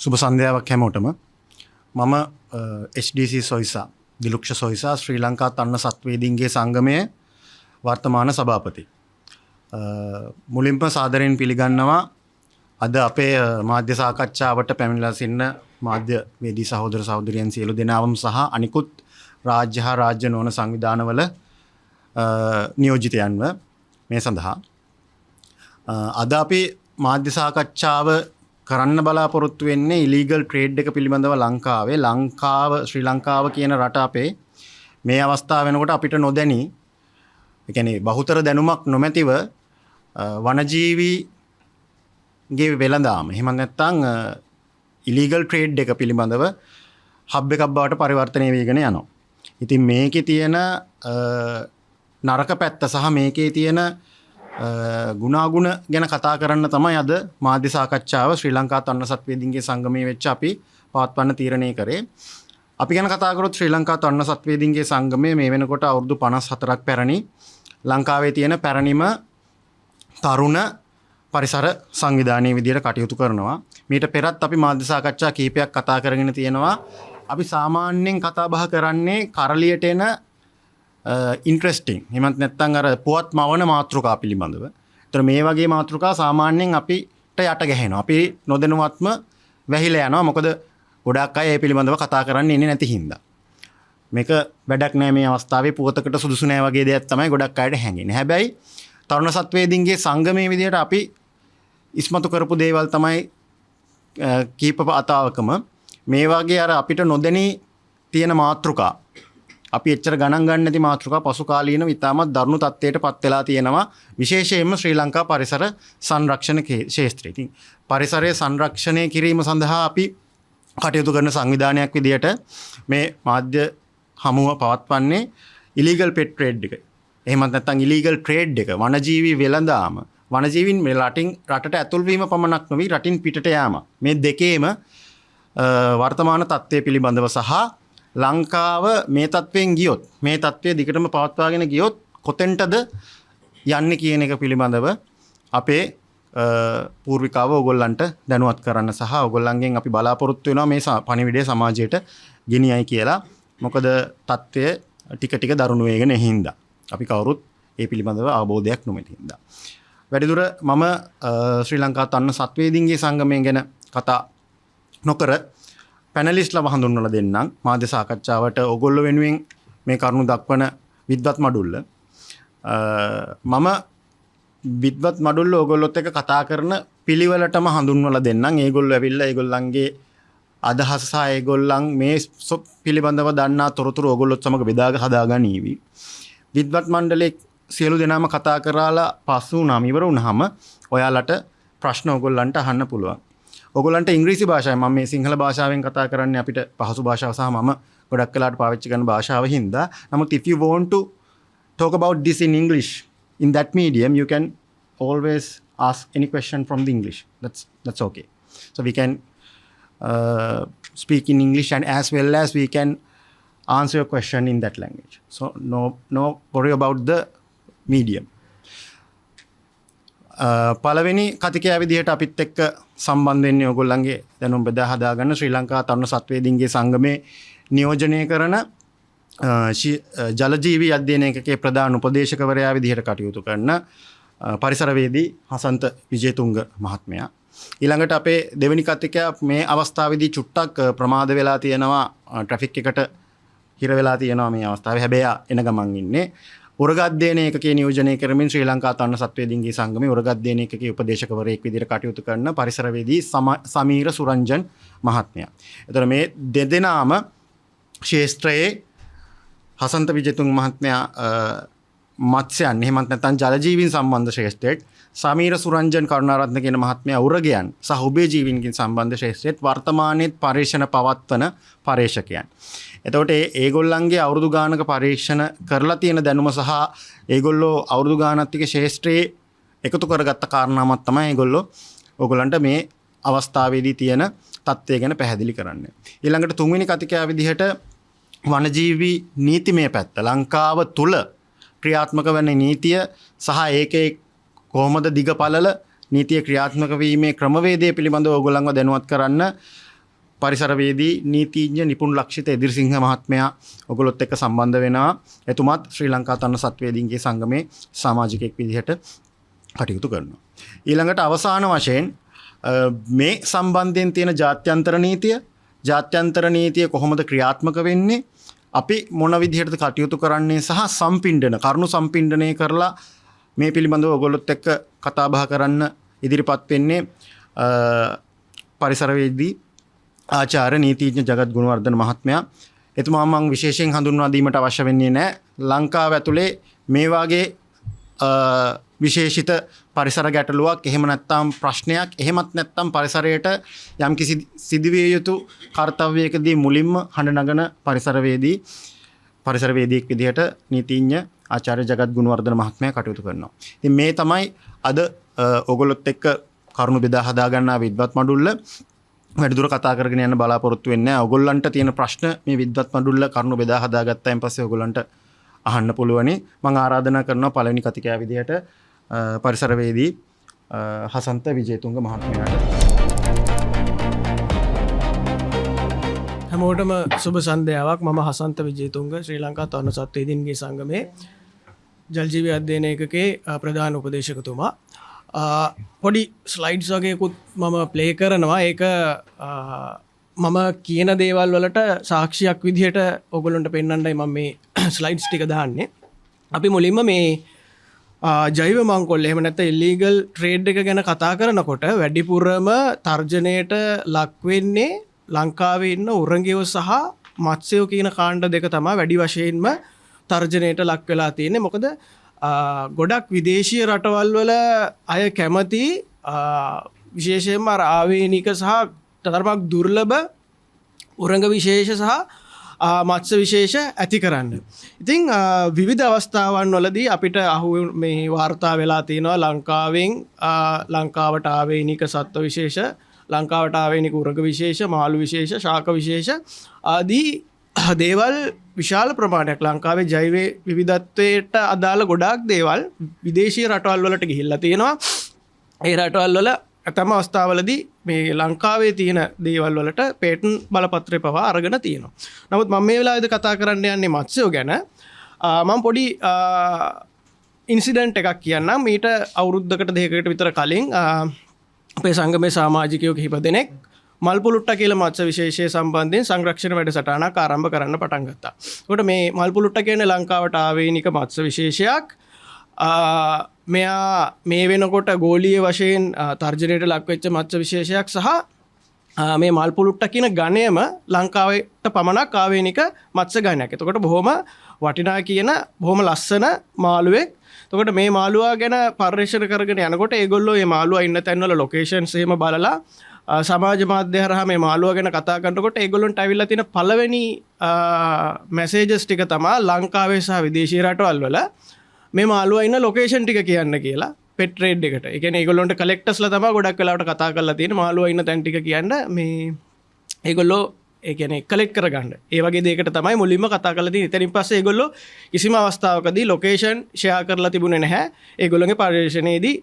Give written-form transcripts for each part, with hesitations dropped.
සුබ සන්ධ්‍යාවක් හැමෝටම. මම HDC සොයිසා දිලුක්ෂ සොයිසා ශ්‍රී ලංකා තන්න සත්වේදීන්ගේ සංගමයේ වර්තමාන සභාපති. මුලින්ම සාදරයෙන් පිළිගන්නවා අද අපේ මාධ්‍ය සාකච්ඡාවට පැමිණලා සිටින මාධ්‍ය වේදී සහෝදර සහෝදරියන් සියලු දෙනාවම සහ අනිකුත් රාජ්‍ය හා රාජ්‍ය නොවන සංවිධානවල නියෝජිතයන්ව මේ සඳහා අද අපි මාධ්‍ය සාකච්ඡාව කරන්න බලාපොරොත්තු වෙන්නේ ඉලීගල් ට්‍රේඩ් එක පිළිබඳව ශ්‍රී ලංකාව කියන රට අපේ මේ අවස්ථාව වෙනකොට අපිට නොදැනි ඒ කියන්නේ බහුතර දැනුමක් නොමැතිව වනජීවීගේ වෙළඳාම එහෙම නැත්නම් ඉලීගල් ට්‍රේඩ් එක පිළිබඳව හබ් එකක් බවට පරිවර්තනය වෙගෙන යනවා. ඉතින් මේකේ තියෙන නරක පැත්ත සහ මේකේ තියෙන ගුණාගුණ ගැන කතා කරන්න තමයි අද මාධ්‍ය සාකච්ඡාව ශ්‍රී ලංකා තන්න සත්වේදීන්ගේ සංගමයේ වෙච්ච අපි පවත්වන්න තීරණය කරේ. අපි ගැන කතා කරොත් ශ්‍රී ලංකා තන්න සත්වේදීන්ගේ සංගමය මේ වෙනකොට අවුරුදු 54ක් පැරණි ලංකාවේ තියෙන පැරණිම තරුණ පරිසර සංවිධානයේ විදිහට කටයුතු කරනවා. මීට පෙරත් අපි මාධ්‍ය සාකච්ඡා කීපයක් කතා කරගෙන තියෙනවා. අපි සාමාන්‍යයෙන් කතා බහ කරන්නේ කරලියට එන ඉන්ට්‍රෙස්ටිං එහෙමත් නැත්නම් අර පුවත් මවන මාතෘකා පිළිබඳව. ඒතර මේ වගේ මාතෘකා සාමාන්‍යයෙන් අපිට යට ගැහෙනවා. අපි නොදැනුවත්ම වැහිලා යනවා. මොකද ගොඩක් අය මේ පිළිබඳව කතා කරන්නේ ඉන්නේ නැති හින්දා. මේක වැඩක් නෑ මේ අවස්ථාවේ පුවතකට සුදුසු නෑ වගේ දෙයක් තමයි ගොඩක් අයට හැඟෙන්නේ. හැබැයි තරුණ සත්වේදීන්ගේ සංගමයේ විදිහට අපි ඉස්මතු කරපු දේවල් තමයි කීප අතාවකම මේ වගේ අර අපිට නොදැනී තියෙන මාතෘකා අපි එච්චර ගණන් ගන්න නැති මාතෘකා පසු කාලීනව ඉතාමත් දරුණු තත්ත්වයට පත් වෙලා තියෙනවා විශේෂයෙන්ම ශ්‍රී ලංකා පරිසර සංරක්ෂණ ක්ෂේත්‍රයේ. ඉතින් පරිසරය සංරක්ෂණය කිරීම සඳහා අපි කටයුතු කරන සංවිධානයක් විදියට මේ මාධ්‍ය හමුව පවත්වන්නේ ඉලීගල් පෙට් ට්‍රේඩ් එක. එහෙමත් නැත්නම් ඉලීගල් ට්‍රේඩ් එක වනජීවි වෙළඳාම වනජීවීන් මේ රටට ඇතුල් වීම පමණක් නොවි රටින් පිටට යාම මේ දෙකේම වර්තමාන තත්ත්වය පිළිබඳව සහ ලංකාව මේ තත්ත්වයෙන් ගියොත් මේ තත්ත්වය දිගටම පවත්වාගෙන ගියොත් කොතෙන්ටද යන්නේ කියන එක පිළිබඳව අපේ පූර්විකාව ඕගොල්ලන්ට දැනුවත් කරන්න සහ ඕගොල්ලන්ගෙන් අපි බලාපොරොත්තු වෙනවා මේ පණිවිඩය සමාජයට ගෙනියයි කියලා. මොකද තත්ත්වය ටික ටික දරුණු වෙගෙන හින්දා අපි කවුරුත් ඒ පිළිබඳව අවබෝධයක් නොමැති හින්දා. වැඩිදුර මම ශ්‍රී ලංකා තන්න සත්වේදීන්ගේ සංගමය ගැන කතා නොකර පැනලිස්ට්ලව හඳුන්වලා දෙන්නම් මාධ්‍ය සාකච්ඡාවට ඔයගොල්ලෝ වෙනුවෙන් මේ කරුණු දක්වන විද්වත් මඩුල්ල. මම විද්වත් මඩුල්ල ඔයගොල්ලොත් එක්ක කතා කරන පිළිවෙලටම හඳුන්වලා දෙන්නම්. ඒගොල්ලෝ ඇවිල්ලා ඒගොල්ලන්ගේ අදහස සහ ඒගොල්ලන් මේ පිළිබඳව දන්නා තොරතුරු ඔයගොල්ලොත් සමග බෙදා හදාගනීවි. විද්වත් මණ්ඩලයේ සියලු දෙනාම කතා කරලා පසු වුණාම ඉවර වුණාම ඔයාලට ප්‍රශ්න ඔයගොල්ලන්ට අහන්න පුළුවන්. ඔයගොල්ලන්ට ඉංග්‍රීසි භාෂාවෙන් මම මේ සිංහල භාෂාවෙන් කතා කරන්නේ අපිට පහසු භාෂාව සහ මම ගොඩක් වෙලාවට පාවිච්චි කරන භාෂාව හින්දා. නමුත් if you want to talk about this in English in that medium you can always ask any question from the English. That's okay. So we can speak in English and as well as we can answer your question in that language. So no worry about the medium. පළවෙනි කතිකයා විදිහට අපිත් එක්ක සම්බන්ධ වෙන්නේ ඔයගොල්ලන්ගේ දැනුම් බෙදා හදාගන්න ශ්‍රී ලංකා තරුණ සත්වේදීන්ගේ සංගමේ නියෝජනය කරන ජල ජීවි අධ්‍යයන ඒකකයේ ප්‍රධාන උපදේශකවරයා විදිහට කටයුතු කරන පරිසරවේදී හසන්ත විජේතුංග මහත්මයා. ඊළඟට අපේ දෙවෙනි කතිකයා මේ අවස්ථාවේදී චුට්ටක් ප්‍රමාද වෙලා තියෙනවා ට්‍රැෆික් එකට හිර වෙලා තියෙනවා මේ අවස්ථාවේ. හැබැයි එන ගමන් ඉන්නේ උරගද්දේන ඒකකයේ නියෝජනය කරමින් ශ්‍රී ලංකා තන්න සත්වේදීන්ගේ සංගමයේ උරගද්දේන ඒකකයේ උපදේශකවරයෙක් විදිහට කටයුතු කරන පරිසරවේදී සමීර සුරංජන් මහත්මයා. එතකොට මේ දෙදෙනාම ක්ෂේත්‍රයේ හසන්ත විජේතුංග මහත්මයා මත්ස්‍යයන් එහෙමත් නැත්නම් ජල ජීවීන් සම්බන්ධ ක්ෂේත්‍රයට සමීර සුරංජන් කරුණාරත්න කියන මහත්මයා උරගයන් සහ උභය ජීවීන්ගෙන් සම්බන්ධ ක්ෂේත්‍රයට වර්තමානයේ පරීක්ෂණ පවත්වන පරීක්ෂකයන්. එතකොට ඒගොල්ලන්ගේ අවුරුදු ගානක පරීක්ෂණ කරලා තියෙන දැනුම සහ ඒගොල්ලෝ අවුරුදු ගානක් තික ශේෂ්ත්‍රයේ එකතු කරගත්ත කාරණාවක් තමයි ඒගොල්ලෝ ඕගොල්ලන්ට මේ අවස්ථාවේදී තියෙන තත්ත්වය ගැන පැහැදිලි කරන්නේ. ඊළඟට තුන්වෙනි කතිකයා විදිහට වනජීවි නීතිමය පැත්ත ලංකාව තුල ක්‍රියාත්මක වෙන නීතිය සහ ඒකේ කොහොමද දිගපළල නීතිය ක්‍රියාත්මක වීමේ ක්‍රමවේදය පිළිබඳව ඕගොල්ලන්ව දැනුවත් කරන්න පරිසරවේදී නීතිඥ නිපුන් ලක්ෂිත එදිරිසිංහ මහත්මයා ඔගොල්ලොත් එක්ක සම්බන්ධ වෙනවා. එතුමාත් ශ්‍රී ලංකා තරුණ සත්වේදීන්ගේ සංගමේ සමාජිකයෙක් විදිහට කටයුතු කරනවා. ඊළඟට අවසාන වශයෙන් මේ සම්බන්ධයෙන් තියෙන ජාත්‍යන්තර නීතිය කොහොමද ක්‍රියාත්මක වෙන්නේ, අපි මොන විදිහටද කටයුතු කරන්නේ සහ කරුණු සම්පින්ඩනය කරලා මේ පිළිබඳව ඔයගොල්ලොත් එක්ක කතා බහ කරන්න ඉදිරිපත් වෙන්නේ පරිසරවේදී ආචාර්ය නීතිඥ ජගත් ගුණවර්ධන මහත්මයා. එතුමා මම විශේෂයෙන් හඳුන්වා දීමට අවශ්‍ය වෙන්නේ නැහැ. ලංකාව ඇතුලේ මේ වාගේ විශේෂිත පරිසර ගැටලුවක්, එහෙම නැත්නම් ප්‍රශ්නයක්, එහෙමත් නැත්නම් පරිසරයට යම්කිසි සිදුවිය යුතු කාර්යයකදී මුලින්ම හඬ නගන පරිසරවේදියෙක් විදිහට නීතිඥ ආචාර්ය ජගත් ගුණවර්ධන මහත්මයා කටයුතු කරනවා. ඉතින් මේ තමයි අද ඔයගොල්ලොත් එක්ක කරුණු බෙදා හදා ගන්නා විද්වත් මඩුල්ල වැඩිදුර කතා කරගෙන යන්න බලාපොරොත්තු වෙන්නේ. ඔයගොල්ලන්ට තියෙන ප්‍රශ්න මේ විද්වත් මඩුල්ල කරුණු බෙදා හදාගත්තායින් පස්සේ ඔයගොල්ලන්ට අහන්න පුළුවනි. මම ආරාධනා කරනවා පළවෙනි කතිකයා විදිහට පරිසරවේදී හසන්ත විජේතුංග මහත්මයාට. හැමෝටම සුබ සන්ධ්‍යාවක්. මම හසන්ත විජේතුංග, ශ්‍රී ලංකා තරුණ සත්වේදීන්ගේ සංගමේ ජල්ජීවි අධ්‍යයන ඒකකේ ප්‍රධාන උපදේශකතුමා. පොඩි ස්ලයිඩ්ස් වගේකුත් මම ප්ලේ කරනවා. ඒක මම කියන දේවල් වලට සාක්ෂියක් විදිහට ඔයගොල්ලන්ට පෙන්වන්නයි මම මේ ස්ලයිඩ්ස් ටික දාන්නේ. අපි මුලින්ම මේ ජෛව මංකොල්ල, එහෙම නැත්නම් ඉලීගල් ට්‍රේඩ් එක ගැන කතා කරනකොට වැඩිපුරම තර්ජනයට ලක් වෙන්නේ ලංකාවේ ඉන්න උරංගියෝ සහ මත්ස්‍යෝ කියන කාණ්ඩ දෙක තමයි වැඩි වශයෙන්ම තර්ජනයට ලක් වෙලා තියෙන්නේ. මොකද ගොඩක් විදේශීය රටවල් වල අය කැමති විශේෂයෙන්ම ආවේනික සහ තරමක් දුර්ලභ උරංග විශේෂ සහ මත්ස්‍ය විශේෂ ඇති කරන්න. ඉතින් විවිධ අවස්ථාවන් වලදී අපිට මේ වාර්තා වෙලා තියෙනවා ලංකාවට ආවේනික සත්ව විශේෂ, ලංකාවට ආවේනික උරග විශේෂ, මාළු විශේෂ, ශාක විශේෂ ආදී දේවල් විශාල ප්‍රමාණයක් ලංකාවේ ජෛව විවිධත්වයට අදාළ ගොඩාක් දේවල් විදේශීය රටවල් වලට ගිහිල්ලා තියෙනවා. ඒ රටවල් වල ඇතම අවස්ථාවලදී මේ ලංකාවේ තියෙන දේවල් වලට පේටන්ට් බලපත්‍රය පවා අරගෙන තියෙනවා. නමුත් මම මේ වෙලාවේදී කතා කරන්න යන්නේ මත්ස්‍යෝ ගැන. මම පොඩි ඉන්සිඩන්ට් එකක් කියන්නම්. මීට අවුරුද්දකට දෙකකට විතර කලින් අපේ සංගමේ සමාජිකයෝ කිහිප දෙනෙක් මල්පුලුට්ට කියලා මත්ස්‍ය විශේෂය සම්බන්ධයෙන් සංරක්ෂණ වැඩසටහනක් ආරම්භ කරන්න පටන් ගත්තා. ඒකට මේ මල්පුලුට්ට කියන්නේ ලංකාවට ආවේනික මත්ස්‍ය විශේෂයක්. මෙයා මේ වෙනකොට ගෝලීය වශයෙන් තර්ජනයට ලක්වෙච්ච මත්ස්‍ය විශේෂයක් සහ මේ මල්පුලුට්ට කියන ගණයම ලංකාවට පමණක් ආවේනික මත්ස්‍ය ගණයක්. එතකොට බොහොම වටිනා කියන බොහොම ලස්සන මාළුවෙක්. එතකොට මේ මාළුවා ගැන පරිශන කරගෙන යනකොට ඒගොල්ලෝ මේ මාළුවා ඉන්න තැන්වල ලොකේෂන්ස් එහෙම බලලා සමාජ මාධ්‍ය හරහා මේ මාළුවා ගැන කතා කරනකොට ඒගොල්ලොන්ට ඇවිල්ලා තියෙන පළවෙනි මැසේජස් ටික තමයි ලංකාවේ සහ විදේශීය රටවල් වල මේ මාළුවා ඉන්න ලොකේෂන් ටික කියන්න කියලා පෙට් ට්‍රේඩ් එකට. ඒ කියන්නේ ඒගොල්ලොන්ට කලෙක්ටර්ස්ලා තමයි ගොඩක් වෙලාවට කතා කරලා තියෙන මාළුවා ඉන්න තැන් ටික කියන්න මේ ඒගොල්ලෝ ඒ කියන්නේ කලෙක්ට් කරගන්න. ඒ වගේ දෙයකට තමයි මුලින්ම කතා කරලා තියෙන්නේ. ඊටනින් පස්සේ ඒගොල්ලෝ කිසිම අවස්ථාවකදී ලොකේෂන් ෂෙයා කරලා තිබුණේ නැහැ. ඒගොල්ලෝගේ පරිශ්‍රණයේදී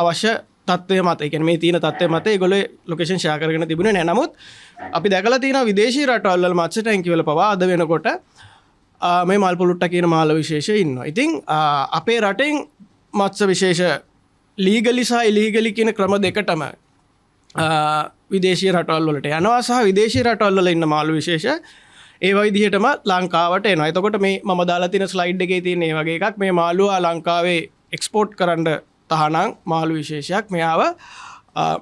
අවශ්‍ය තත්ත්වය මත, ඒ කියන්නේ මේ තියෙන තත්ත්වය මත ඒගොල්ලෝ ලොකේෂන් ෂෙයා කරගෙන තිබුණේ නැහැ. නමුත් අපි දැකලා තියෙනවා විදේශීය රටවල් වල මත්ස්‍ය ටැංකිය වල පවා අද වෙනකොට මේ මල්පුලුට්ට කියන මාළු විශේෂ ඉන්නවා. ඉතින් අපේ රටෙන් මත්ස්‍ය විශේෂ ලීගලි සහ ඉලීගලි කියන ක්‍රම දෙකටම විදේශීය රටවල් වලට යනවා සහ විදේශීය රටවල් වල ඉන්න මාළු විශේෂ ඒ විදිහටම ලංකාවට එනවා. එතකොට මේ මම දාලා තියෙන ස්ලයිඩ් එකේ තියෙන මේ වගේ එකක්. මේ මාළුවා ලංකාවේ එක්ස්පෝර්ට් කරන්න තහනම් මාළු විශේෂයක්. මෙයාව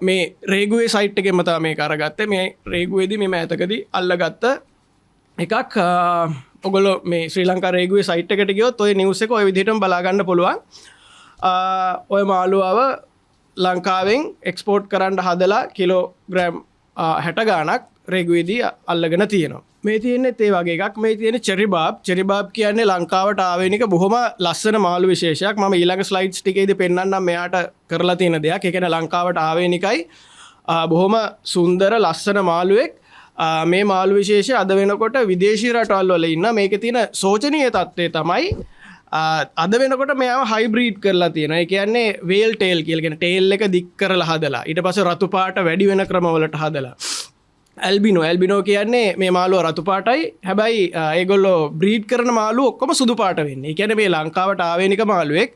මේ රේගුවේ සයිට් එකෙන්ම තමයි මේක අරගත්තේ. මේ රේගුවේදී මේ මෑතකදී අල්ලගත්ත එකක්. ඔගොල්ලෝ මේ ශ්‍රී ලංකා රේගුවේ සයිට් එකට ගියොත් ඔය නිවුස් එක ඔය විදිහටම බලා ගන්න පුළුවන්. ඔය මාළුවාව ලංකාවෙන් එක්ස්පෝර්ට් කරන්න හදලා කිලෝග්‍රෑම් 60 ගාණක් රේගුවේදී අල්ලගෙන තියෙනවා. මේ තියෙන්නේ ඒ වගේ එකක්. මේ තියෙන්නේ චෙරි බාබ්. චෙරි බාබ් කියන්නේ ලංකාවට ආවේනික බොහොම ලස්සන මාළු විශේෂයක්. මම ඊළඟ ස්ලයිඩ්ස් ටිකේදී පෙන්නන්නම් මෙයාට කරලා තියෙන දෙයක්. ඒ කියන්නේ ලංකාවට ආවේනිකයි බොහොම සුන්දර ලස්සන මාළුවෙක්. මේ මාළු විශේෂය අද වෙනකොට විදේශීය රටවල් වල ඉන්න. මේකේ තියෙන සෝචනීය තත්ත්වය තමයි අද වෙනකොට මෙයාව හයිබ්‍රීඩ් කරලා තියෙනවා. ඒ කියන්නේ වේල් ටේල් කියලා කියන ටේල් එක දික් කරලා හදලා ඊට පස්සේ රතු පාට වැඩි වෙන ක්‍රමවලට හදලා ඇල්බිනෝ කියන්නේ මේ මාළුව රතු පාටයි හැබැයි ඒගොල්ලෝ බ්‍රීඩ් කරන මාළු ඔක්කොම සුදු පාට වෙන්නේ. ඒ කියන්නේ මේ ලංකාවට ආවේනික මාළුවෙක්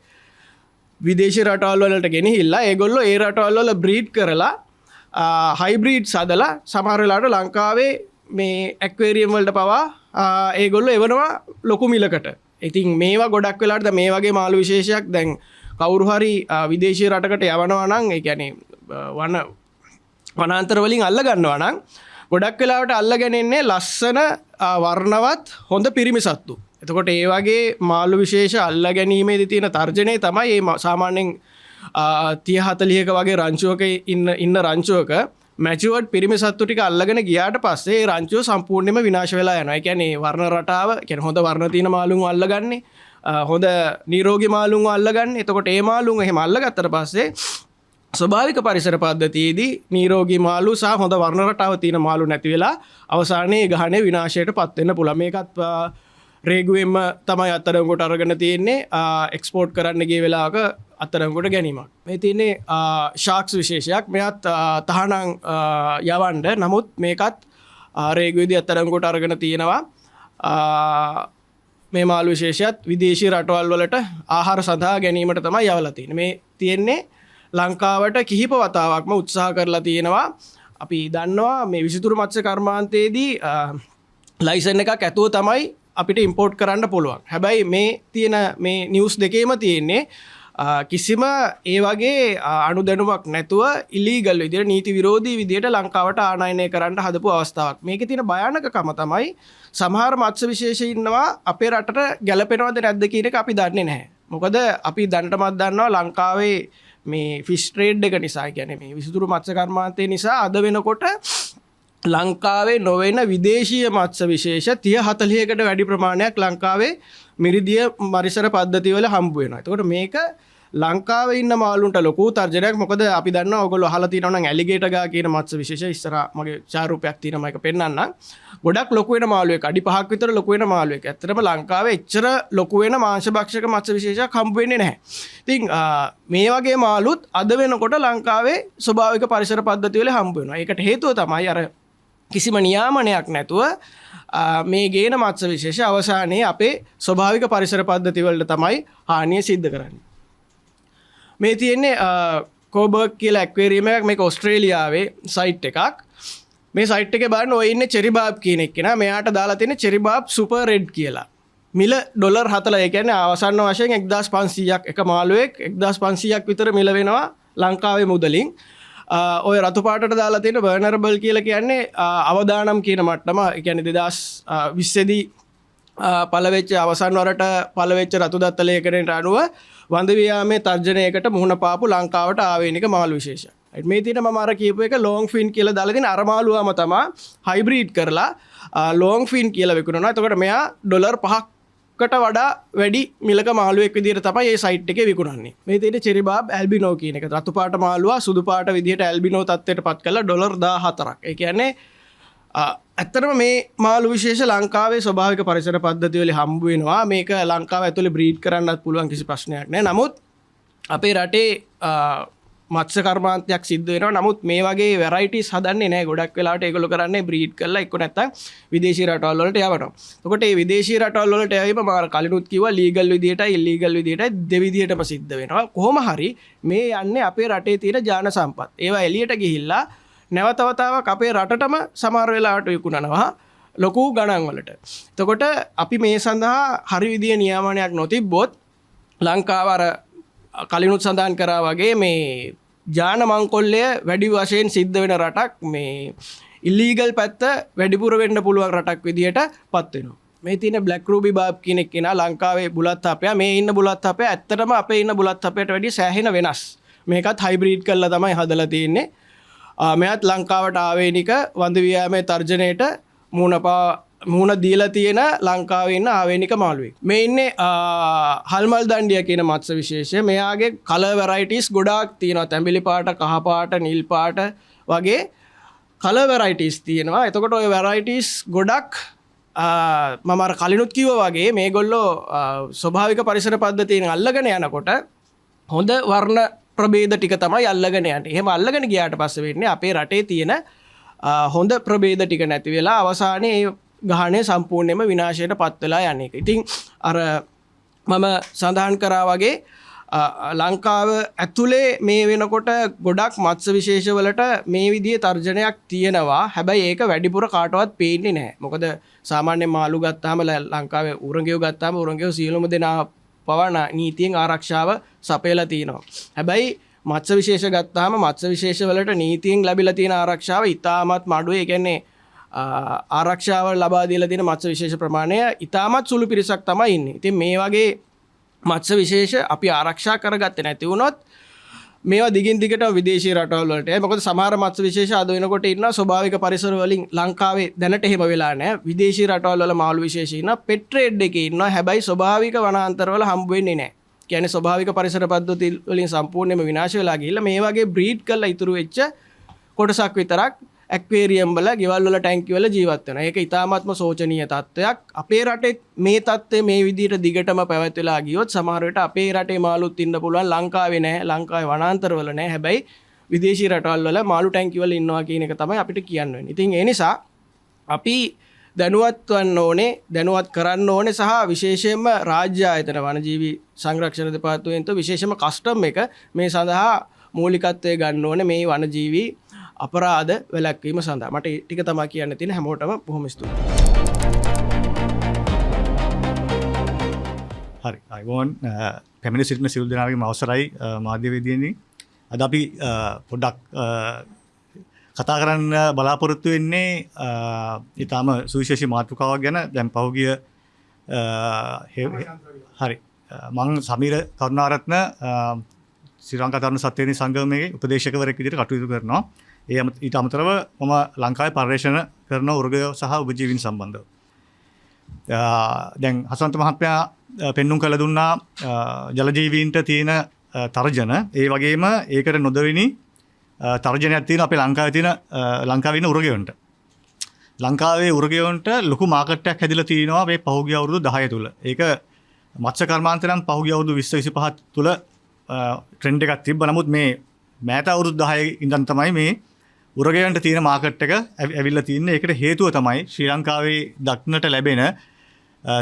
විදේශ රටවල් වලට ගෙනහිල්ලා ඒගොල්ලෝ ඒ රටවල් වල බ්‍රීඩ් කරලා හයිබ්‍රීඩ් සදලා සමහර වෙලාවට ලංකාවේ මේ ඇක්වේරියම් වලට පවා ඒගොල්ලෝ එවනවා ලොකු මිලකට. ඉතින් මේවා ගොඩක් වෙලාට මේ වගේ මාළු විශේෂයක් දැන් කවුරු හරි විදේශීය රටකට යවනවා නම් ඒ කියන්නේ වනාන්තර වලින් අල්ල ගන්නවා නම් ගොඩක් වෙලාවට අල්ලගෙන එන්නේ ලස්සන වර්ණවත් හොඳ පිරිමි සත්තු. එතකොට ඒ වගේ මාළු විශේෂ අල්ල ගැනීමේදී තියෙන තර්ජනය තමයි මේ සාමාන්‍යයෙන් 30-40ක වගේ රංචුවක ඉන්න රංචුවක මැචුවර්ඩ් පිරිමි සත්තු ටික අල්ලගෙන ගියාට පස්සේ ඒ රංචුව සම්පූර්ණයෙන්ම විනාශ වෙලා යනවා. ඒ කියන්නේ වර්ණ රටාව කියන්නේ හොඳ වර්ණ තියෙන මාළුන් අල්ලගන්නේ හොඳ නිරෝගී මාළුන් අල්ලගන්නේ. එතකොට ඒ මාළුන් එහෙම අල්ලගත්තට පස්සේ ස්වභාවික පරිසර පද්ධතියේදී නිරෝගී මාළු සහ හොඳ වර්ණ රටාව තියෙන මාළු නැති වෙලා අවසානයේ ගහනේ විනාශයට පත් වෙන්න පුළුවන්. මේකත් රේගුවෙන්ම තමයි අත්අඩංගුවට අරගෙන තියෙන්නේ එක්ස්පෝර්ට් කරන්න ගිය වෙලාවක අත්අඩංගුවට ගැනීමක්. මේ තියෙන්නේ ෂාක්ස් විශේෂයක්. මෙයත් තහනම් යවන්න. නමුත් මේකත් රේගුවේදී අත්අඩංගුවට අරගෙන තියෙනවා. මේ මාළු විශේෂයත් විදේශී රටවල් වලට ආහාර සඳහා ගැනීමට තමයි යවලා තියෙන්නේ. මේ තියෙන්නේ ලංකාවට කිහිප වතාවක්ම උත්සාහ කරලා තියෙනවා. අපි දන්නවා මේ විසිතුරු මත්ස්‍ය කර්මාන්තයේදී ලයිසන් එකක් ඇතුව තමයි අපිට ඉම්පෝර්ට් කරන්න පුළුවන්. හැබැයි මේ තියෙන මේ නිවුස් දෙකේම තියෙන්නේ කිසිම ඒ වගේ අනුදැනුමක් නැතුව ඉලීගල් විදිහට නීති විරෝධී විදිහට ලංකාවට ආනයනය කරන්න හදපු අවස්ථාවක්. මේකේ තියෙන භයානකකම තමයි සමහර මත්ස්‍ය විශේෂ ඉන්නවා අපේ රටට ගැලපෙනවද නැද්ද කියන එක අපි දන්නේ නැහැ. මොකද අපි දැනටමත් දන්නවා ලංකාවේ මේ ෆිෂ් ට්‍රේඩ් එක නිසා කියන්නේ මේ විසිතුරු මත්ස්‍ය කර්මාන්තය නිසා අද වෙනකොට ලංකාවේ නොවන විදේශීය මත්ස්‍ය විශේෂ 30-40කට වැඩි ප්‍රමාණයක් ලංකාවේ මිරිදිය පරිසර පද්ධතිවල හම්බ වෙනවා. එතකොට මේක ලංකාවේ ඉන්න මාළුන්ට ලොකු තර්ජනයක්. මොකද අපි දන්නවා ඔයගොල්ලෝ අහලා තියෙනවා නම් ඇලිගේටර් ගා කියන මත්ස්‍ය විශේෂ ඉස්සරහා මගේ ඡායාරූපයක් තියෙනවා මේක පෙන්නන්නම්. ගොඩක් ලොකු වෙන මාළුවෙක් අඩි 5ක් විතර ලොකු වෙන මාළුවෙක්. ඇත්තටම ලංකාවේ එච්චර ලොකු වෙන මාංශභක්ෂක මත්ස්‍ය විශේෂයක් හම්බ වෙන්නේ නැහැ. ඉතින් මේ වගේ මාළුත් අද වෙනකොට ලංකාවේ ස්වභාවික පරිසර පද්ධතිවල හම්බ වෙනවා. ඒකට හේතුව තමයි අර කිසිම නියාමනයක් නැතුව මේ ගේන මත්ස්‍ය විශේෂ අවසානයේ අපේ ස්වභාවික පරිසර පද්ධති වලට තමයි හානිය සිද්ධ කරන්නේ. මේ තියෙන්නේ කෝබර්ග් කියලා ඇක්වේරියම් එකක්. මේක ඕස්ට්‍රේලියාවේ සයිට් එකක්. මේ සයිට් එකේ බලන්න ඔය ඉන්නේ චෙරි බාබ් කියන එක්කෙනා. මෙයාට දාලා තියෙන්නේ චෙරි බාබ් සුපර් රෙඩ් කියලා. මිල ඩොලර් 4. ඒ කියන්නේ ආසන්න වශයෙන් 1500ක් එක මාළුවෙක් 1500ක් විතර මිල වෙනවා ලංකාවේ මුදලින්. ඔය රතු පාටට දාලා තියෙන වර්නරබල් කියලා කියන්නේ අවදානම් කියන මට්ටම. ඒ කියන්නේ 2020 දී පළවෙච්ච අවසන් වරට පළවෙච්ච රතු දත්ත ලේඛනයට අනුව වන්දවියාමේ තර්ජනයකට මුහුණ පාපු ලංකාවට ආවේනික මාළු විශේෂයක්. මේ තියෙන මම අර කියපු එක ලොන්ග් ෆින් කියලා දාලා තියෙන අර මාළුවාම තමයි හයිබ්‍රීඩ් කරලා ලොන්ග් ෆින් කියලා විකුණනවා. එතකොට මෙයා ඩොලර් 5කට වඩා වැඩි මිලක මාළුවෙක් විදිහට තමයි මේ සයිට් එකේ විකුණන්නේ. මේ තියෙන චෙරි බාබ් ඇල්බිනෝ කියන එක. රතු පාට මාළුවා සුදු පාට විදිහට ඇල්බිනෝ තත්ත්වයට පත් කරලා ඩොලර් 14ක්. ඒ කියන්නේ ඇත්තටම මේ මාළු විශේෂ ලංකාවේ ස්වභාවික පරිසර පද්ධතිවල හම්බ වෙනවා. මේක ලංකාව ඇතුලේ බ්‍රීඩ් කරන්නත් පුළුවන් කිසි ප්‍රශ්නයක් නැහැ. නමුත් අපේ රටේ මත්ස්‍ය කර්මාන්තයක් සිද්ධ වෙනවා. නමුත් මේ වගේ වෙරයිටිස් හදන්නේ නැහැ. ගොඩක් වෙලාවට ඒගොල්ලෝ කරන්නේ බ්‍රීඩ් කරලා එක්ක නැත්තම් විදේශී රටවල් වලට යවනවා. එතකොට මේ විදේශී රටවල් වලට යවීම මම කලිනුත් කිව්වා ලීගල් විදියටයි ඉල්ලීගල් විදියටයි දෙවිදියටම සිද්ධ වෙනවා. කොහොම හරි මේ යන්නේ අපේ රටේ තියෙන ජාන සම්පත්. ඒවා එළියට ගිහිල්ලා නැවතවතාවක් අපේ රටටම සමහර වෙලාවට විකුණනවා ලොකු ගණන් වලට. එතකොට අපි මේ සඳහා හරි විදිය නියාමනයක් නොතිබ්බොත් ලංකාව අර කලිනුත් සඳහන් කරා වගේ මේ ජාන මංකොල්ලය වැඩි වශයෙන් සිද්ධ වෙන රටක්, මේ ඉල්ලීගල් පැත්ත වැඩිපුර වෙන්න පුළුවන් රටක් විදියට පත් වෙනවා. මේ තියෙන බ්ලැක් රූබි බාබ් කෙනෙක් කෙනා ලංකාවේ බුලත් අපයා. මේ ඉන්න බුලත් අපයා ඇත්තටම අපේ ඉන්න බුලත් අපයට වැඩිය සෑහෙන වෙනස්. මේකත් හයිබ්‍රීඩ් කරලා තමයි හදලා තියෙන්නේ. මෙයත් ලංකාවට ආවේනික වන්දවියාමේ තර්ජනයට මුහුණ දීලා තියෙන ලංකාවේ ඉන්න ආවේනික මාළුවෙක්. මේ ඉන්නේ හල්මල් දණ්ඩිය කියන මත්ස්‍ය විශේෂය. මෙයාගේ කලර් වෙරයිටිස් ගොඩාක් තියෙනවා. තැඹිලි පාට, කහ පාට, නිල් පාට වගේ කලර් වෙරයිටිස් තියෙනවා. එතකොට ওই වෙරයිටිස් ගොඩක් මම අර කලිනුත් කිව්වා වගේ මේගොල්ලෝ ස්වභාවික පරිසර පද්ධතියෙන් අල්ලගෙන යනකොට හොඳ වර්ණ ප්‍රභේද ටික තමයි අල්ලගෙන යන්නේ. එහෙම අල්ලගෙන ගියාට පස්සේ වෙන්නේ අපේ රටේ තියෙන හොඳ ප්‍රභේද ටික නැති වෙලා අවසානයේ ඒ ගහණය සම්පූර්ණයෙන්ම විනාශයට පත් වෙලා යන එක. ඉතින් අර මම සඳහන් කරා වගේ ලංකාව ඇතුලේ මේ වෙනකොට ගොඩක් මත්ස්‍ය විශේෂවලට මේ විදිහේ තර්ජනයක් තියෙනවා. හැබැයි ඒක වැඩිපුර කාටවත් පේන්නේ නැහැ. මොකද සාමාන්‍ය මාළු ගත්තාම ලංකාවේ උරංගියෝ ගත්තාම උරංගියෝ සියලුම දෙනා පවන නීතියෙන් ආරක්ෂාව සපයලා තියෙනවා. හැබැයි මත්ස්‍ය විශේෂ ගත්තාම මත්ස්‍ය විශේෂවලට නීතියෙන් ලැබිලා තියෙන ආරක්ෂාව ඉතාමත් මඩුවේ. ඒ කියන්නේ ආරක්ෂාව ලබා දීලා තියෙන මත්ස්‍ය විශේෂ ප්‍රමාණය ඉතාමත් සුළු පිරිසක් තමයි ඉන්නේ. ඉතින් මේ වගේ මත්ස්‍ය විශේෂ අපි ආරක්ෂා කරගත්තේ නැති වුණොත් මේවා දිගින් දිගට විදේශී රටවල් වලට මොකද සමහර මත්ස්‍ය විශේෂ අද වෙනකොට ඉන්නවා ස්වභාවික පරිසර වලින් ලංකාවේ දැනට එහෙම වෙලා නැහැ. විදේශී රටවල් වල මාළු විශේෂ ඉන්නවා පෙට් ට්‍රේඩ් එකේ ඉන්නවා. හැබැයි ස්වභාවික වනාන්තර වල හම්බ වෙන්නේ නැහැ. කියන්නේ ස්වභාවික පරිසර පද්ධති වලින් සම්පූර්ණයෙන්ම විනාශ වෙලා ගිහිල්ලා මේ වගේ බ්‍රීඩ් කරලා ඉතුරු වෙච්ච කොටසක් විතරක් ඇක්වේරියම් වල, ගෙවල් වල, ටැංකි වල ජීවත් වෙනවා. ඒක ඉතාමත්ම සෝචනීය තත්ත්වයක්. අපේ රටේ මේ තත්ත්වය මේ විදිහට දිගටම පැවැත්වලා ගියොත් සමහර වෙලට අපේ රටේ මාළුත් ඉන්න පුළුවන්. ලංකාවේ නැහැ. ලංකාවේ වනාන්තර වල නැහැ. හැබැයි විදේශී රටවල් වල මාළු ටැංකි වල ඉන්නවා කියන එක තමයි අපිට කියන්න වෙන්නේ. ඉතින් ඒ නිසා අපි දැනුවත් වන්න ඕනේ, දැනුවත් කරන්න ඕනේ සහ විශේෂයෙන්ම රාජ්‍ය ආයතන වනජීවි සංරක්ෂණ දෙපාර්තමේන්තුව විශේෂයෙන්ම කස්ටම් එක මේ සඳහා මූලිකත්වය ගන්න ඕනේ මේ වනජීවි අපරාධ වැළැක්වීම සඳහා. මට ටික තමයි කියන්න තියෙන. හැමෝටම බොහොම ස්තුතියි. හරි. අයිබෝන් පැමිණි සිටින සියලු දෙනාගේම අවසරයි මාධ්‍යවේදීනි. අද අපි පොඩ්ඩක් කතා කරන්න බලාපොරොත්තු වෙන්නේ ඊටාම සුවිශේෂී මාතෘකාවක් ගැන. දැන් පහුගිය හරි මම සමීර කරුණාරත්න ශ්‍රී ලංකා තරුණ සත්‍යනි සංගමයේ උපදේශකවරයෙක් විදිහට කටයුතු කරනවා. ඊට අමතරව මම ලංකාවේ පර්යේෂණ කරන උර්ගය සහ උපජීවීන් සම්බන්ධව. දැන් හසන්ත මහත්මයා පෙන්눔 කළ දුන්නා ජලජීවීන්ට තියෙන තර්ජන. ඒ වගේම ඒකට නොදෙවෙනි තර්ජනයක් තියෙන අපේ ලංකාවේ තියෙන ලංකාවේ ඉන්න උර්ගයන්ට. ලංකාවේ උර්ගයන්ට ලොකු මාකට් එකක් හැදිලා තිනවා මේ පහුගිය අවුරුදු 10 තුල. ඒක මත්ස්‍ය කර්මාන්තය නම් පහුගිය අවුරුදු 20 25 තුල ට්‍රෙන්ඩ් එකක් තිබ්බා. නමුත් මේ මෑත අවුරුදු 10 ඉඳන් තමයි මේ උරගයන්ට තියෙන මාකට් එක ඇවිල්ලා තින්නේ. ඒකට හේතුව තමයි ශ්‍රී ලංකාවේ දක්නට ලැබෙන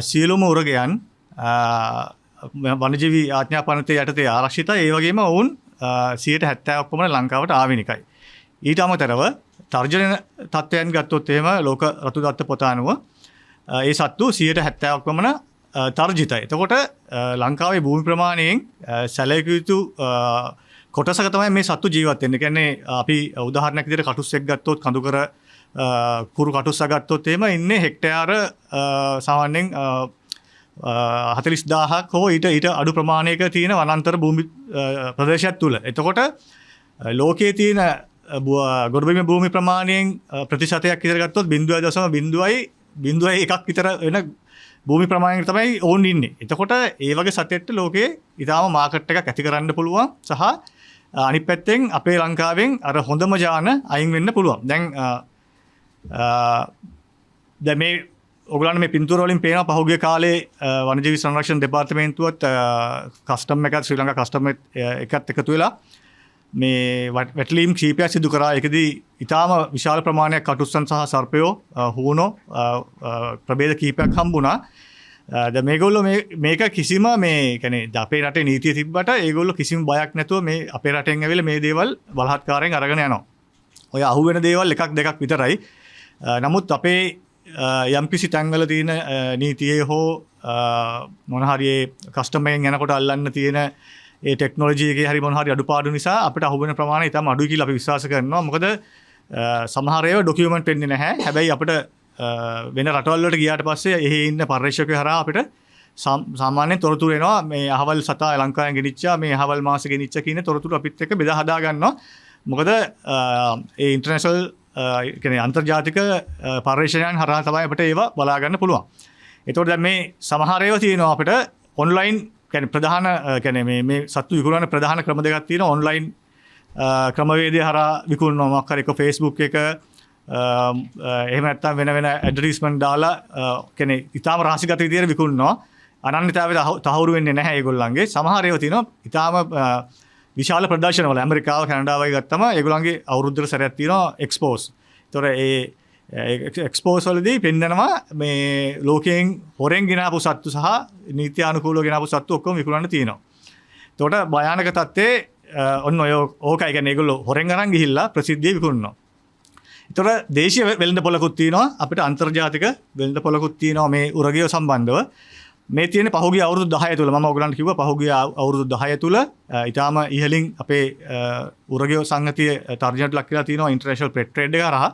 සියලුම උරගයන් වනජීවි ආඥා පනතේ යටතේ ආරක්ෂිතයි. ඒ වගේම ඔවුන් 70%ක් පමණ ලංකාවට ආවෙනිකයි. ඊට අමතරව තර්ජන තත්ත්වයන් ගත්තොත් එහෙම ලෝක රතු දත්ත පොත අනුව ඒ සත්තු 70%ක් පමණ තර්ජිතයි. එතකොට ලංකාවේ භූමි ප්‍රමාණයෙන් සැලකිය යුතු කොටසක තමයි මේ සත්තු ජීවත් වෙන්නේ. කියන්නේ අපි උදාහරණයක් විදිහට කටුස්සෙක් ගත්තොත් කඳුකර කුරු කටුස්සා ගත්තොත් එහෙම ඉන්නේ හෙක්ටයාර සාමාන්‍යයෙන් 40000ක් හෝ ඊට අඩු ප්‍රමාණයක තියෙන වනාන්තර භූමි ප්‍රදේශයක් තුල. එතකොට ලෝකයේ තියෙන ගොඩබිම් භූමි ප්‍රමාණයෙන් ප්‍රතිශතයක් විතර ගත්තොත් 0.01ක් විතර වෙන භූමි ප්‍රමාණයක තමයි ඕන් ඉන්නේ. එතකොට ඒ වගේ සතෙක්ට ලෝකේ ඊටාම මාකට් එකක් ඇති කරන්න පුළුවන් සහ අනිත් පැත්තෙන් අපේ ලංකාවෙන් අර හොඳම ජාන අයින් වෙන්න පුළුවන්. දැන් මේ ඔයගොල්ලන්ට මේ පින්තූර වලින් පේනවා පහුගිය කාලේ වනජීවි සංරක්ෂණ දෙපාර්තමේන්තුවත් කස්ටම් එකත් ශ්‍රී ලංකා කස්ටම් එකත් එකතු වෙලා මේ වැටලීම් කීපයක් සිදු කරා. ඒකදී ඊටාම විශාල ප්‍රමාණයක් කටුස්සන් සහ සර්පයෝ හුණෝ ප්‍රභේද කීපයක් හම්බුණා. දැන් මේගොල්ලෝ මේක කිසිම මේ කියන්නේ අපේ රටේ නීතිය තිබ්බට ඒගොල්ලෝ කිසිම බයක් නැතුව මේ අපේ රටෙන් ඇවිල්ලා මේ දේවල් බලහත්කාරයෙන් අරගෙන යනවා. ඔය අහුවෙන දේවල් එකක් දෙකක් විතරයි. නමුත් අපේ යම්කිසි තැන්වල තියෙන නීතියේ හෝ මොන හරි කස්ටම් එකෙන් යනකොට අල්ලන්න තියෙන ඒ ටෙක්නොලොජි එකේ හරි මොන හරි අඩුපාඩු නිසා අපිට අහුවෙන ප්‍රමාණය ඉතාම අඩුයි කියලා අපි විශ්වාස කරනවා. මොකද සමහර ඒවා ඩොකියුමන්ට් වෙන්නේ නැහැ. හැබැයි අපිට වෙන රටවල් වලට ගියාට පස්සේ එහි ඉන්න පර්යේෂකයෝ හරහා අපිට සාමාන්‍යයෙන් තොරතුරු එනවා. මේ අහවල් සතා ලංකාවෙන් ගෙනිච්චා, මේ අහවල් මාස ගෙනිච්චා කියන තොරතුරු අපිත් එක්ක බෙදා හදා ගන්නවා. මොකද ඒ ඉන්ටර්නැෂනල් කියන්නේ අන්තර්ජාතික පර්යේෂණයන් හරහා තමයි අපිට ඒවා බලා ගන්න පුළුවන්. ඒතකොට දැන් මේ සමහර ඒවා තියෙනවා අපිට ඔන්ලයින් කියන්නේ ප්‍රධාන කියන්නේ මේ සත්තු විකුණන ප්‍රධාන ක්‍රම දෙකක් තියෙනවා. ඔන්ලයින් ක්‍රමවේදය හරහා විකුණනවා. මොකක් හරි එක Facebook එක එහෙම නැත්නම් වෙන ඇඩ්වර්ටයිස්මන්ට් දාලා කියන්නේ ඊටාම රහසිගත විදියට විකුණනවා. අනන්‍යතාවය තහවුරු වෙන්නේ නැහැ ඒගොල්ලන්ගේ. සමහර ඒවා තියෙනවා ඊටාම විශාල ප්‍රදර්ශනවල ඇමරිකාව කැනඩාව වගේ ගත්තම ඒගොල්ලන්ගේ අවුරුද්දට සැරයක් තියෙනවා එක්ස්පෝස්. තොර ඒ එක්ස්පෝස්වලදී පෙන්න්නනවා මේ ලෝකයෙන් හොරෙන් ගෙනාපු සත්තු සහ නීති අනුකූලව ගෙනාපු සත්තු ඔක්කොම විකුණන්න තියෙනවා. තොට භයානක තත්ත්වේ ඔන්න ඔය ඕකයි කියන්නේ ඒගොල්ලෝ හොරෙන් අරන් ගිහිල්ලා ප්‍රසිද්ධිය විකුණනවා. ඒතොර දේශීය වෙළඳ පොලකුත් තියෙනවා අපිට අන්තර්ජාතික වෙළඳ පොලකුත් තියෙනවා මේ උරගයෝ සම්බන්ධව. මේ තියෙන පහුගිය අවුරුදු 10 තුල මම ඔයගලන්ට කිව්වා පහුගිය අවුරුදු 10 තුල ඊටාම ඉහළින් අපේ උරගයෝ සංගතිය තර්ජනයට ලක් කරලා තියෙනවා ඉන්ටර්නැෂනල් පෙට් ට්‍රේඩ් එක හරහා.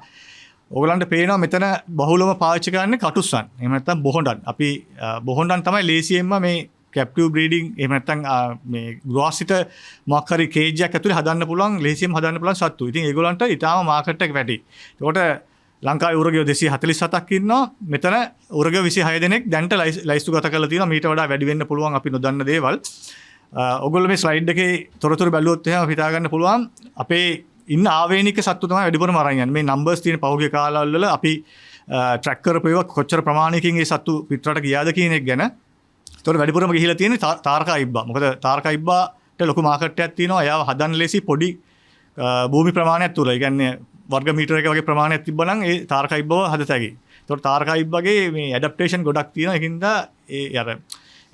ඔයගලන්ට පේනවා මෙතන බහුලව පාවිච්චි කරන්නේ කටුස්සන්. එහෙම නැත්නම් බොහොණ්ඩන්. අපි බොහොණ්ඩන් තමයි ලේසියෙන්ම මේ කැප්ටිව් බ්‍රීඩින් එහෙම නැත්නම් මේ ග්‍රෝසිත මොකක් හරි කේජ් එකක් ඇතුලේ හදන්න පුළුවන් ලේසියෙන් හදන්න පුළුවන් සත්තු. ඉතින් ඒගොල්ලන්ට ඊටාම මාකට් එක වැඩි. ඒකට ලංකාවේ උරගයෝ 247ක් ඉන්නවා. මෙතන උරගයෝ 26 දෙනෙක් දැන්ට ලයිස්තු ගත කරලා තියෙනවා. මීට වඩා වැඩි වෙන්න පුළුවන් අපි නොදන්න දේවල්. ඔයගොල්ලෝ මේ ස්ලයිඩ් එකේ තොරතුරු බැලුවොත් එහෙම හිතා ගන්න පුළුවන් අපේ ඉන්න ආවේනික සත්තු තමයි වැඩිපුරම අරන් යන්නේ. මේ නම්බර්ස් තියෙන පහුගිය කාලවල අපි ට්‍රැක් කරපු ඒවා කොච්චර ප්‍රමාණයකින් ඒ සත්තු පිටරට ගියාද කියන එක ගැන. ඒතකොට වැඩිපුරම ගිහිලා තියෙන්නේ තාරකා ඉබ්බා. මොකද තාරකා ඉබ්බාට ලොකු මාකට් එකක් තියෙනවා. එයාව හදන්න ලේසි පොඩි භූමි ප්‍රමාණයක් තුල. ඒ කියන්නේ වර්ග මීටර එක වගේ ප්‍රමාණයක් තිබ්බනම් ඒ තාරකා ඉබ්බව හදතැයි. ඒතකොට තාරකා ඉබ්බගේ මේ ඇඩැප්ටේෂන් ගොඩක් තියෙනවා. ඒකින්ද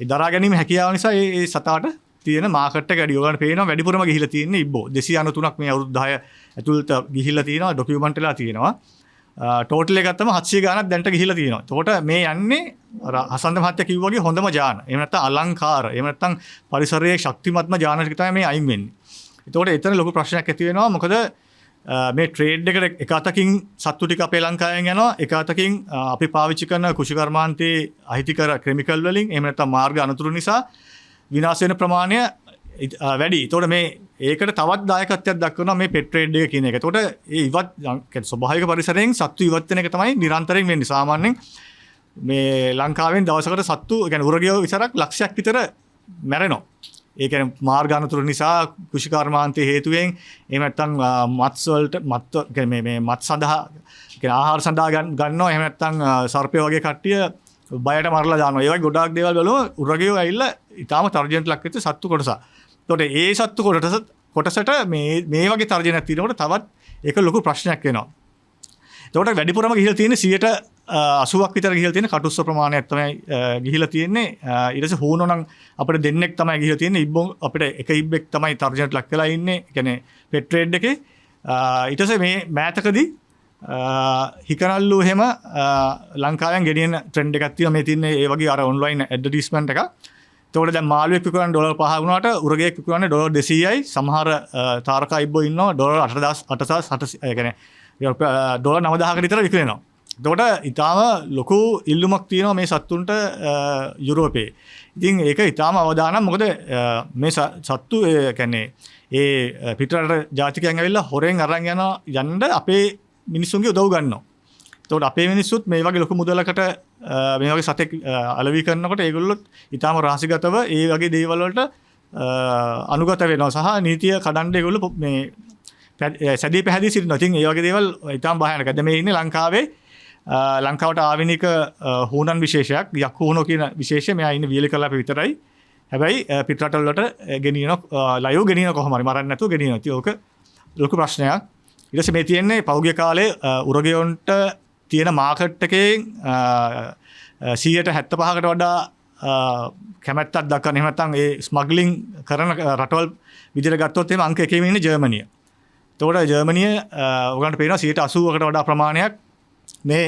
ඒ දරා ගැනීම හැකියාව නිසා ඒ සතාට තියෙන මාකට් එක වැඩි. ඔයගොල්ලන්ට පේනවා වැඩිපුරම ගිහිලා තියෙන්නේ ඉබ්බෝ. 293ක් මේ අවුරුදු 10 ඇතුළත ගිහිලා තියෙනවා ඩොකියුමන්ට් වෙලා තියෙනවා. ටෝටල් එක ගත්තම 700 ගාණක් දැන්ට ගිහිලා තියෙනවා. එතකොට මේ යන්නේ හසන්ත මහත්තයා කිව්වා වගේ හොඳම ජාන. එහෙම නැත්නම් අලංකාර. එහෙම නැත්නම් පරිසරයේ ශක්තිමත්ම ජාන ටික තමයි මේ අයින් වෙන්නේ. එතකොට එතන ලොකු ප්‍රශ්නයක් ඇති වෙනවා. මොකද මේ ට්‍රේඩ් එකට එක අතකින් සත්තු ටික අපේ ලංකාවෙන් යනවා. එක අතකින් අපි පාවිච්චි කරන කෘෂිකර්මාන්තයේ අහිතිකර කෙමිකල් වලින් එහෙම නැත්නම් මාර්ග අනතුරු නිසා විනාශ වෙන ප්‍රමාණය වැඩි. ඒතකොට මේ ඒකට තවත් දායකත්වයක් දක්වනවා මේ පෙට් ට්‍රේඩ් එක කියන එක. ඒතකොට ඒ ඉවත් කියන්නේ ස්වභාවික පරිසරයෙන් සත්තු ඉවත් වෙන එක තමයි නිරන්තරයෙන් වෙන්නේ. සාමාන්‍යයෙන් මේ ලංකාවෙන් දවසකට සත්තු කියන්නේ උරගයෝ විතරක් ලක්ෂයක් විතර මැරෙනවා. ඒ කියන්නේ මාර්ග අනතුරු නිසා කෘෂිකර්මාන්තයේ හේතුවෙන් එහෙම නැත්නම් මත්ස් වලට මේ මත් සඳහා කියන්නේ ආහාර සඳහා ගන්නවා. එහෙම නැත්නම් සර්පය වගේ කට්ටිය බයට මරලා දානවා. ඒ වගේ ගොඩාක් දේවල් බලුවා උරගයෝ ඇවිල්ලා ඊටාම තර්ජනයට ලක් වෙච්ච සත්තු කොටසක්. එතකොට ඒ සත්තු කොටසට මේ වගේ තර්ජනයක් තියෙනකොට තවත් ඒක ලොකු ප්‍රශ්නයක් වෙනවා. එතකොට වැඩිපුරම ගිහිලා තියෙන්නේ 80ක් විතර ගිහිලා තියෙන කටුස්ස ප්‍රමාණයක් තමයි ගිහිලා තියෙන්නේ. ඊට පස්සේ හූනෝ නම් අපිට දෙන්නෙක් තමයි ගිහිලා තියෙන්නේ. ඉබ්බෝ අපිට එක ඉබ්බෙක් තමයි තර්ජනයට ලක් වෙලා ඉන්නේ. ඒ කියන්නේ පෙට් ට්‍රේඩ් එකේ. ඊට පස්සේ මේ මෑතකදී හිකනල්ලු එහෙම ලංකාවෙන් ගෙනියන ට්‍රෙන්ඩ් එකක් තියෙනවා. මේ තින්නේ ඒ වගේ අර ඔන්ලයින් ඇඩ්වර්ටයිස්මන්ට් එකක්. එතකොට දැන් මාළුවෙක් විකුණන ඩොලර් 5 වුණාට උරගයෙක් විකුණන්නේ ඩොලර් 200යි. සමහර තාරකා ඉබ්බෝ ඉන්නවා ඩොලර් 8,800 ඒ කියන්නේ ඩොලර් 9,000කට විතර විකුණනවා. එතකොට ඊටාම ලොකු ඉල්ලුමක් තියෙනවා මේ සත්තුන්ට යුරෝපේ. ඉතින් ඒක ඊටාම අවදානම්. මොකද මේ සත්තු ඒ කියන්නේ ඒ පිටරට ජාතිකයන් ඇවිල්ලා හොරෙන් අරන් යන්න අපේ මිනිස්සුන්ගේ උදව් ගන්නවා. එතකොට අපේ මිනිස්සුත් මේ වගේ ලොකු මුදලකට මේ වගේ සතෙක් අලෙවි කරනකොට ඒගොල්ලොත් ඊටාම රහසිගතව ඒ වගේ දේවල් වලට අනුගත වෙනවා සහ නීතිය කඩන්න ඒගොල්ලෝ මේ සැදී පැහැදී සිටිනවා. ඉතින් ඒ වගේ දේවල් ඊටාම භයානකයි. දැන් මේ ඉන්නේ ලංකාවේ ලංකාවට ආවෙනික හූනන් විශේෂයක් යක්කු හූනෝ කියන විශේෂය මෙයා ඉන්නේ වියලිකලාපේ විතරයි. හැබැයි පිටරටවල වලට ගෙනියන ලයිව් ගෙනියන කොහොම හරි මරන්න නැතුව ගෙනියනවා. ඉතින් ඕක ලොකු ප්‍රශ්නයක්. ඊට පස්සේ මේ තියෙන්නේ පෞද්ගලික කාලේ උරගයොන්ට තියෙන මාකට් එකේ 175කට වඩා කැමැත්තක් දක්වන. එහෙම නැත්නම් ඒ ස්මග්ලිං කරන රටවල් විදිහට ගත්තොත් එහෙම අංක 1 ඉන්නේ ජර්මනිය. එතකොට ජර්මනිය ඔයගලන්ට පේනවා 80%කට වඩා ප්‍රමාණයක් මේ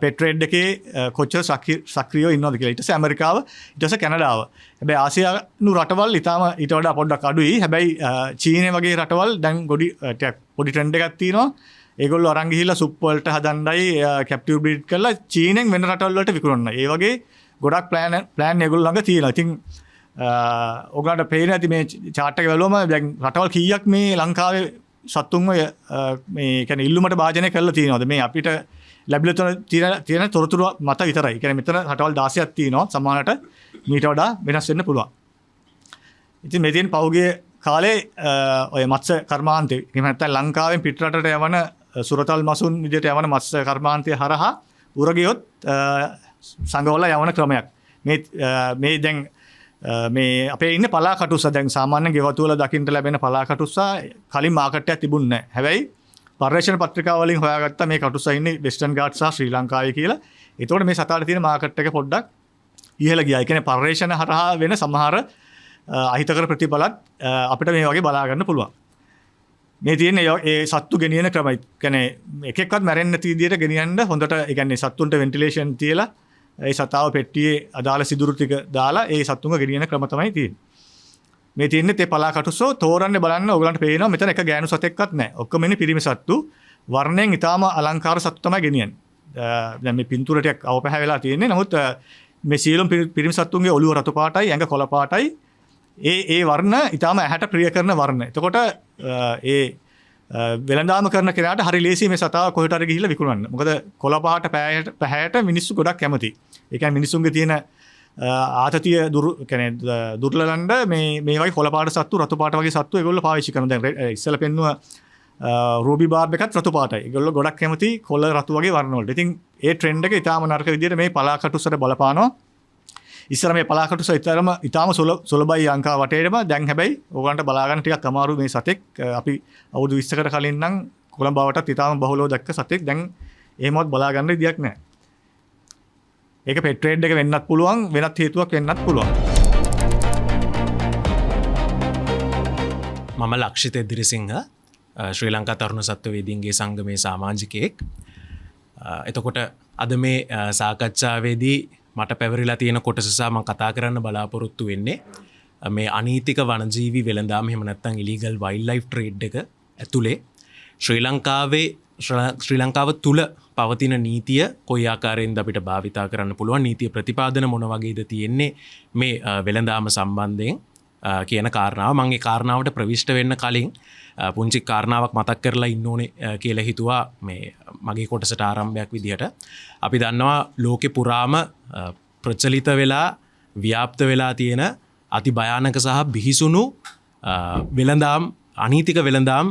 පෙට් ට්‍රේඩ් එකේ කොච්චර සක්‍රියව ඉන්නවද කියලා. ඊට පස්සේ ඇමරිකාව, ඊට පස්සේ කැනඩාව. හැබැයි ආසියානු රටවල් ඊට වඩා පොඩ්ඩක් අඩුයි. හැබැයි චීනය වගේ රටවල් දැන් පොඩි ට්‍රෙන්ඩ් එකක් තියෙනවා. ඒගොල්ලෝ අරන් ගිහිල්ලා සුප් වලට හදන්නයි කැප්ටිව් බ්‍රීඩ් කරලා චීනෙන් වෙන රටවල් වලට විකුණනවා. ඒ වගේ ගොඩක් ප්ලෑන් ඒගොල්ලෝ ළඟ තියෙනවා. ඉතින් ඔයගලන්ට පේන ඇති මේ chart එක බලුවම දැන් රටවල් කීයක් මේ ලංකාවේ සත්තුන්ව මේ කියන්නේ ඉල්ලුමට භාජනය කරලා තියෙනවද? මේ අපිට ලැබිලා තියෙන තොරතුරු මත විතරයි. කියන්නේ මෙතන රටවල් 16ක් තියෙනවා. සමහරට මීට වඩා වෙනස් වෙන්න පුළුවන්. ඉතින් මේ තියෙන පහුගිය කාලේ ඔය මත්ස්‍ය කර්මාන්තේ එහෙම නැත්නම් ලංකාවෙන් පිටරටට යවන සුරතල් මසුන් විදිහට යවන මත්ස්‍ය කර්මාන්තය හරහා උරගියොත් සංගවල යවන ක්‍රමයක්. මේ දැන් මේ අපේ ඉන්නේ පලා කටුස්සා. දැන් සාමාන්‍ය ගෙවතු වල දකින්න ලැබෙන පලා කටුස්සා කලින් මාකට් එකක් තිබුණේ නැහැ. හැබැයි පර්යේෂණ පත්‍රිකාවලින් හොයාගත්ත මේ කටුස්සා ඉන්නේ වෙස්ටර්න් ගාට් සහ ශ්‍රී ලංකාවේ කියලා. ඒතකොට මේ සතාට තියෙන මාකට් එක පොඩ්ඩක් ඉහළ ගියා. ඒ කියන්නේ පර්යේෂණ හරහා වෙන සමහර අහිතකර ප්‍රතිඵලත් අපිට මේ වගේ බලා ගන්න පුළුවන්. මේ තියෙන ඒ සත්තු ගෙනියන ක්‍රමයි. කියන්නේ එක එක්කත් මැරෙන්න නැති විදියට ගෙනියන්න හොඳට ඒ කියන්නේ සත්තුන්ට වෙන්ටිලේෂන් තියලා ඒ සතාව පෙට්ටියේ අදාළ සිදුරු ටික දාලා ඒ සත්තුන්ව ගෙනියන ක්‍රම තමයි තියෙන්නේ. මේ තියෙන්නේ තේ පලා කටුස්සෝ තෝරන්නේ බලන්න ඔයගලන්ට පේනවා මෙතන එක ගෑනු සතෙක්වත් නැහැ. ඔක්කොම ඉන්නේ පිරිමි සත්තු. වර්ණයෙන් ඊටාම අලංකාර සත්තු තමයි ගෙනියන්නේ. දැන් මේ පින්තූර ටිකක් අවපහැ වෙලා තියෙන්නේ. නමුත් මේ සියලුම පිරිමි සත්තුන්ගේ ඔළුව රතු පාටයි, ඇඟ කොළ පාටයි. ඒ වර්ණ ඊටාම ඇහැට ප්‍රිය කරන වර්ණ. එතකොට ඒ වෙළඳාම කරන කෙනාට හරි ලේසි මේ සතාව කොහෙට හරි ගිහිල්ලා විකුණන්න. මොකද කොළ පාට පැහැයට මිනිස්සු ගොඩක් කැමතියි. ඒ කියන්නේ මිනිස්සුන්ගේ තියෙන ආතතිය දුර්ලලන්න මේ වගේ කොළ පාට සත්තු රතු පාට වගේ සත්තු ඒගොල්ලෝ පාවිච්චි කරනවා. දැන් ඉස්සෙල්ලා පෙන්නුවා රූබි බාබ් එකත් රතු පාටයි. ඒගොල්ලෝ ගොඩක් කැමති කොළ රතු වගේ වර්ණ වලට. ඉතින් ඒ ට්‍රෙන්ඩ් එක ඊටාම නරක විදියට මේ පලාකටුස්සට බලපානවා. ඉස්සර මේ පලාකටුස්ස ඊටාම සුලභයි ලංකාව වටේටම. දැන් හැබැයි ඕගලන්ට බලා ගන්න ටිකක් අමාරු මේ සතෙක්. අපි අවුරුදු 20කට කලින් නම් කොළඹ බවටත් ඊටාම බහුලව දැක්ක සතෙක්. දැන් එහෙමවත් බලා ගන්න විදියක් නැහැ. ඒක පෙට් ට්‍රේඩ් එක වෙන්නත් පුළුවන්, වෙනත් හේතුවක් වෙන්නත් පුළුවන්. මම ලක්ෂිත එදිරිසිංහ ශ්‍රී ලංකා තරුණ සත්වවේදීන්ගේ සංගමේ සමාජිකයෙක්. එතකොට අද මේ සාකච්ඡාවේදී මට පැවරිලා තියෙන කොටස සහ මම කතා කරන්න බලාපොරොත්තු වෙන්නේ මේ අනීතික වනජීවි වෙළඳාම එහෙම නැත්නම් ඉලීගල් වයිල්ඩ් ලයිෆ් ට්‍රේඩ් එක ඇතුලේ ශ්‍රී ලංකාව තුල පවතින නීතිය කොයි ආකාරයෙන්ද අපිට භාවිතා කරන්න පුළුවන්, නීතිය ප්‍රතිපාදන මොන වගේද තියෙන්නේ මේ වෙළඳාම සම්බන්ධයෙන් කියන කාරණාව. මම ඒ කාරණාවට ප්‍රවිෂ්ඨ වෙන්න කලින් පුංචි කාරණාවක් මතක් කරලා ඉන්න ඕනේ කියලා හිතුවා මේ මගේ කොටසට ආරම්භයක් විදිහට. අපි දන්නවා ලෝකෙ පුරාම ප්‍රචලිත වෙලා ව්‍යාප්ත වෙලා තියෙන අති භයානක සහ බිහිසුණු වෙළඳාම් අනීතික වෙළඳාම්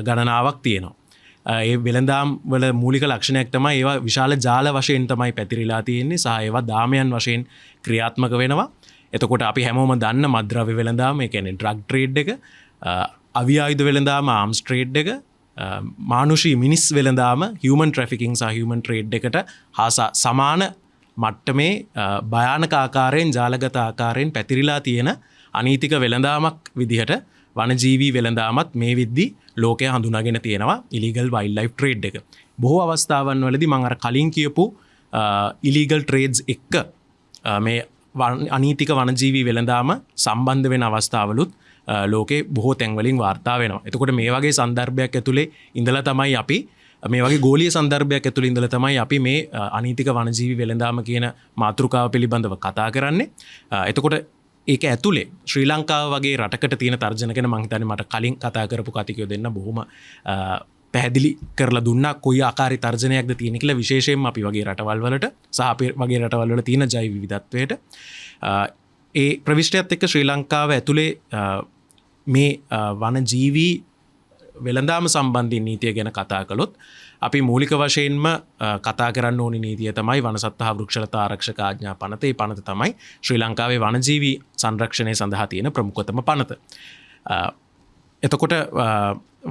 ගණනාවක් තියෙනවා. ඒ වෙළඳාම් වල මූලික ලක්ෂණයක් තමයි ඒවා විශාල ජාල වශයෙන් තමයි පැතිරිලා තියෙන්නේ සහ ඒවා දාමයන් වශයෙන් ක්‍රියාත්මක වෙනවා. එතකොට අපි හැමෝම දන්න මද්ද්‍රව්‍ය වෙළඳාම, ඒ කියන්නේ ඩ්‍රග් ට්‍රේඩ් එක, අවි ආයුධ වෙළඳාම, ආම්ස් ට්‍රේඩ් එක, මානුෂී මිනිස් වෙළඳාම, හියුමන් ට්‍රැෆිකින් සහ හියුමන් ට්‍රේඩ් එකට හා සමාන මට්ටමේ භයානක ආකාරයෙන් ජාලගත ආකාරයෙන් පැතිරිලා තියෙන අනීතික වෙළඳාමක් විදිහට වනජීවී වෙළඳාමත් මේ විද්දි ලෝකය හඳුනාගෙන තියෙනවා ඉලීගල් වයිල්ඩ් ලයිෆ් ට්‍රේඩ් එක. බොහෝ අවස්ථාවන් වලදී මම අර කලින් කියපු ඉලීගල් ට්‍රේඩ්ස් එක්ක මේ අනීතික වනජීවී වෙළඳාම සම්බන්ධ වෙන අවස්ථාවලුත් ලෝකේ බොහෝ තැන්වලින් වාර්තා වෙනවා. එතකොට මේ වගේ සන්දර්භයක් ඇතුලේ ඉඳලා තමයි අපි මේ වගේ ගෝලීය සන්දර්භයක් ඇතුළේ ඉඳලා තමයි අපි මේ අනීතික වනජීවි වෙළඳාම කියන මාතෘකාව පිළිබඳව කතා කරන්නේ. එතකොට ඒක ඇතුලේ ශ්‍රී ලංකාව වගේ රටකට තියෙන තර්ජන ගැන මම හිතන්නේ මට කලින් කතා කරපු කතිකයෝ දෙන්න බොහොම පැහැදිලි කරලා දුන්නා කොයි ආකාරي තර්ජනයක්ද තියෙන කියලා, විශේෂයෙන්ම අපි වගේ රටවල් වලට සහ අපි වගේ රටවල් වල තියෙන ජෛව විවිධත්වයට. ඒ ප්‍රවිෂ්ඨයත් එක්ක ශ්‍රී ලංකාව ඇතුලේ මේ වනජීවී වෙළඳාම සම්බන්ධී නීතිය ගැන කතා කළොත් අපි මූලික වශයෙන්ම කතා කරන්න ඕනි නීතිය තමයි වනසත්ව හා වෘක්ෂලතා ආරක්ෂක ආඥා පනත. ඒ පනත තමයි ශ්‍රී ලංකාවේ වනජීවී සංරක්ෂණය සඳහා තියෙන ප්‍රමුඛතම පනත. එතකොට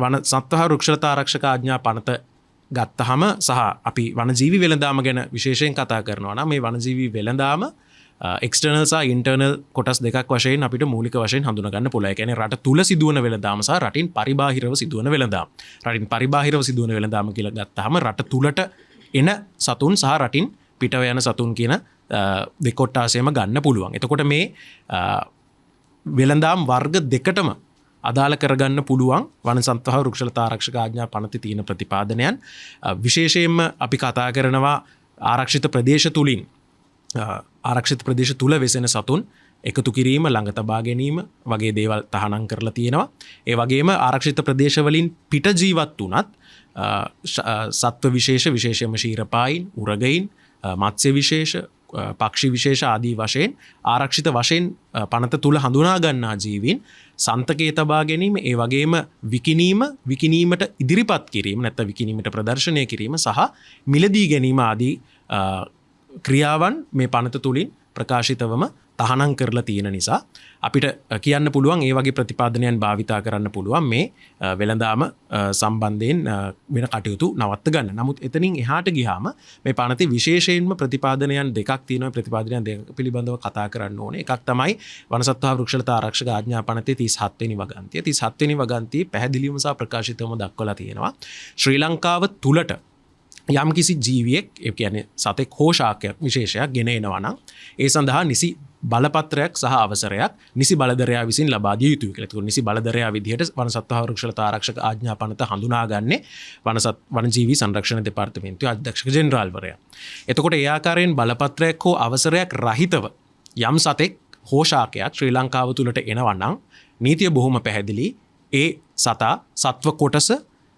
වනසත්ව හා වෘක්ෂලතා ආරක්ෂක ආඥා පනත ගත්තහම සහ අපි වනජීවී වෙළඳාම ගැන විශේෂයෙන් කතා කරනවා නම් මේ වනජීවී වෙළඳාම එක්ස්ටර්නල් සහ ඉන්ටර්නල් කොටස් දෙකක් වශයෙන් අපිට මූලික වශයෙන් හඳුනගන්න පුළුවන්. ඒ කියන්නේ රට තුල සිදුවන වෙළඳාම සහ රටින් පරිබාහිරව සිදුවන වෙළඳාම. රටින් පරිබාහිරව සිදුවන වෙළඳාම කියලා ගත්තාම රට තුලට එන සතුන් සහ රටින් පිටව යන සතුන් කියන දෙකොට්ටාසෙම ගන්න පුළුවන්. එතකොට මේ වෙළඳාම් වර්ග දෙකටම අදාළ කරගන්න පුළුවන් වනසත්ව හා වෘක්ෂලතා ආරක්ෂක ආඥා පනතේ තියෙන ප්‍රතිපාදනයන්. විශේෂයෙන්ම අපි කතා කරනවා ආරක්ෂිත ප්‍රදේශ තුලින් ආරක්ෂිත ප්‍රදේශ තුල වෙසෙන සතුන් එකතු කිරීම, ළඟ තබා ගැනීම වගේ දේවල් තහනම් කරලා තියෙනවා. ඒ වගේම ආරක්ෂිත ප්‍රදේශවලින් පිට ජීවත් වුණත් සත්ව විශේෂ, විශේෂයෙන්ම ශීරපායින්, උරගයින්, මත්ස්‍ය විශේෂ, පක්ෂි විශේෂ ආදී වශයෙන් ආරක්ෂිත වශයෙන් පනත තුල හඳුනා ගන්නා ජීවීන් සන්තකේ තබා ගැනීම, ඒ වගේම විකිණීමට ඉදිරිපත් කිරීම නැත්නම් විකිණීමට ප්‍රදර්ශනය කිරීම සහ මිලදී ගැනීම ආදී ක්‍රියාවන් මේ පනත තුලින් ප්‍රකාශිතවම තහනම් කරලා තියෙන නිසා අපිට කියන්න පුළුවන් ඒ වගේ ප්‍රතිපාදනයන් භාවිතා කරන්න පුළුවන් මේ වෙළඳාම සම්බන්ධයෙන් වෙන කටයුතු නවත්ත ගන්න. නමුත් එතනින් එහාට ගියාම මේ පනතේ විශේෂයෙන්ම ප්‍රතිපාදනයන් දෙකක් තියෙනවා. ප්‍රතිපාදනයන් දෙක පිළිබඳව කතා කරන්න ඕනේ. එකක් තමයි වනසත්ව වෘක්ෂලතා ආරක්ෂක ආඥා පනතේ 37 වෙනි වගන්තිය. 37 වෙනි වගන්තියේ පැහැදිලිවම සහ ප්‍රකාශිතවම දක්වලා තියෙනවා ශ්‍රී ලංකාව තුලට යම් කිසි ජීවියෙක් ඒ කියන්නේ සතෙක් හෝ ශාකයක් විශේෂයක් ගෙන එනවා නම් ඒ සඳහා නිසි බලපත්‍රයක් සහ අවසරයක් නිසි බලධරයා විසින් ලබා දිය යුතුයි කියලා. ඒකෝ නිසි බලධරයා විදිහට වනසත්ව වෘක්ෂලතා ආරක්ෂක ආඥා පනත හඳුනාගන්නේ වනජීවි සංරක්ෂණ දෙපාර්තමේන්තුවේ අධ්‍යක්ෂක ජෙනරාල්වරයා. එතකොට ඒ ආකාරයෙන් බලපත්‍රයක් හෝ අවසරයක් රහිතව යම් සතෙක් හෝ ශාකයක් ශ්‍රී ලංකාව තුලට එනවා නම් නීතිය බොහොම පැහැදිලි. ඒ සතා සත්ව කොටස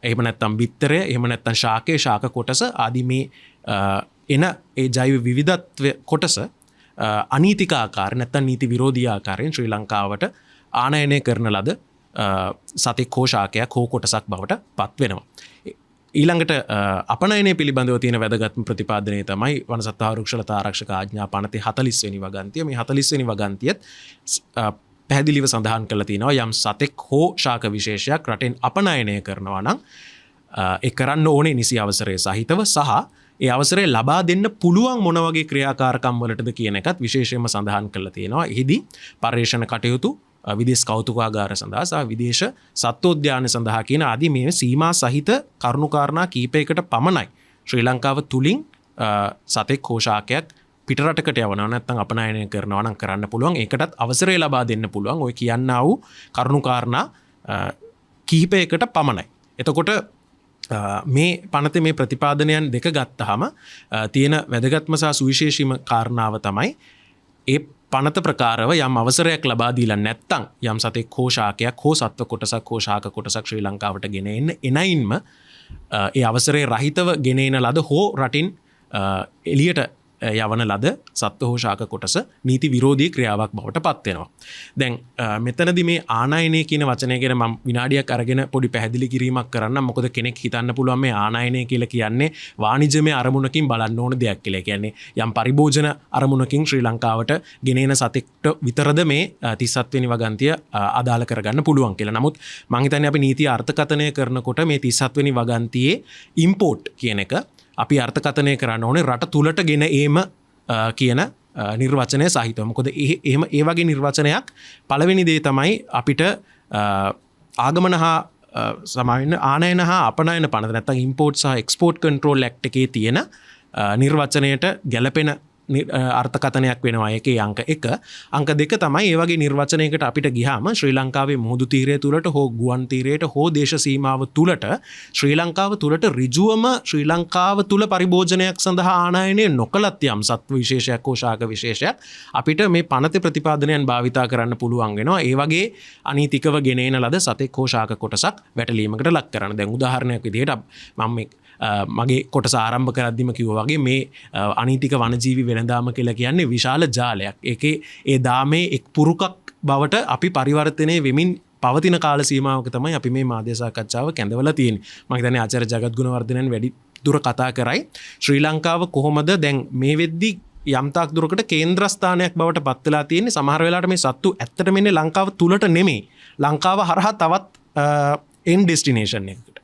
එහෙම නැත්නම් බිත්තරය එහෙම නැත්නම් ශාකයේ ශාක කොටස ආදී මේ එන ඒ ජෛව විවිධත්ව කොටස අනීතික ආකාරය නැත්නම් නීති විරෝධී ආකාරයෙන් ශ්‍රී ලංකාවට ආනයනය කරන ලද සතෙක් හෝ ශාකයක් හෝ කොටසක් බවට පත් වෙනවා. ඊළඟට අපනයනය පිළිබඳව තියෙන වැදගත්ම ප්‍රතිපාදනය තමයි වනසත්ව වෘක්ෂලතා ආරක්ෂක ආඥා පනතේ 40 වෙනි වගන්තිය. මේ 40 වෙනි වගන්තියත් පැහැදිලිව සඳහන් කරලා තියෙනවා යම් සතෙක් හෝ ශාක විශේෂයක් රටෙන් අපනයනය කරනවා නම් ඒ කරන්න ඕනේ නිසි අවසරය සහිතව සහ ඒ අවසරය ලබා දෙන්න පුළුවන් මොන වගේ ක්‍රියාකාරකම් වලටද කියන එකත් විශේෂයෙන්ම සඳහන් කරලා තියෙනවා. එහිදී පර්යේෂණ කටයුතු විදේශ කෞතුකාගාර සඳහා සහ විදේශ සත්වෝද්‍යාන සඳහා කියන ආදී මේ සීමා සහිත කරුණුකාරණා කීපයකට පමණයි ශ්‍රී ලංකාව තුලින් සතෙක් හෝ ශාකයක් පිටරටකට යවනවා නැත්නම් අපනයනය කරනවා නම් කරන්න පුළුවන්. ඒකටත් අවසරය ලබා දෙන්න පුළුවන්. ඔය කියන්නා වූ කරුණුකාරණා කිහිපයකට පමණයි. එතකොට මේ පනතේ මේ ප්‍රතිපාදනයන් දෙක ගත්තාම තියෙන වැදගත්ම සහ සුවිශේෂීම කාරණාව තමයි ඒ පනත ප්‍රකාරව යම් අවසරයක් ලබා දීලා නැත්නම් යම් සතෙක් හෝ ශාකයක් හෝ සත්ව කොටසක් හෝ ශාක කොටසක් ශ්‍රී ලංකාවට ගෙන එනයින්ම ඒ අවසරයේ රහිතව ගෙන එන ලද හෝ රටින් එළියට යවන ලද සත්ව හෝ ශාක කොටස නීති විරෝධී ක්‍රියාවක් බවට පත් වෙනවා. දැන් මෙතනදී මේ ආනයනය කියන වචනය ගැන මම විනාඩියක් අරගෙන පොඩි පැහැදිලි කිරීමක් කරන්නම්. මොකද කෙනෙක් හිතන්න පුළුවන් මේ ආනයනය කියලා කියන්නේ වාණිජමය අරමුණකින් බලන්න ඕන දෙයක් කියලා. ඒ කියන්නේ යම් පරිභෝජන අරමුණකින් ශ්‍රී ලංකාවට ගෙනෙන සතෙක්ට විතරද මේ 37 වෙනි වගන්තිය අදාළ කරගන්න පුළුවන් කියලා. නමුත් මම හිතන්නේ අපි නීතිය අර්ථකථනය කරනකොට මේ 37 වෙනි වගන්තියේ ඉම්පෝට් කියන එක අපි අර්ථකථනය කරන්න ඕනේ රට තුලට ගෙන ඒම කියන නිර්වචනය සහිතව. මොකද එහෙම ඒ වගේ නිර්වචනයක් පළවෙනි දේ තමයි අපිට ආගමන හා සමාවෙන්න ආනයන හා අපනයන පනත නැත්නම් ඉම්පෝර්ට් සහ එක්ස්පෝර්ට් කන්ට්‍රෝල් ඇක්ට් එකේ තියෙන නිර්වචනයට ගැලපෙන අර්ථකථනයක් වෙනවා. ඒකේ අංක 1. අංක 2 තමයි ඒ වගේ නිර්වචනයකට අපිට ගියාම ශ්‍රී ලංකාවේ මුහුදු තීරය තුලට හෝ ගුවන් තීරයට හෝ දේශ සීමාව තුලට ශ්‍රී ලංකාව තුලට ඍජුවම ශ්‍රී ලංකාව තුල පරිභෝජනයක් සඳහා ආනයනය නොකලත් යම් සත්ව විශේෂයක් හෝ ශාක විශේෂයක් අපිට මේ පනතේ ප්‍රතිපාදනයන් භාවිතා කරන්න පුළුවන් වෙනවා. ඒ වගේ අනීතිකව ගෙන එන ලද සතෙක් හෝ ශාක කොටසක් වැටලීමකට ලක් කරන්න. දැන් උදාහරණයක් විදිහට මම මගේ කොටස ආරම්භ කරද්දිම කිව්වා වගේ මේ අනීතික වනජීවි වෙළඳාම කියලා කියන්නේ විශාල ජාලයක්. ඒකේ ඒ දාමේ එක් පුරුකක් බවට අපි පරිවර්තනය වෙමින් පවතින කාල සීමාවක තමයි අපි මේ මාධ්‍ය සාකච්ඡාව කැඳවලා තියෙන්නේ. මම හිතන්නේ ආචාර්ය ජගත් ගුණවර්ධනන් වැඩි දුර කතා කරයි ශ්‍රී ලංකාව කොහොමද දැන් මේ වෙද්දි යම්තාක් දුරකට කේන්ද්‍රස්ථානයක් බවට පත් වෙලා තියෙන්නේ. සමහර වෙලාවට මේ සත්තු ඇත්තටම ඉන්නේ ලංකාව තුලට නෙමෙයි. ලංකාව හරහා තවත් එන් ඩෙස්ටිනේෂන් එකකට.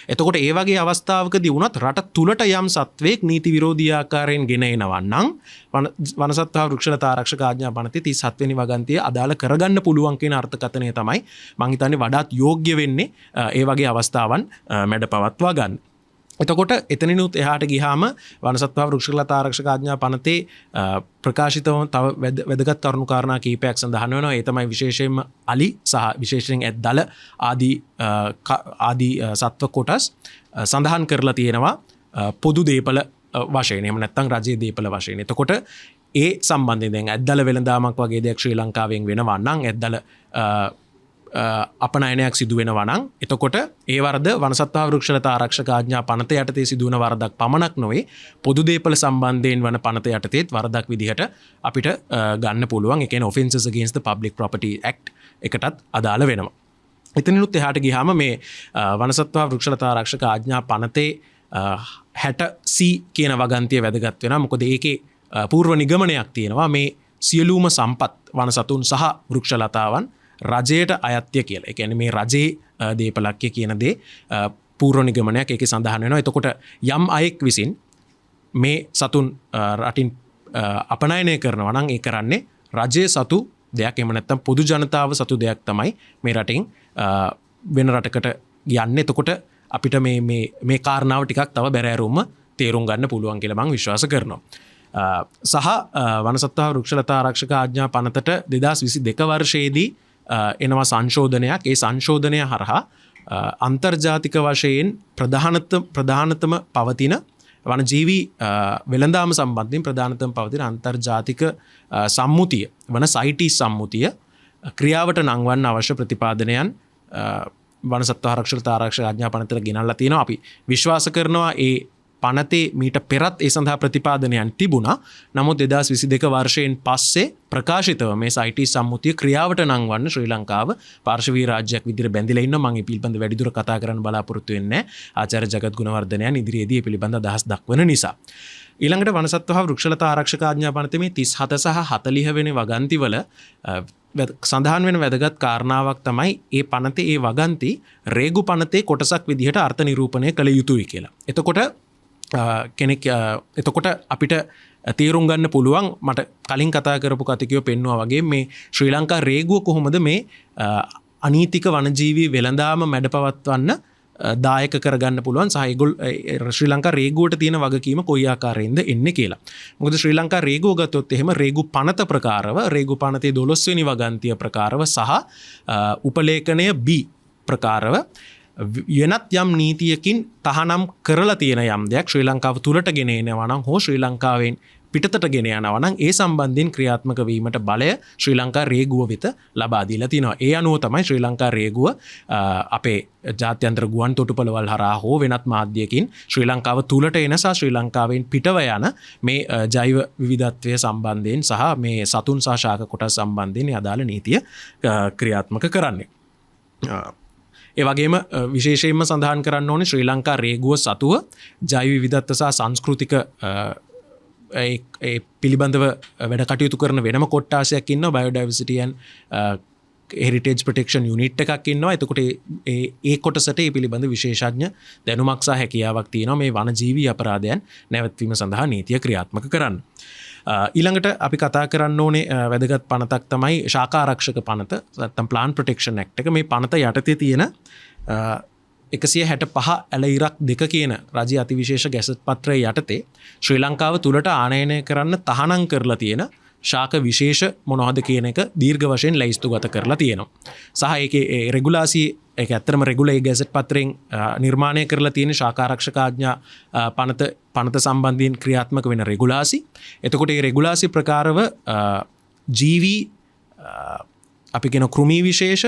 එතකොට ඒ වගේ අවස්ථාවකදී වුණත් රට තුලට යම් සත්වයක් නීති විරෝධී ආකාරයෙන් ගෙන එනවා නම් වනසත්ව වෘක්ෂලතා ආරක්ෂක ආඥා පනතේ 37 වෙනි වගන්තිය අදාළ කරගන්න පුළුවන් කියන අර්ථකථනය තමයි මම හිතන්නේ වඩාත් යෝග්‍ය වෙන්නේ ඒ වගේ අවස්ථාවන් මැඩ පවත්වා ගන්න. එතකොට එතනිනුත් එහාට ගියාම වනසත්ව වෘක්ෂලතා ආරක්ෂක ආඥා පනතේ ප්‍රකාශිතව තව වැදගත් කරුණු කාරණා කීපයක් සඳහන් වෙනවා. ඒ තමයි විශේෂයෙන්ම අලි සහ විශේෂයෙන් ඇත්දල ආදී සත්ව කොටස් සඳහන් කරලා තියෙනවා පොදු දීපල වශයෙන්. එහෙම නැත්නම් රජයේ දීපල වශයෙන්. එතකොට ඒ සම්බන්ධයෙන් දැන් ඇත්දල වෙළඳාමක් වගේ දෙයක් ශ්‍රී ලංකාවෙන් වෙනවා නම් ඇත්දල අපනයනයක් සිදු වෙනවා නම් එතකොට ඒ වරද වනසත්ව වෘක්ෂලතා ආරක්ෂක ආඥා පනත යටතේ සිදුවන වරදක් පමණක් නොවේ පොදු දේපල සම්බන්ධයෙන් වන පනත යටතේත් වරදක් විදිහට අපිට ගන්න පුළුවන්. ඒ කියන්නේ offences against the public property act එකටත් අදාළ වෙනවා. එතනිනුත් එහාට ගියාම මේ වනසත්ව වෘක්ෂලතා ආරක්ෂක ආඥා පනතේ 60C කියන වගන්තිය වැදගත් වෙනවා. මොකද ඒකේ පූර්ව නිගමනයක් තියෙනවා මේ සියලුම සම්පත් වන සතුන් සහ වෘක්ෂලතාවන් රජයට අයත්ය කියලා. ඒ කියන්නේ මේ රජයේ දීපලක්ය කියන දේ පූර්ව නිගමනයක් ඒකේ සඳහන් වෙනවා. එතකොට යම් අයෙක් විසින් මේ සතුන් රටින් අපනයනය කරනවා නම් ඒ කරන්නේ රජයේ සතු දෙයක් එහෙම නැත්නම් පොදු ජනතාව සතු දෙයක් තමයි මේ රටින් වෙන රටකට යන්නේ. එතකොට අපිට මේ කාරණාව ටිකක් තව බැරෑරුම්ම තේරුම් ගන්න පුළුවන් කියලා මම විශ්වාස කරනවා. සහ වනසත්ව වෘක්ෂලතා ආරක්ෂක ආඥා පනතට 2022 වර්ෂයේදී එනවා සංශෝධනයක්. ඒ සංශෝධනය හරහා අන්තර්ජාතික වශයෙන් ප්‍රධානතම පවතින වනජීවී වෙළඳාම සම්බන්ධයෙන් ප්‍රධානතම පවතින අන්තර්ජාතික සම්මුතිය වන සයිටීස් සම්මුතිය ක්‍රියාවට නංවන්න අවශ්‍ය ප්‍රතිපාදනයන් වනසත්ව ආරක්ෂක ආඥා පනතට ගෙනල්ලා තියෙනවා. අපි විශ්වාස කරනවා ඒ පනතේ මීට පෙරත් ඒ සඳහා ප්‍රතිපාදනයන් තිබුණා. නමුත් 2022 වර්ෂයෙන් පස්සේ ප්‍රකාශිතව මේ සයිටීස් සම්මුතිය ක්‍රියාවට නංවන්න ශ්‍රී ලංකාව පාර්ශවීය රාජ්‍යයක් විදිහට බැඳිලා ඉන්නවා. මම මේ පිළිබඳ වැඩිදුර කතා කරන්න බලාපොරොත්තු වෙන්නේ ආචාර්ය ජගත් ගුණවර්ධනයන් ඉදිරියේදී මේ පිළිබඳ අදහස් දක්වන නිසා. ඊළඟට වනසත්ව හා වෘක්ෂලතා ආරක්ෂක ආඥා පනතේ මේ 37 සහ 40 වෙනි වගන්තිවල සඳහන් වෙන වැදගත් කාරණාවක් තමයි ඒ පනතේ ඒ වගන්ති රේගු පනතේ කොටසක් විදිහට අර්ථ නිරූපණය කළ යුතුයි කියලා. එතකොට අපිට තේරුම් ගන්න පුළුවන් මට කලින් කතා කරපු කතිකයෝ පෙන්නවා වගේ මේ ශ්‍රී ලංකා රේගුව කොහොමද මේ අනීතික වනජීවී වෙළඳාම මැඩපවත්වන්න දායක කරගන්න පුළුවන් සහ ශ්‍රී ලංකා රේගුවට තියෙන වගකීම කොයි ආකාරයෙන්ද එන්නේ කියලා. මොකද ශ්‍රී ලංකා රේගුව ගත්තොත් එහෙම රේගු පනත ප්‍රකාරව රේගු පනතේ 12 වෙනි වගන්තිය ප්‍රකාරව සහ උපලේඛනය B ප්‍රකාරව වෙනත් යම් නීතියකින් තහනම් කරලා තියෙන යම් දෙයක් ශ්‍රී ලංකාව තුලට ගෙන එනවා නම් හෝ ශ්‍රී ලංකාවෙන් පිටතට ගෙන යනවා නම් ඒ සම්බන්ධයෙන් ක්‍රියාත්මක වීමට බලය ශ්‍රී ලංකා රේගුව වෙත ලබා දීලා තිනවා. ඒ අනුව තමයි ශ්‍රී ලංකා රේගුව අපේ ජාත්‍යන්තර ගුවන් තොටුපළවල් හරහා හෝ වෙනත් මාධ්‍යකින් ශ්‍රී ලංකාව තුලට එන සහ ශ්‍රී ලංකාවෙන් පිටව යන මේ ජෛව විවිධත්වය සම්බන්ධයෙන් සහ මේ සතුන් සහ ශාක කොටස් සම්බන්ධයෙන් අදාළ නීතිය ක්‍රියාත්මක කරන්නේ. ඒ වගේම විශේෂයෙන්ම සඳහන් කරන්න ඕනේ ශ්‍රී ලංකා රේගුව සතුව ජෛව විවිධත්ව සහ සංස්කෘතික පිළිබඳව වැඩ කටයුතු කරන වෙනම කොට්ටාසයක් ඉන්නවා බයෝඩයිවර්සිටි ඇන්ඩ් හෙරිටේජ් ප්‍රොටෙක්ෂන් යුනිට් එකක් ඉන්නවා. එතකොට ඒ කොටසට ඒ පිළිබඳ විශේෂඥ දැනුමක් සහ හැකියාවක් තියෙනවා මේ වනජීවී අපරාධයන් නැවැත්වීම සඳහා නීතිය ක්‍රියාත්මක කරන්න. ඊළඟට අපි කතා කරන්න ඕනේ වැදගත් පනතක් තමයි ශාකාරක්ෂක පනත නැත්නම් ප්ලාන්ට් ප්‍රොටෙක්ෂන් ඇක්ට් එක. මේ පනත යටතේ තියෙන 165 ඇල ඉරක් 2 කියන රජයේ අතිවිශේෂ ගැසට් පත්‍රය යටතේ ශ්‍රී ලංකාව තුලට ආනයනය කරන්න තහනම් කරලා තියෙන ශාක විශේෂ මොනවද කියන එක දීර්ඝ වශයෙන් ලැයිස්තුගත කරලා තියෙනවා. සහ ඒකේ රෙගුලාසි ඒක ඇත්තටම රෙගුලේ ගැසට් පත්‍රයෙන් නිර්මාණය කරලා තියෙන ශාකාරක්ෂක ආඥා පනත සම්බන්ධයෙන් ක්‍රියාත්මක වෙන රෙගුලාසි. එතකොට මේ රෙගුලාසි ප්‍රකාරව ජීවී අපි කියන කෘමි විශේෂ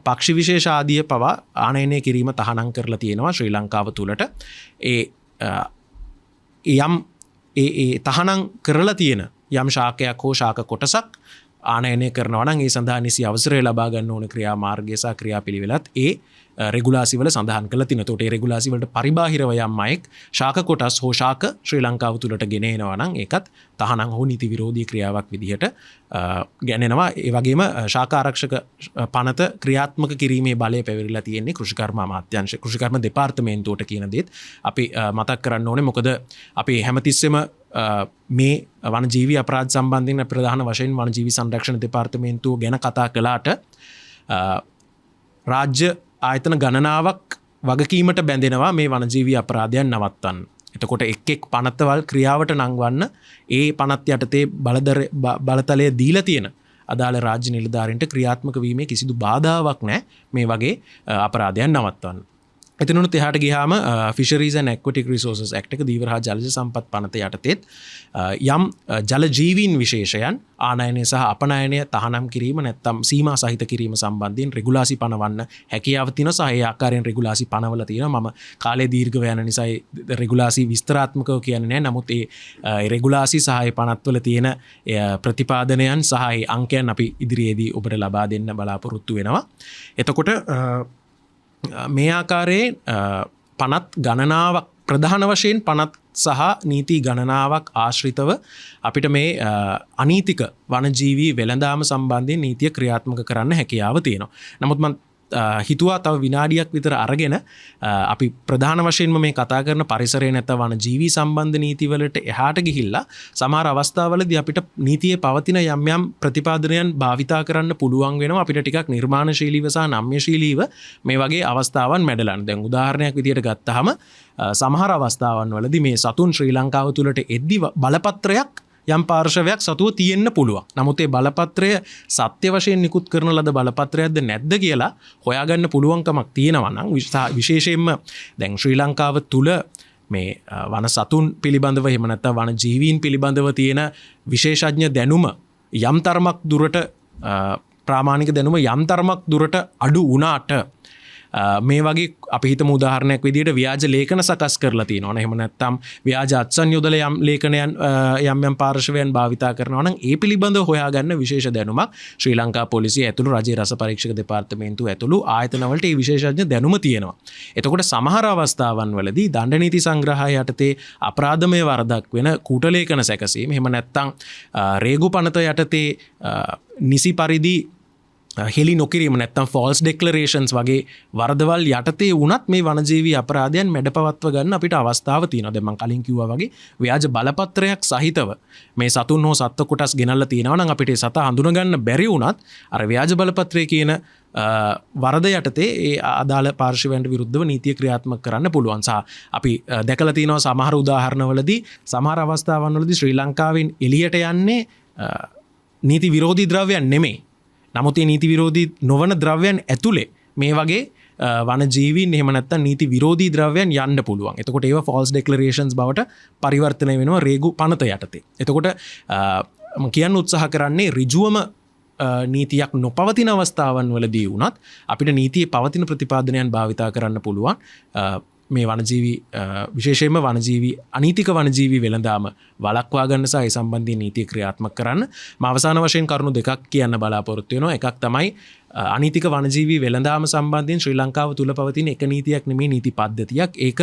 පක්ෂි විශේෂ ආදිය පවා ආනයනය කිරීම තහනම් කරලා තියෙනවා ශ්‍රී ලංකාව තුලට. යම් තහනම් කරලා තියෙන යම් ශාකයක් හෝ ශාක කොටසක් ආනයනය කරනවා නම් ඒ සඳහා නිසි අවසරය ලබා ගන්න ඕන ක්‍රියාමාර්ගය සහ ක්‍රියාපිළිවෙලත් ඒ රෙගුලාසි වල සඳහන් කරලා තිනවා. ඒකට ඒ රෙගුලාසි වලට පරිබාහිරව යම් අයෙක් ශාක කොටස් හෝ ශාක ශ්‍රී ලංකාව තුලට ගෙන එනවා නම් ඒකත් තහනම් හෝ නීති විරෝධී ක්‍රියාවක් විදිහට ගණනනවා. ඒ වගේම ශාක ආරක්ෂක පනත ක්‍රියාත්මක කිරීමේ බලය පැවරිලා තියෙන්නේ කෘෂිකර්ම අමාත්‍යාංශ කෘෂිකර්ම දෙපාර්තමේන්තුවට කියන දේත් අපි මතක් කරන්න ඕනේ. මොකද අපි හැමතිස්සෙම මේ වනජීවී අපරාධ සම්බන්ධයෙන් ප්‍රධාන වශයෙන් වනජීවී සංරක්ෂණ දෙපාර්තමේන්තුව ගැන කතා කළාට රාජ්‍ය ආයතන ගණනාවක් වගකීමට බැඳෙනවා මේ වනජීවී අපරාධයන් නවත්තන්න. එතකොට එක් පනතවල් ක්‍රියාවට නංවන්න ඒ පනත් යටතේ බලතලය දීලා තියෙන අදාළ රාජ්‍ය නිලධාරීන්ට ක්‍රියාත්මක වීමේ කිසිදු බාධාවක් නැහැ මේ වගේ අපරාධයන් නවත්තන්න. එතනුත් එහාට ගියාම ෆිෂරීස් ඇන්ඩ් ඇක්වැටික් රිසෝසස් ඇක්ට් එක දීවර හා ජලජ සම්පත් පනත යටතේත් යම් ජල ජීවීන් විශේෂයන් ආනයනය සහ අපනයනය තහනම් කිරීම නැත්නම් සීමා සහිත කිරීම සම්බන්ධයෙන් රෙගුලාසි පනවන්න හැකියාව තියෙනවා. සහ ඒ ආකාරයෙන් රෙගුලාසි පනවලා තියෙනවා. මම කාලය දීර්ඝව යන නිසා රෙගුලාසි විස්තරාත්මකව කියන්නේ නැහැ. නමුත් ඒ රෙගුලාසි සහ ඒ පනත්වල තියෙන ප්‍රතිපාදනයන් සහ ඒ අංකයන් අපි ඉදිරියේදී ඔබට ලබා දෙන්න බලාපොරොත්තු වෙනවා. එතකොට මේ ආකාරයේ පනත් ගණනාවක් ප්‍රධාන වශයෙන් පනත් සහ නීති ගණනාවක් ආශ්‍රිතව අපිට මේ අනීතික වනජීවී වෙළඳාම සම්බන්ධයෙන් නීතිය ක්‍රියාත්මක කරන්න හැකියාව තියෙනවා. නමුත් මම හිතුවා තව විනාඩියක් විතර අරගෙන අපි ප්‍රධාන වශයෙන්ම මේ කතා කරන පරිසරය නැත්නම් වනජීවී සම්බන්ධ නීතිවලට එහාට ගිහිල්ලා සමහර අවස්ථාවලදී අපිට නීතියේ පවතින යම් යම් ප්‍රතිපාදනයන් භාවිතා කරන්න පුළුවන් වෙනවා අපිට ටිකක් නිර්මාණශීලීව සහ නම්‍යශීලීව මේ වගේ අවස්ථාවන් මැඩලන්න. දැන් උදාහරණයක් විදියට ගත්තාම සමහර අවස්ථාවන් වලදී මේ සතුන් ශ්‍රී ලංකාව තුළට එද්දි බලපත්‍රයක් යම් පාර්ශවයක් සතුව තියෙන්න පුළුවන්. නමුත් ඒ බලපත්‍රය සත්‍ය වශයෙන් නිකුත් කරන ලද බලපත්‍රයක්ද නැද්ද කියලා හොයාගන්න පුළුවන්කමක් තියෙනවා නම් විශේෂයෙන්ම දැන් ශ්‍රී ලංකාව තුළ මේ වන සතුන් පිළිබඳව එහෙම නැත්නම් වන ජීවීන් පිළිබඳව තියෙන විශේෂඥ දැනුම යම් තරමක් දුරට ප්‍රාමාණික දැනුම යම් තරමක් දුරට අඩු වුණාට මේ වගේ අපි හිතමු උදාහරණයක් විදිහට ව්‍යාජ ලේඛන සකස් කරලා තියෙනවා. එහෙම නැත්නම් ව්‍යාජ අත්සන් යොදලා යම් ලේඛනයන් යම් පාර්ශවයන් භාවිතා කරනවා නම් ඒ පිළිබඳව හොයාගන්න විශේෂ දැනුමක් ශ්‍රී ලංකා පොලිසිය ඇතුළු රජයේ රස පරීක්ෂක දෙපාර්තමේන්තුව ඇතුළු ආයතනවලට මේ විශේෂඥ දැනුම තියෙනවා. එතකොට සමහර අවස්ථාවන් වලදී දණ්ඩ නීති සංග්‍රහය යටතේ අපරාධමය වරදක් වෙන කූට ලේඛන සැකසීම එහෙම නැත්නම් රේගු පනත යටතේ නිසි පරිදි හෙලි නොකිරීම නැත්තම් ෆෝල්ස් ඩෙක්ලරේෂන්ස් වගේ වරදවල් යටතේ වුණත් මේ වනජීවී අපරාධයන් මැඩපවත්ව ගන්න අපිට අවස්ථාව තියෙනවා. දැන් මම කලින් කිව්වා වගේ ව්‍යාජ බලපත්‍රයක් සහිතව මේ සතුන් හෝ සත්ත්ව කොටස් ගෙනල්ලා තියෙනවා නම් අපිට ඒ සතා හඳුනා ගන්න බැරි වුණත් අර ව්‍යාජ බලපත්‍රයේ කියන වරද යටතේ ඒ අදාළ පාර්ශවයන්ට විරුද්ධව නීතිය ක්‍රියාත්මක කරන්න පුළුවන්. සහ අපි දැකලා තියෙනවා සමහර උදාහරණවලදී සමහර අවස්ථාවන් වලදී ශ්‍රී ලංකාවෙන් එළියට යන්නේ නීති විරෝධී ද්‍රව්‍යයන් නෙමෙයි. නමුත් මේ නීති විරෝධී නොවන ද්‍රව්‍යයන් ඇතුලේ මේ වගේ වනජීවීන් එහෙම නැත්නම් නීති විරෝධී ද්‍රව්‍යයන් යන්න පුළුවන්. එතකොට ඒවා false declarations බවට පරිවර්තනය වෙනවා රේගු පනත යටතේ. එතකොට මම කියන්න උත්සාහ කරන්නේ ඍජුවම නීතියක් නොපවතින අවස්ථාවන් වලදී වුණත් අපිට නීතියේ පවතින ප්‍රතිපාදනයන් භාවිතා කරන්න පුළුවන්. මේ වනජීවී විශේෂයෙන්ම වනජීවී අනීතික වනජීවී වෙළඳාම වළක්වා ගන්න සහ ඒ සම්බන්ධයෙන් නීතිය ක්‍රියාත්මක කරන්න මම අවසාන වශයෙන් කරුණු දෙකක් කියන්න බලාපොරොත්තු වෙනවා. එකක් තමයි අනීතික වනජීවී වෙළඳාම සම්බන්ධයෙන් ශ්‍රී ලංකාව තුල පවතින එක නීතියක් නෙමෙයි නීති පද්ධතියක්. ඒක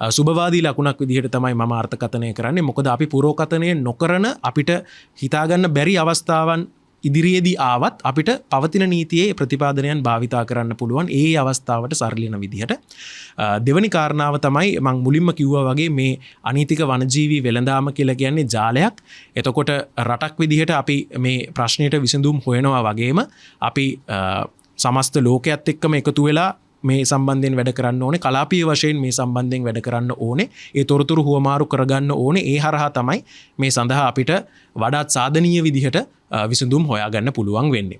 සුබවාදී ලකුණක් විදිහට තමයි මම අර්ථකථනය කරන්නේ. මොකද අපි පුරෝකථනය නොකරන අපිට හිතාගන්න බැරි අවස්ථාවන් ඉදිරියේදී ආවත් අපිට පවතින නීතියේ ප්‍රතිපාදනයන් භාවිතා කරන්න පුළුවන් ඒ අවස්ථාවට සරලන විදිහට. දෙවැනි කාරණාව තමයි මම මුලින්ම කිව්වා වගේ මේ අනීතික වනජීවී වෙළඳාම කියලා කියන්නේ ජාලයක්. එතකොට රටක් විදිහට අපි මේ ප්‍රශ්නයට විසඳුම් හොයනවා වගේම අපි සමස්ත ලෝකයේත් එක්කම එකතු වෙලා මේ සම්බන්ධයෙන් වැඩ කරන්න ඕනේ. කලාපීය වශයෙන් මේ සම්බන්ධයෙන් වැඩ කරන්න ඕනේ. ඒ තොරතුරු හුවමාරු කරගන්න ඕනේ. ඒ හරහා තමයි මේ සඳහා අපිට වඩාත් සාධනීය විදිහට විසඳුම් හොයාගන්න පුළුවන් වෙන්නේ.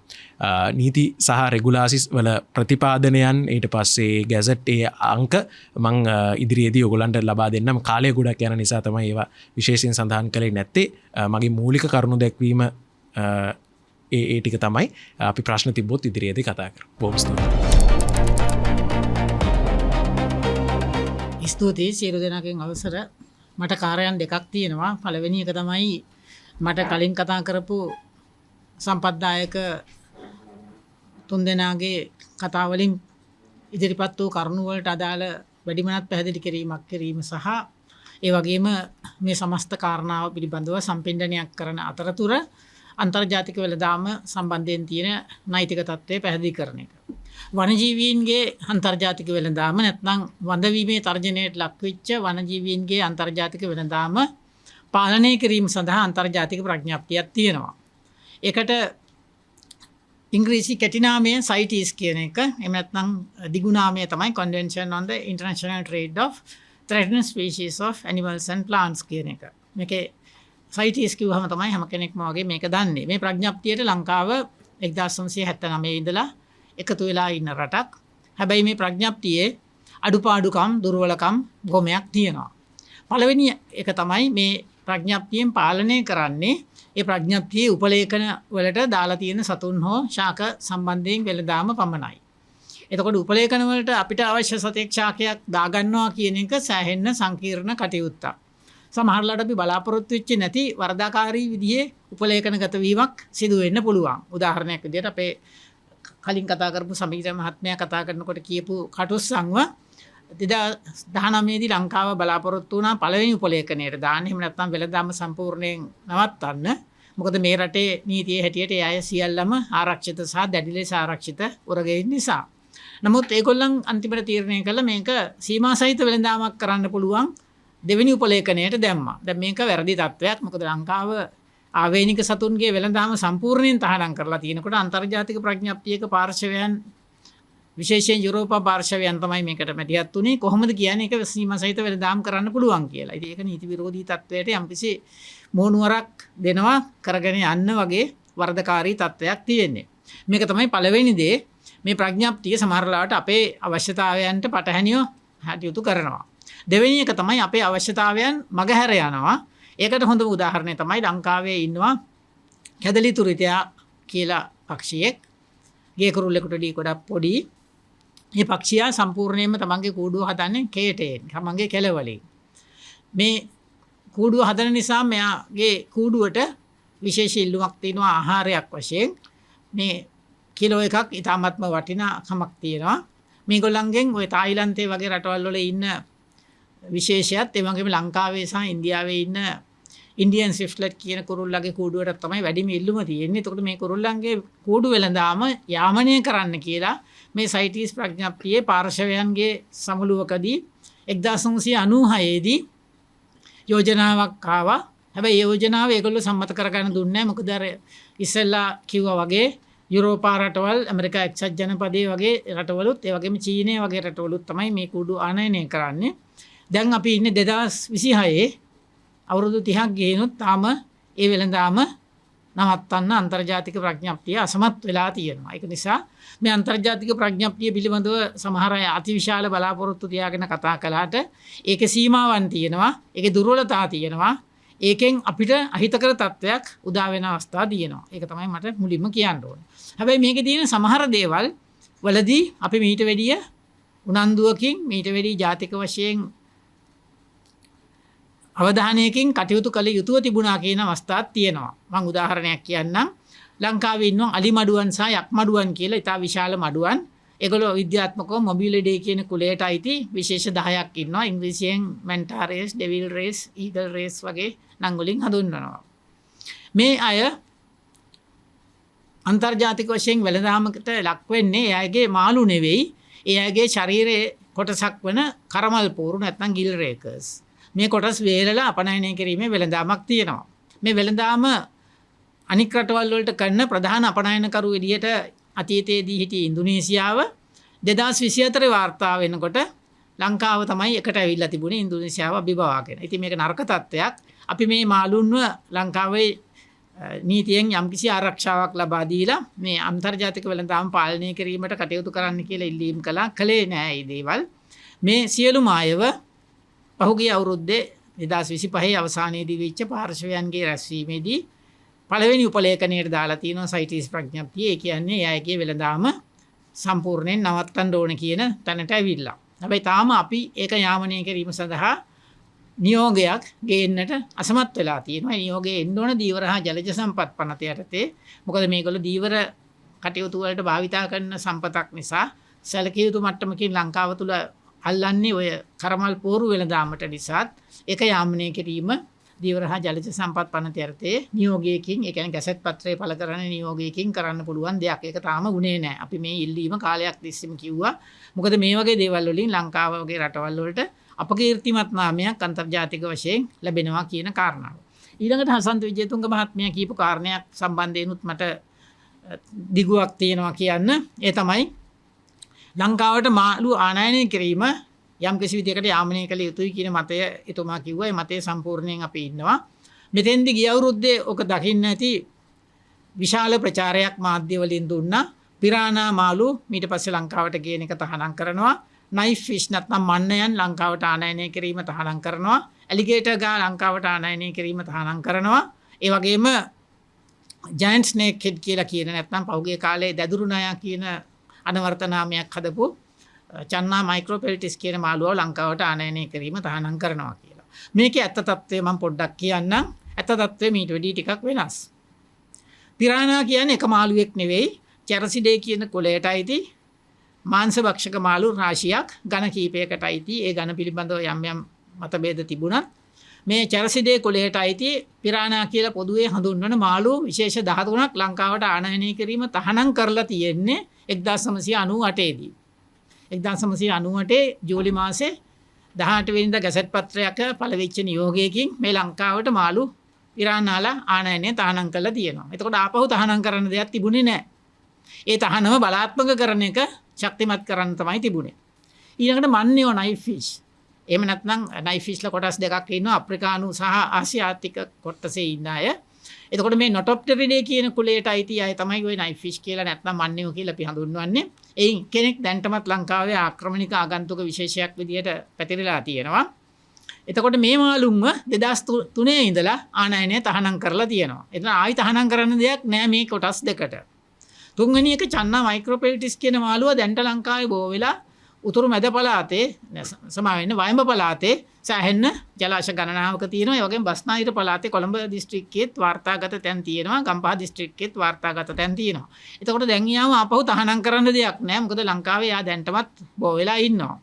නීති සහ රෙගුලාසිස් වල ප්‍රතිපාදනයන් ඊට පස්සේ ගැසට් ඒ අංක මම ඉදිරියේදී ඔයගොල්ලන්ට ලබා දෙන්නම්. කාලය ගොඩක් යන නිසා තමයි ඒවා විශේෂයෙන් සඳහන් කළේ නැත්තේ. මගේ මූලික කරුණු දැක්වීම ඒ ටික තමයි. අපි ප්‍රශ්න තිබ්බොත් ඉදිරියේදී කතා කරමු. බොහොම ස්තුතියි සියලු දෙනාගෙන් අවසර. මට කාර්යයන් දෙකක් තියෙනවා. පළවෙනි එක තමයි මට කලින් කතා කරපු සම්පත්දායක තුන් දෙනාගේ කතා වලින් ඉදිරිපත් වූ කරුණු වලට අදාළ වැඩිමනත් පැහැදිලි කිරීම සහ ඒ වගේම මේ සමස්ත කාරණාව පිළිබඳව සම්පින්ඩනයක් කරන අතරතුර අන්තර්ජාතික වෙළඳාම සම්බන්ධයෙන් තියෙන නෛතික තත්ත්වය පැහැදිලි කරන එක. වනජීවීන්ගේ අන්තර්ජාතික වෙළඳාම නැත්නම් වඳවීමේ තර්ජනයට ලක්වෙච්ච වනජීවීන්ගේ අන්තර්ජාතික වෙළඳාම පාලනය කිරීම සඳහා අන්තර්ජාතික ප්‍රඥප්තියක් තියෙනවා. ඒකට ඉංග්‍රීසි කෙටිනාමය CITES කියන එක. එහෙම නැත්නම් දිගුනාමය තමයි Convention on the International Trade of Threatened Species of Animals and Plants කියන එක. මේකේ CITES කිව්වම තමයි හැම කෙනෙක්ම වගේ මේක දන්නේ. මේ ප්‍රඥප්තියට ලංකාව 1979 ඉඳලා එකතු වෙලා ඉන්න රටක්. හැබැයි මේ ප්‍රඥප්තියේ අඩුපාඩුකම් දුර්වලකම් ගොමයක් තියෙනවා. පළවෙනි එක තමයි මේ ප්‍රඥප්තියෙන් පාලනය කරන්නේ ඒ ප්‍රඥප්තියේ උපලේඛන වලට දාලා තියෙන සතුන් හෝ ශාක සම්බන්ධයෙන් වෙළඳාම පමණයි. එතකොට උපලේඛන වලට අපිට අවශ්‍ය සතෙක් ශාකයක් දාගන්නවා කියන එක සෑහෙන්න සංකීර්ණ කටයුත්තක්. සමහරවිට අපි බලාපොරොත්තු වෙච්ච නැති වරදාකාරී විදිහේ උපලේඛනගත වීමක් සිදු වෙන්න පුළුවන්. උදාහරණයක් විදිහට අපේ කලින් කතා කරපු සමීර මහත්මයා කතා කරනකොට කියපු කටුස්සන්ව දහනමේදී ලංකාව බලාපොරොත්තු වුණා පළවෙනි උපලේඛනයට දාන්න. එහෙම නැත්නම් වෙළඳාම සම්පූර්ණයෙන් නවත්තන්න. මොකද මේ රටේ නීතියේ හැටියට ඒ අය සියල්ලම ආරක්ෂිත සහ දැඩි ලෙස ආරක්ෂිත උරගයින් නිසා. නමුත් ඒගොල්ලන් අන්තිමට තීරණය කළා මේක සීමා සහිත වෙළඳාමක් කරන්න පුළුවන් දෙවෙනි උපලේඛනයට දැම්මා. දැන් මේක වැරදි තත්වයක්. මොකද ලංකාව ආවේනික සතුන්ගේ වෙළඳාම සම්පූර්ණයෙන් තහනම් කරලා තියෙනකොට අන්තර්ජාතික ප්‍රඥප්තියක පාර්ශවයන් විශේෂයෙන් යුරෝපා පාර්ශවයන් තමයි මේකට මැදිහත් උනේ. කොහොමද කියන්නේ ඒක සීමා සහිත වෙළඳාම් කරන්න පුළුවන් කියලා. ඉතින් ඒක නීති විරෝධී තත්වයට යම්කිසි මෝනුවරක් දෙනවා කරගෙන යන්න වගේ වරදකාරී තත්වයක් තියෙන්නේ. මේක තමයි පළවෙනි දේ. මේ ප්‍රඥප්තිය සමහරලාට අපේ අවශ්‍යතාවයන්ට පටහැනිව හැටියුතු කරනවා. දෙවෙනි එක තමයි අපේ අවශ්‍යතාවයන් මගහැර යනවා. ඒකට හොඳම උදාහරණය තමයි ලංකාවේ ඉන්නවා කැදලි තුරිතයා කියලා පක්ෂියෙක්. ගේ කුරුල්ලෙකුට ඩී ගොඩක් පොඩි. මේ පක්ෂියා සම්පූර්ණයෙන්ම තමන්ගේ කූඩුව හදන්නේ කේටයෙන්, තමන්ගේ කෙළවලින්. මේ කූඩුව හදන නිසා මෙයාගේ කූඩුවට විශේෂ ඉල්ලුමක් තියෙනවා ආහාරයක් වශයෙන්. මේ කිලෝ එකක් ඉතාමත්ම වටිනාකමක් තියෙනවා. මේගොල්ලන්ගෙන් ওই තායිලන්තේ වගේ රටවල් වල ඉන්න විශේෂයත් ඒ වගේම ලංකාවේ සහ ඉන්දියාවේ ඉන්න ඉන්දියන් ස්විෆ්ට්ලට් කියන කුරුල්ලගේ කූඩුවට තමයි වැඩිම ඉල්ලුම තියෙන්නේ. එතකොට මේ කුරුල්ලන්ගේ කූඩු වෙළඳාම යාමනය කරන්න කියලා මේ සයිටීස් ප්‍රඥප්තියේ පාර්ශවයන්ගේ සමුළුවකදී 1996 දී යෝජනාවක් ආවා. හැබැයි ඒ යෝජනාව ඒගොල්ලෝ සම්මත කරගන්න දුන්නේ නැහැ. මොකද අර ඉස්සෙල්ලා කිව්වා වගේ යුරෝපා රටවල්, ඇමරිකා එක්සත් ජනපදයේ වගේ රටවලුත්, ඒ වගේම චීනය වගේ රටවලුත් තමයි මේ කූඩු ආනයනය කරන්නේ. දැන් අපි ඉන්නේ 2026 අවුරුදු 30ක් ගිහිනුත් තාම ඒ වෙළඳාම නවත්තන්න අන්තර්ජාතික ප්‍රඥප්තිය අසමත් වෙලා තියෙනවා. ඒක නිසා මේ අන්තර්ජාතික ප්‍රඥප්තිය පිළිබඳව සමහර අය අතිවිශාල බලාපොරොත්තු තියාගෙන කතා කළාට ඒකේ සීමාවන් තියෙනවා, ඒකේ දුර්වලතා තියෙනවා. ඒකෙන් අපිට අහිතකර තත්ත්වයක් උදා වෙන අවස්ථා තියෙනවා. ඒක තමයි මට මුලින්ම කියන්න ඕනේ. හැබැයි මේකේ තියෙන සමහර දේවල් වලදී අපි මීට වැඩිය උනන්දුවකින්, මීට වැඩිය ජාතික වශයෙන් අවධානයකින් කටයුතු කළ යුතුව තිබුණා කියන අවස්ථාවක් තියෙනවා. මම උදාහරණයක් කියන්නම්. ලංකාවේ ඉන්නවා අලි මඩුවන් සහ යක් මඩුවන් කියලා ඉතා විශාල මඩුවන්. ඒගොල්ලෝ විද්‍යාත්මකව මොබිලිඩේ කියන කුලයට අයිති විශේෂ 10ක් ඉන්නවා. ඉංග්‍රීසියෙන් manta rays, devil rays, eagle rays වගේ නම් වලින් හඳුන්වනවා. මේ අය අන්තර්ජාතික වශයෙන් වෙළඳාමකට ලක් වෙන්නේ ඒ අයගේ මාළු නෙවෙයි, ඒ අයගේ ශරීරයේ කොටසක් වන කරමල් පෝරු නැත්නම් ගිල් රේකර්ස්. මේ කොටස් වේලලා අපනයනය කිරීමේ වෙළඳාමක් තියෙනවා. මේ වෙළඳාම අනික් රටවල් වලට කරන ප්‍රධාන අපනයනකරු විදිහට අතීතයේදී හිටිය ඉන්දුනීසියාව 2024 වාර්තා වෙනකොට ලංකාව තමයි එකට ඇවිල්ලා තිබුණේ ඉන්දුනීසියාව අභිභවාගෙන. ඉතින් මේක නරක තත්ත්වයක්. අපි මේ මාළුන්ව ලංකාවේ නීතියෙන් යම්කිසි ආරක්ෂාවක් ලබා දීලා මේ අන්තර්ජාතික වෙළඳාම පාලනය කිරීමට කටයුතු කරන්න කියලා ඉල්ලීම් කළා. කළේ නෑ මේ දේවල්. මේ සියලුම අයව පහුගිය අවුරුද්දේ 2025 අවසානයේදී වෙච්ච පාර්ශවයන්ගේ රැස්වීමේදී පළවෙනි උපලේඛනයට දාලා තියෙනවා සයිටීස් ප්‍රඥප්තිය. ඒ කියන්නේ ඒ අයගේ වෙළඳාම සම්පූර්ණයෙන් නවත්තන්න ඕන කියන තැනට ඇවිල්ලා. හැබැයි තාම අපි ඒක යාමනය කිරීම සඳහා නියෝගයක් ගේන්නට අසමත් වෙලා තියෙනවා. නියෝගයේ එන්න ඕන දීවර හා ජලජ සම්පත් පනත යටතේ. මොකද මේගොල්ලෝ දීවර කටයුතු වලට භාවිතා කරන සම්පතක් නිසා සැලකිය යුතු මට්ටමකින් ලංකාව තුල අල්ලන්නේ ඔය කරමල් පෝරු වෙළඳාමට නිසාත් ඒක යාමනය කිරීම දීවර හා ජලජ සම්පත් පනත යටතේ නියෝගයකින්, ඒ කියන්නේ ගැසට් පත්‍රය පළ කරන නියෝගයකින් කරන්න පුළුවන් දෙයක්. ඒක තාම වුණේ නැහැ. අපි මේ ඉල්ලීම කාලයක් තිස්සේම කිව්වා. මොකද මේ වගේ දේවල් වලින් ලංකාව වගේ රටවල් වලට අපකීර්තිමත් නාමයක් අන්තර්ජාතික වශයෙන් ලැබෙනවා කියන කාරණාව. ඊළඟට හසන්ත විජේතුංග මහත්මයා කියපු කාරණයක් සම්බන්ධයෙන්ුත් මට දිගුවක් තියෙනවා කියන්න. ඒ තමයි ලංකාවට මාළු ආනයනය කිරීම යම් කිසි විදිහකට යාමනය කළ යුතුයි කියන මතය එතුමා කිව්වා. ඒ මතය සම්පූර්ණයෙන් අපි ඉන්නවා. මෙතෙන්දි ගිය අවුරුද්දේ ඔක දකින්න ඇති විශාල ප්‍රචාරයක් මාධ්‍ය වලින් දුන්නා. පිරානා මාළු ඊට පස්සේ ලංකාවට ගේන එක තහනම් කරනවා. නයිෆ් ෆිෂ් නැත්නම් මන්නයන් ලංකාවට ආනයනය කිරීම තහනම් කරනවා. ඇලිගේටර් ගා ලංකාවට ආනයනය කිරීම තහනම් කරනවා. ඒ වගේම ජයන්ට් ස්නේක් හෙඩ් කියලා කියන නැත්නම් පහුගිය කාලේ දැදුරු නයා කියන අනවර්ත නාමයක් හදපු චන්නා මයික්‍රෝපෙල්ටිස් කියන මාළුව ලංකාවට ආනයනය කිරීම තහනම් කරනවා කියලා. මේකේ ඇත්ත తත්වය මම පොඩ්ඩක් කියන්නම්. ඇත්ත తත්වය මීට වැඩි ටිකක් වෙනස්. පිරානා කියන්නේ එක මාළුවෙක් නෙවෙයි, චැරසිඩේ කියන කුලයට අයිති මාංශ භක්ෂක මාළු රාශියක් ඝන කීපයකට අයිති. ඒ ඝන පිළිබඳව යම් යම් මතභේද තිබුණත් මේ චරසිඩේ කුලයට අයිති පිරානා කියලා පොදුවේ හඳුන්වන මාළු විශේෂ 13ක් ලංකාවට ආනයනය කිරීම තහනම් කරලා තියෙන්නේ 1998 දී. 1998 ජූලි මාසේ 18 වෙනිදා ගැසට් පත්‍රයක පළ වෙච්ච නියෝගයකින් මේ ලංකාවට මාළු පිරානාලා ආනයනය තහනම් කරලා තියෙනවා. එතකොට ආපහු තහනම් කරන්න දෙයක් තිබුණේ නැහැ. ඒ තහනම බලාත්මක කරන එක ශක්තිමත් කරන්න තමයි තිබුණේ. ඊළඟට මන්නේෝ නයිෆ් ෆිෂ්. එහෙම නැත්නම් නයිෆ් ෆිෂ්ලා කොටස් දෙකක් ඉන්නවා අප්‍රිකානු සහ ආසියාතික කොටසේ ඉන්න අය. එතකොට මේ නොටොප්ටෙරිඩේ කියන කුලයට අයිති අය තමයි ওই නයිෆ් ෆිෂ් කියලා නැත්නම් මන්නේෝ කියලා අපි හඳුන්වන්නේ. එයින් කෙනෙක් දැන්ටමත් ලංකාවේ ආක්‍රමණික ආගන්තුක විශේෂයක් විදියට පැතිරලා තියෙනවා. එතකොට මේ මාළුන්ව 2003 ඉඳලා ආනයනය තහනම් කරලා තියෙනවා. එතන ආයි තහනම් කරන්න දෙයක් නෑ මේ කොටස් දෙකට. තුන්වෙනි එක චන්නා මයික්‍රොපෙලිටිස් කියන මාළුව දැන්ට ලංකාවේ බෝ වෙලා උතුරු මැද පළාතේ සමා වෙන්න වයඹ පළාතේ සෑහෙන්න ජලාශ ගණනාවක තියෙනවා. ඒ වගේම බස්නාහිර පළාතේ කොළඹ දිස්ත්‍රික්කයේත් වාර්තාගත තැන් තියෙනවා. ගම්පහ දිස්ත්‍රික්කයේත් වාර්තාගත තැන් තියෙනවා. එතකොට දැන් යාම ආපහු තහනම් කරන්න දෙයක් නෑ. මොකද ලංකාවේ යා දැන්ටමත් බෝ වෙලා ඉන්නවා.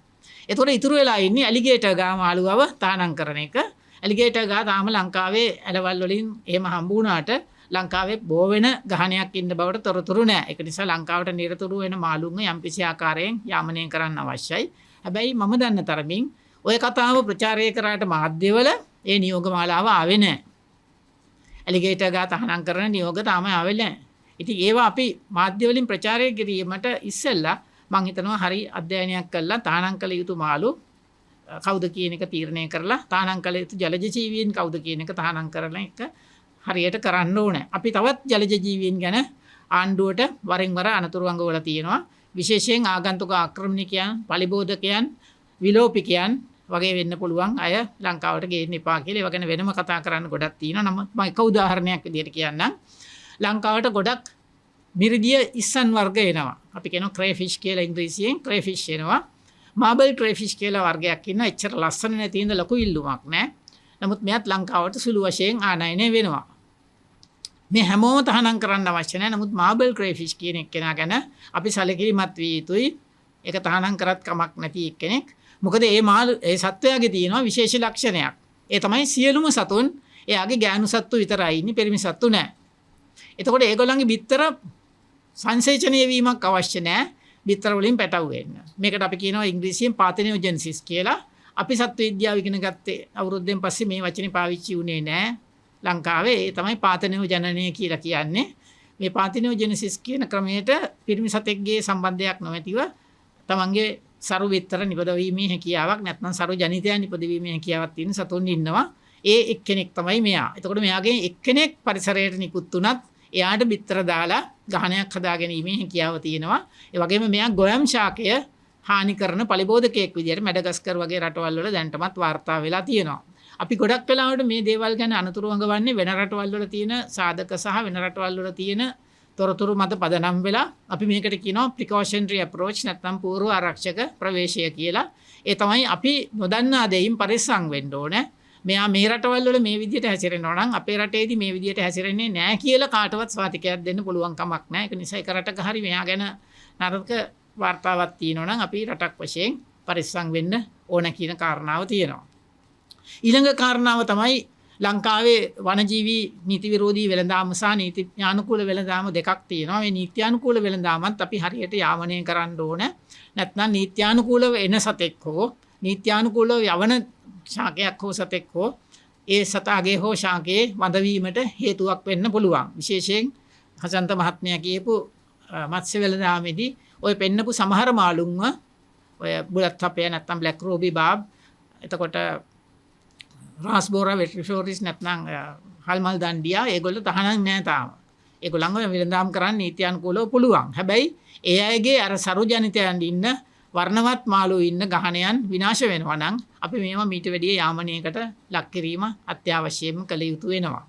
එතකොට ඉතුරු වෙලා ඉන්නේ ඇලිගේටර් ගා මාළුවව තහනම් කරන එක. ඇලිගේටර් ගා තාම ලංකාවේ ඇලවල් වලින් එහෙම හම්බ වුණාට ලංකාවේ බෝ වෙන ගහනයක් ඉන්න බවට තොරතුරු නැහැ. ඒක නිසා ලංකාවට නිරතුරු වෙන මාළුන්ව යම්කිසි ආකාරයෙන් යාමනය කරන්න අවශ්‍යයි. හැබැයි මම දන්න තරමින් ওই කතාව ප්‍රචාරය කරාට මාධ්‍යවල ඒ නියෝග මාලාව ආවේ නැහැ. ඇලිගේටර් ගා තහනම් කරන නියෝග තාම ආවේ නැහැ. ඉතින් ඒවා අපි මාධ්‍ය වලින් ප්‍රචාරය කිරීමට ඉස්සෙල්ලා මම හිතනවා හරි අධ්‍යයනයක් කළා තහනම් කළ යුතු මාළු කවුද කියන එක තීරණය කරලා තහනම් කළ යුතු ජලජ ජීවීන් කවුද කියන එක තහනම් කරන එක හරියට කරන්න ඕනේ. අපි තවත් ජලජ ජීවීන් ගැන ආණ්ඩුවට වරින් වර අනතුරු අඟවල තියෙනවා. විශේෂයෙන් ආගන්තුක ආක්‍රමණිකයන්, පලිබෝධකයන්, විලෝපිකයන් වගේ වෙන්න පුළුවන් අය ලංකාවට ගේන්න එපා කියලා ඒව ගැන වෙනම කතා කරන්න ගොඩක් තියෙනවා. නමුත් මම එක උදාහරණයක් විදිහට කියන්නම්. ලංකාවට ගොඩක් මිරිදිය ඉස්සන් වර්ග එනවා. අපි කියනවා ක්‍රේෆිෂ් කියලා ඉංග්‍රීසියෙන් ක්‍රේෆිෂ් එනවා. මාබල් ක්‍රේෆිෂ් කියලා වර්ගයක් ඉන්නවා. එච්චර ලස්සන නැති ඉඳ ලොකු ඉල්ලුමක් නැහැ. නමුත් මෙයත් ලංකාවට සුළු වශයෙන් ආනයනය වෙනවා. මේ හැමෝම තහනම් කරන්න අවශ්‍ය නැහැ. නමුත් මාබල් ක්‍රේෆිෂ් කියන එක්කෙනා ගැන අපි සැලකිලිමත් විය යුතුයි. ඒක තහනම් කරත් කමක් නැති එක්කෙනෙක්. මොකද ඒ සත්වයාගේ තියෙනවා විශේෂ ලක්ෂණයක්. ඒ තමයි සියලුම සතුන් එයාගේ ගෑනු සත්තු විතරයි ඉන්නේ, පිරිමි සත්තු නැහැ. එතකොට ඒගොල්ලන්ගේ බිත්තර සංසේචනය වීමක් අවශ්‍ය නැහැ. බිත්තර වලින් පැටව වෙන්න. මේකට අපි කියනවා ඉංග්‍රීසියෙන් පාතෙනෝජෙනසිස් කියලා. අපි සත්ව විද්‍යාව ඉගෙන ගත්තේ අවුරුද්දෙන් පස්සේ මේ වචනේ පාවිච්චි වුණේ නැහැ. ලංකාවේ ඒ තමයි පාතෙනෝජනනය කියලා කියන්නේ. මේ පාතෙනෝජෙනසිස් කියන ක්‍රමයට පිරිමි සතෙක්ගේ සම්බන්ධයක් නොමැතිව තමන්ගේ සරු විතර නිපදවීමේ හැකියාවක් නැත්නම් සරු ජනිතයන් නිපදවීමේ හැකියාවක් තියෙන සතුන් ඉන්නවා. ඒ එක්කෙනෙක් තමයි මෙයා. එතකොට මෙයාගේ එක්කෙනෙක් පරිසරයට නිකුත් වුණත් එයාට බිත්තර දාලා ගහනයක් හදාගැනීමේ හැකියාව තියෙනවා. ඒ වගේම මෙයා ගොයම් ශාකය හානි කරන පලිබෝධකයෙක් විදියට මැඩගස්කර් වගේ රටවල් වල දැන්ටමත් වාර්තා වෙලා තියෙනවා. අපි ගොඩක් වෙලාවට මේ දේවල් ගැන අනතුරු අඟවන්නේ වෙන රටවල් වල තියෙන සාධක සහ වෙන රටවල් වල තියෙන තොරතුරු මත පදනම් වෙලා අපි මේකට කියනවා precautionary approach නැත්නම් පූර්ව ආරක්ෂක ප්‍රවේශය කියලා. ඒ තමයි අපි නොදන්නා දෙයින් පරිස්සම් වෙන්න ඕනේ. මෙයා මේ රටවල් වල මේ විදියට හැසිරෙනවා නම් අපේ රටේදී මේ විදියට හැසිරෙන්නේ නැහැ කියලා කාටවත් සාතිකයක් දෙන්න පුළුවන් කමක් නැහැ. ඒක නිසා එක රටක හරි මෙයා ගැන නරක වාර්තාවක් තියෙනවා නම් අපි රටක් වශයෙන් පරිස්සම් වෙන්න ඕන කියන කාරණාව තියෙනවා. ඊළඟ කාරණාව තමයි ලංකාවේ වනජීවී නීති විරෝධී වෙළඳාම සහ නීති ඥානුකූල වෙළඳාම දෙකක් තියෙනවා. මේ නීත්‍යානුකූල වෙළඳාමත් අපි හරියට යාමනය කරන්න ඕන. නැත්නම් නීත්‍යානුකූලව එන සතෙක් හෝ නීත්‍යානුකූලව යවන ශාකයක් හෝ සතෙක් හෝ ඒ සතාගේ හෝ ශාකයේ වඳවීමට හේතුවක් වෙන්න පුළුවන්. විශේෂයෙන් හසන්ත මහත්මයා කියපු මත්ස්‍ය වෙළඳාමේදී ඔය පෙන්නපු සමහර මාළුන්ව ඔය බුලත් හපය නැත්නම් බ්ලැක් රූබි බාබ් එතකොට රාස්බෝරා වෙට්‍රිෆෝරිස් නැත්නම් හල්මල් දණ්ඩියා ඒගොල්ලෝ තහනම් නැහැ තාම. ඒගොල්ලන්ව වෙළඳාම් කරන්න නීත්‍යානුකූලව පුළුවන්. හැබැයි ඒ අයගේ අර සරු ජනිතයන් ඉන්න වර්ණවත් මාළු ඉන්න ගහනයන් විනාශ වෙනවා නම් අපි මේවා මීට වැඩිය යාමනයකට ලක් කිරීම අත්‍යවශ්‍යම කළ යුතු වෙනවා.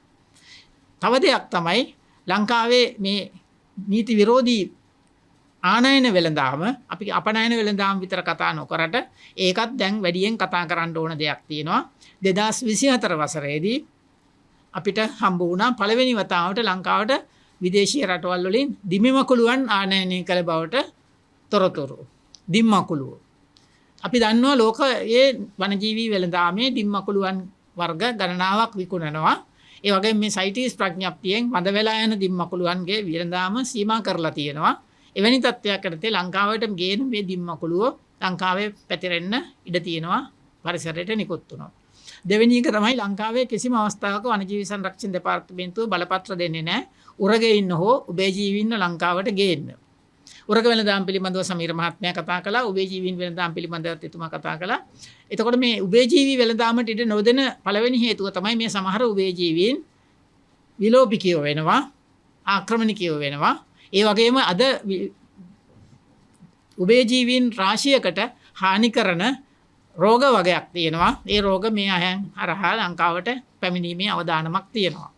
තව දෙයක් තමයි ලංකාවේ මේ නීති විරෝධී ආනයන වෙළඳාම අපි අපනයන වෙළඳාම විතර කතා නොකරට ඒකත් දැන් වැඩියෙන් කතා කරන්න ඕන දෙයක් තියෙනවා. 2024 වසරේදී අපිට හම්බ වුණා පළවෙනි වතාවට ලංකාවට විදේශීය රටවල් වලින් දිමිමකුළුවන් ආනයනය කළ බවට තොරතුරු. දිම්මකුළුව. අපි දන්නවා ලෝකයේ වනජීවී වෙළඳාමේ දිම්මකුළුවන් වර්ග ගණනාවක් විකුණනවා. ඒ වගේම මේ සයිටීස් ප්‍රඥප්තියෙන් වඳ වෙලා යන දිම්මකුළුවන්ගේ වෙළඳාම සීමා කරලා තියෙනවා. එවැනි තත්ත්වයක් යටතේ ලංකාවට ගේන මේ දිම්මකුළුව ලංකාවේ පැතිරෙන්න ඉඩ තියෙනවා පරිසරයට නිකුත් වුණා. දෙවෙනි එක තමයි ලංකාවේ කිසිම අවස්ථාවක වනජීවි සංරක්ෂණ දෙපාර්තමේන්තුව බලපත්‍ර දෙන්නේ නැහැ උරගේ ඉන්න හෝ උභයජීවීන්ව ලංකාවට ගේන්න. උරග වෙළඳාම් පිළිබඳව සමීර මහත්මයා කතා කළා. උභයජීවීන් වෙළඳාම් පිළිබඳව එතුමා කතා කළා. එතකොට මේ උභයජීවී වෙළඳාමට ඉඩ නොදෙන පළවෙනි හේතුව තමයි මේ සමහර උභයජීවීන් විලෝපිකයෝ වෙනවා, ආක්‍රමණිකයෝ වෙනවා. ඒ වගේම අද උභයජීවීන් රාශියකට හානි කරන රෝග වගයක් තියෙනවා. ඒ රෝග මේ අයන් හරහා ලංකාවට පැමිණීමේ අවදානමක් තියෙනවා.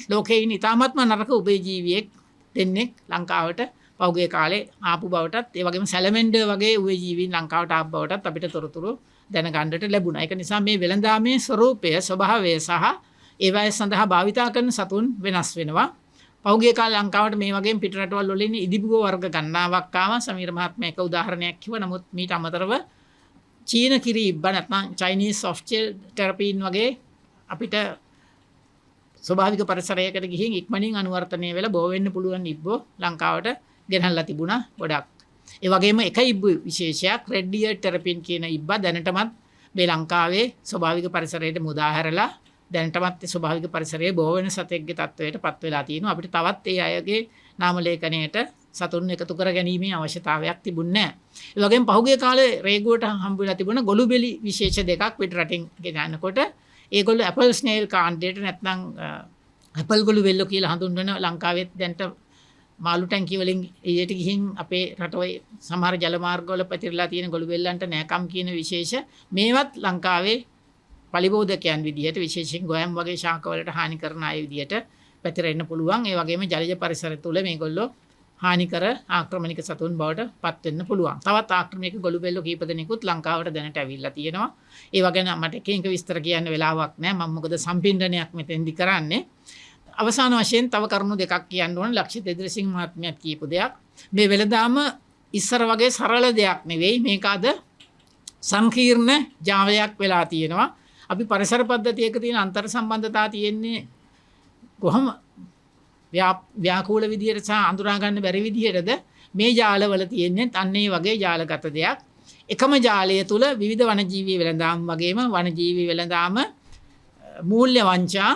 ලෝකයේ ඉතාමත්ම නරක උභයජීවියෙක් දෙන්නෙක් ලංකාවට පෞගේ කාලේ ආපු බවටත් ඒ වගේම සැලමෙන්ඩර් වගේ උභයජීවීන් ලංකාවට ආපු බවටත් අපිට තොරතුරු දැනගන්නට ලැබුණා. ඒක නිසා මේ වෙළඳාමේ ස්වરૂපය, ස්වභාවය සහ ඒවායේ සඳහා භාවිතා කරන සතුන් වෙනස් වෙනවා. පෞගේ කාලේ ලංකාවට මේ වගේම පිට රටවල් වලින් ඉදිබුව වර්ග ගණනාවක් ආවා. සමීර මහත්මයා එක උදාහරණයක් කිව්වා. නමුත් මීට අමතරව චීන කිරි ඉබ්බ නැත්නම් චයිනීස් soft gel therapy වගේ අපිට ස්වභාවික පරිසරයකට ගිහින් ඉක්මනින් අනුවර්තනය වෙලා බෝ වෙන්න පුළුවන් ඉබ්බෝ ලංකාවට ගෙනල්ලා තිබුණා ගොඩක්. ඒ වගේම එක ඉබ්බ විශේෂයක් රෙඩ් ඉයර් ටෙරපින් කියන ඉබ්බා දැනටමත් මේ ලංකාවේ ස්වභාවික පරිසරයට මුදා හැරලා දැනටමත් ස්වභාවික පරිසරයේ බෝ වෙන සතෙක්ගේ තත්වයට පත් වෙලා තියෙනවා. අපිට තවත් ඒ අයගේ නාම ලේඛනයට සතුන් එකතු කර ගැනීමේ අවශ්‍යතාවයක් තිබුණේ නැහැ. ඒ වගේම පහුගිය කාලේ රේගුවට හම්බ වෙලා තිබුණ ගොළුබෙලි විශේෂ දෙකක් පිට රටින් ගෙනනකොට ඒගොල්ලෝ ඇපල් ස්නේල් කාණ්ඩයට නැත්නම් ඇපල් ගොළු වෙල්ලෝ කියලා හඳුන්වන ලංකාවෙත් දැන්ට මාළු ටැංකිය වලින් එළියට ගිහින් අපේ රටවල සමහර ජල මාර්ගවල පැතිරලා තියෙන ගොළු වෙල්ලන්ට නෑකම් කියන විශේෂ මේවත් ලංකාවේ පලිබෝධකයන් විදිහට විශේෂයෙන් ගොයම් වගේ ශාකවලට හානි කරන අය විදිහට පැතිරෙන්න පුළුවන්. ඒ වගේම ජලජ පරිසරය තුළ මේගොල්ලෝ හානිකර ආක්‍රමණික සතුන් බවට පත් වෙන්න පුළුවන්. තවත් ආක්‍රමණික ගොළු බෙල්ලෝ කීප දෙනෙකුත් ලංකාවට දැනට ඇවිල්ලා තියෙනවා. ඒ වගේම මට එක විස්තර කියන්න වෙලාවක් නැහැ. මම මොකද සම්පින්ඩනයක් මෙතෙන්දි කරන්නේ. අවසාන වශයෙන් තව කරුණු දෙකක් කියන්න ඕන. ලක්ෂිත ඉදිරිසිංහ මහත්මයාත් කියපු දෙයක්. මේ වෙළඳාම ඉස්සර වගේ සරල දෙයක් නෙවෙයි. මේක අද සංකීර්ණ ජාලයක් වෙලා තියෙනවා. අපි පරිසර පද්ධතියක තියෙන අන්තර් සම්බන්ධතා තියෙන්නේ කොහොම ව්‍යාකූල විදියට සහ අඳුරා ගන්න බැරි විදියටද මේ ජාලවල තියෙන්නේ අන්නේ වගේ ජාලගත දෙයක්. එකම ජාලය තුල විවිධ වනජීවී වෙළඳාම් වගේම වනජීවී වෙළඳාම මූල්‍ය වංචා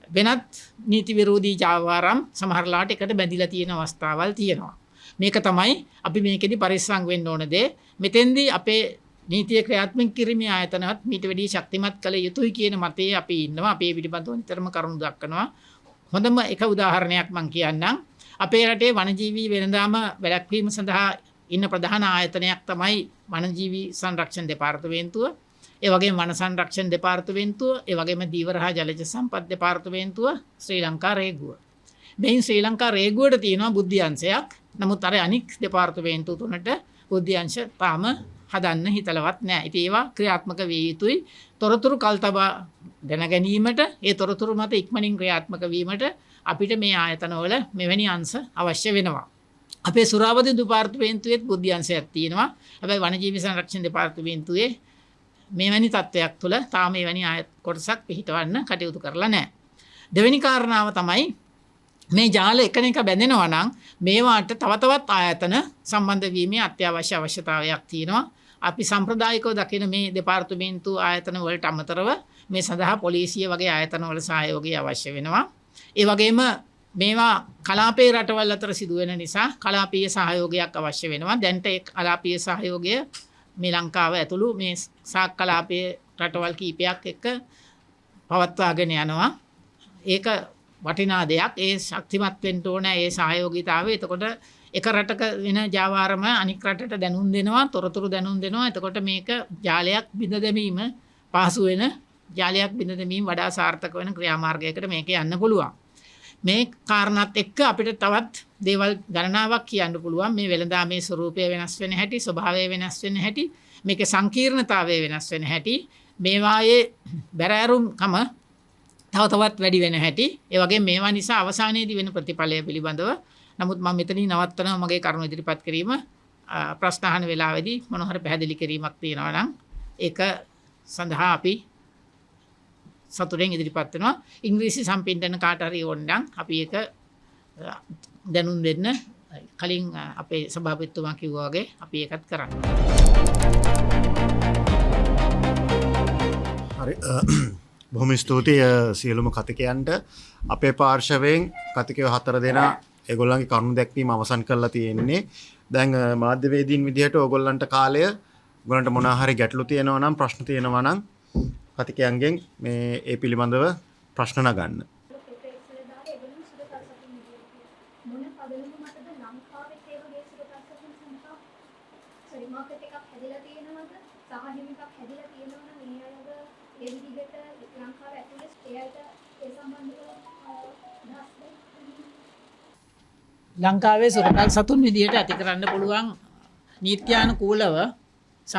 වෙනත් නීති විරෝධී ජාවාරම් සමහරලාට එකට බැඳිලා තියෙන අවස්ථාවල් තියෙනවා. මේක තමයි අපි මේකෙදි පරිස්සම් වෙන්න ඕන දේ. මෙතෙන්දී අපේ නීතිය ක්‍රියාත්මක කිරීමේ ආයතනවත් මීට වැඩි ශක්තිමත් කළ යුතුයි කියන මතයේ අපි ඉන්නවා. අපේ පිළිබඳව නිතරම කරුණු දක්වනවා. හොඳම එක උදාහරණයක් මම කියන්නම්. අපේ රටේ වනජීවී වෙළඳාම වැළැක්වීම සඳහා ඉන්න ප්‍රධාන ආයතනයක් තමයි වනජීවී සංරක්ෂණ දෙපාර්තමේන්තුව. ඒ වගේම වන සංරක්ෂණ දෙපාර්තමේන්තුව, ඒ වගේම දීවර හා ජලජ සම්පත් දෙපාර්තමේන්තුව, ශ්‍රී ලංකා රේගුව. මෙයින් ශ්‍රී ලංකා රේගුවට තියෙනවා බුද්ධි අංශයක්. නමුත් අර අනික් දෙපාර්තමේන්තු තුනට බුද්ධි අංශ තාම හදන්න හිතලවත් නැහැ. ඉතින් ඒවා ක්‍රියාත්මක විය යුතුයි. තොරතුරු කල්තබා දැන ගැනීමට, ඒ තොරතුරු මත ඉක්මනින් ක්‍රියාත්මක වීමට අපිට මේ ආයතනවල මෙවැනි අංශ අවශ්‍ය වෙනවා. අපේ සුරාවති දෙපාර්තමේන්තුවේත් බුද්ධි අංශයක් තියෙනවා. හැබැයි වනජීවි සංරක්ෂණ දෙපාර්තමේන්තුවේ මෙවැනි තත්ත්වයක් තුළ තාම මෙවැනි කොටසක් පිහිටවන්න කටයුතු කරලා නැහැ. දෙවෙනි කාරණාව තමයි මේ ජාල එකිනෙක බැඳෙනවා නම් මේවාට තව තවත් ආයතන සම්බන්ධ වීමේ අත්‍යවශ්‍ය අවශ්‍යතාවයක් තියෙනවා. අපි සම්ප්‍රදායිකව දකින මේ දෙපාර්තමේන්තු ආයතන වලට අමතරව මේ සඳහා පොලිසිය වගේ ආයතන වල සහයෝගය අවශ්‍ය වෙනවා. ඒ වගේම මේවා කලාපීය රටවල් අතර සිදුවෙන නිසා කලාපීය සහයෝගයක් අවශ්‍ය වෙනවා. දැන්ට ඒ කලාපීය සහයෝගය මේ ලංකාව ඇතුළු මේ සාක් කලාපීය රටවල් කීපයක් එක්ක පවත්වාගෙන යනවා. ඒක වටිනා දෙයක්. ඒ ශක්තිමත් වෙන්න ඕන ඒ සහයෝගීතාවය. එතකොට එක රටක වෙන ජාවාරම අනික් රටට දැනුම් දෙනවා, තොරතුරු දැනුම් දෙනවා. එතකොට මේක ජාලයක් බිඳ දැමීම පහසු වෙන, ජාලයක් බිඳ දැමීම වඩා සාර්ථක වෙන ක්‍රියාමාර්ගයකට මේක යන්න පුළුවන්. මේ කාරණාත් එක්ක අපිට තවත් දේවල් ගණනාවක් කියන්න පුළුවන්. මේ වෙළඳාමේ ස්වરૂපය වෙනස් වෙන හැටි, ස්වභාවය වෙනස් වෙන හැටි, මේකේ සංකීර්ණතාවය වෙනස් වෙන හැටි, මේවායේ බැරෑරුම්කම තව තවත් වැඩි වෙන හැටි, ඒ වගේ මේවා නිසා අවසානයේදී වෙන ප්‍රතිඵලය පිළිබඳව. නමුත් මම මෙතනින් නවත්තනවා මගේ කරුණ ඉදිරිපත් කිරීම. ප්‍රශ්නහන වෙලාවෙදී මොනහර පැහැදිලි කිරීමක් තියෙනවා නම් ඒක සඳහා අපි සතුරෙන් ඉදිරිපත් වෙනවා. ඉංග්‍රීසි සම්පින්ඩන කාට හරි ඕන නම් අපි ඒක දැනුම් දෙන්න කලින් අපේ සභාපතිතුමා කිව්වා වගේ අපි ඒකත් කරන්නේ. හරි බොහොම ස්තුතියි සියලුම කතිකයන්ට. අපේ පාර්ශවයෙන් කතිකයෝ 4 දෙනා ඒගොල්ලන්ගේ කරුණු දැක්වීම අවසන් කරලා තියෙන්නේ. දැන් මාධ්‍යවේදීන් විදිහට ඕගොල්ලන්ට කාලය ඔයගොල්ලන්ට මොනවා හරි ගැටලු තියෙනවා නම් ප්‍රශ්න තියෙනවා නම් කතිකයන්ගෙන් මේ ඒ පිළිබඳව ප්‍රශ්න නගන්න. ලංකාවේ සුරතල් සතුන් විදිහට ඇති කරන්න පුළුවන් නීත්‍යානුකූලව සහ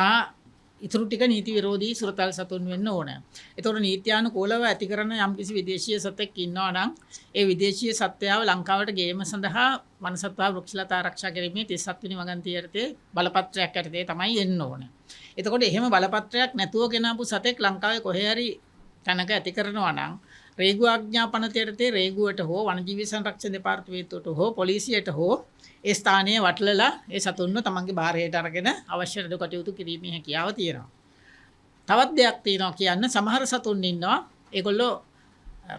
ඉතුරු ටික නීති විරෝධී සුරතල් සතුන් වෙන්න ඕන. ඒතකොට නීත්‍යානුකූලව ඇති කරන යම්කිසි විදේශීය සතෙක් ඉන්නවා නම් ඒ විදේශීය සත්වයාව ලංකාවට ගේම සඳහා වනසත්ව වෘක්ෂලතා ආරක්ෂා කිරීමේ 37 වෙනි වගන්තිය යටතේ බලපත්‍රයක් යටතේ තමයි එන්න ඕන. එතකොට එහෙම බලපත්‍රයක් නැතුව ගෙනාපු සතෙක් ලංකාවේ කොහේ හරි තැනක ඇති කරනවා නම් රේගු ආඥා පනත යටතේ රේගුවට හෝ වනජීවි සංරක්ෂණ දෙපාර්තමේන්තුවට හෝ පොලිසියට හෝ ඒ ස්ථානයේ වටලලා ඒ සතුන්ව තමන්ගේ භාරයට අරගෙන අවශ්‍ය රැඩු කටයුතු කිරීමේ හැකියාව තියෙනවා. තවත් දෙයක් තියෙනවා කියන්න සමහර සතුන් ඉන්නවා ඒගොල්ලෝ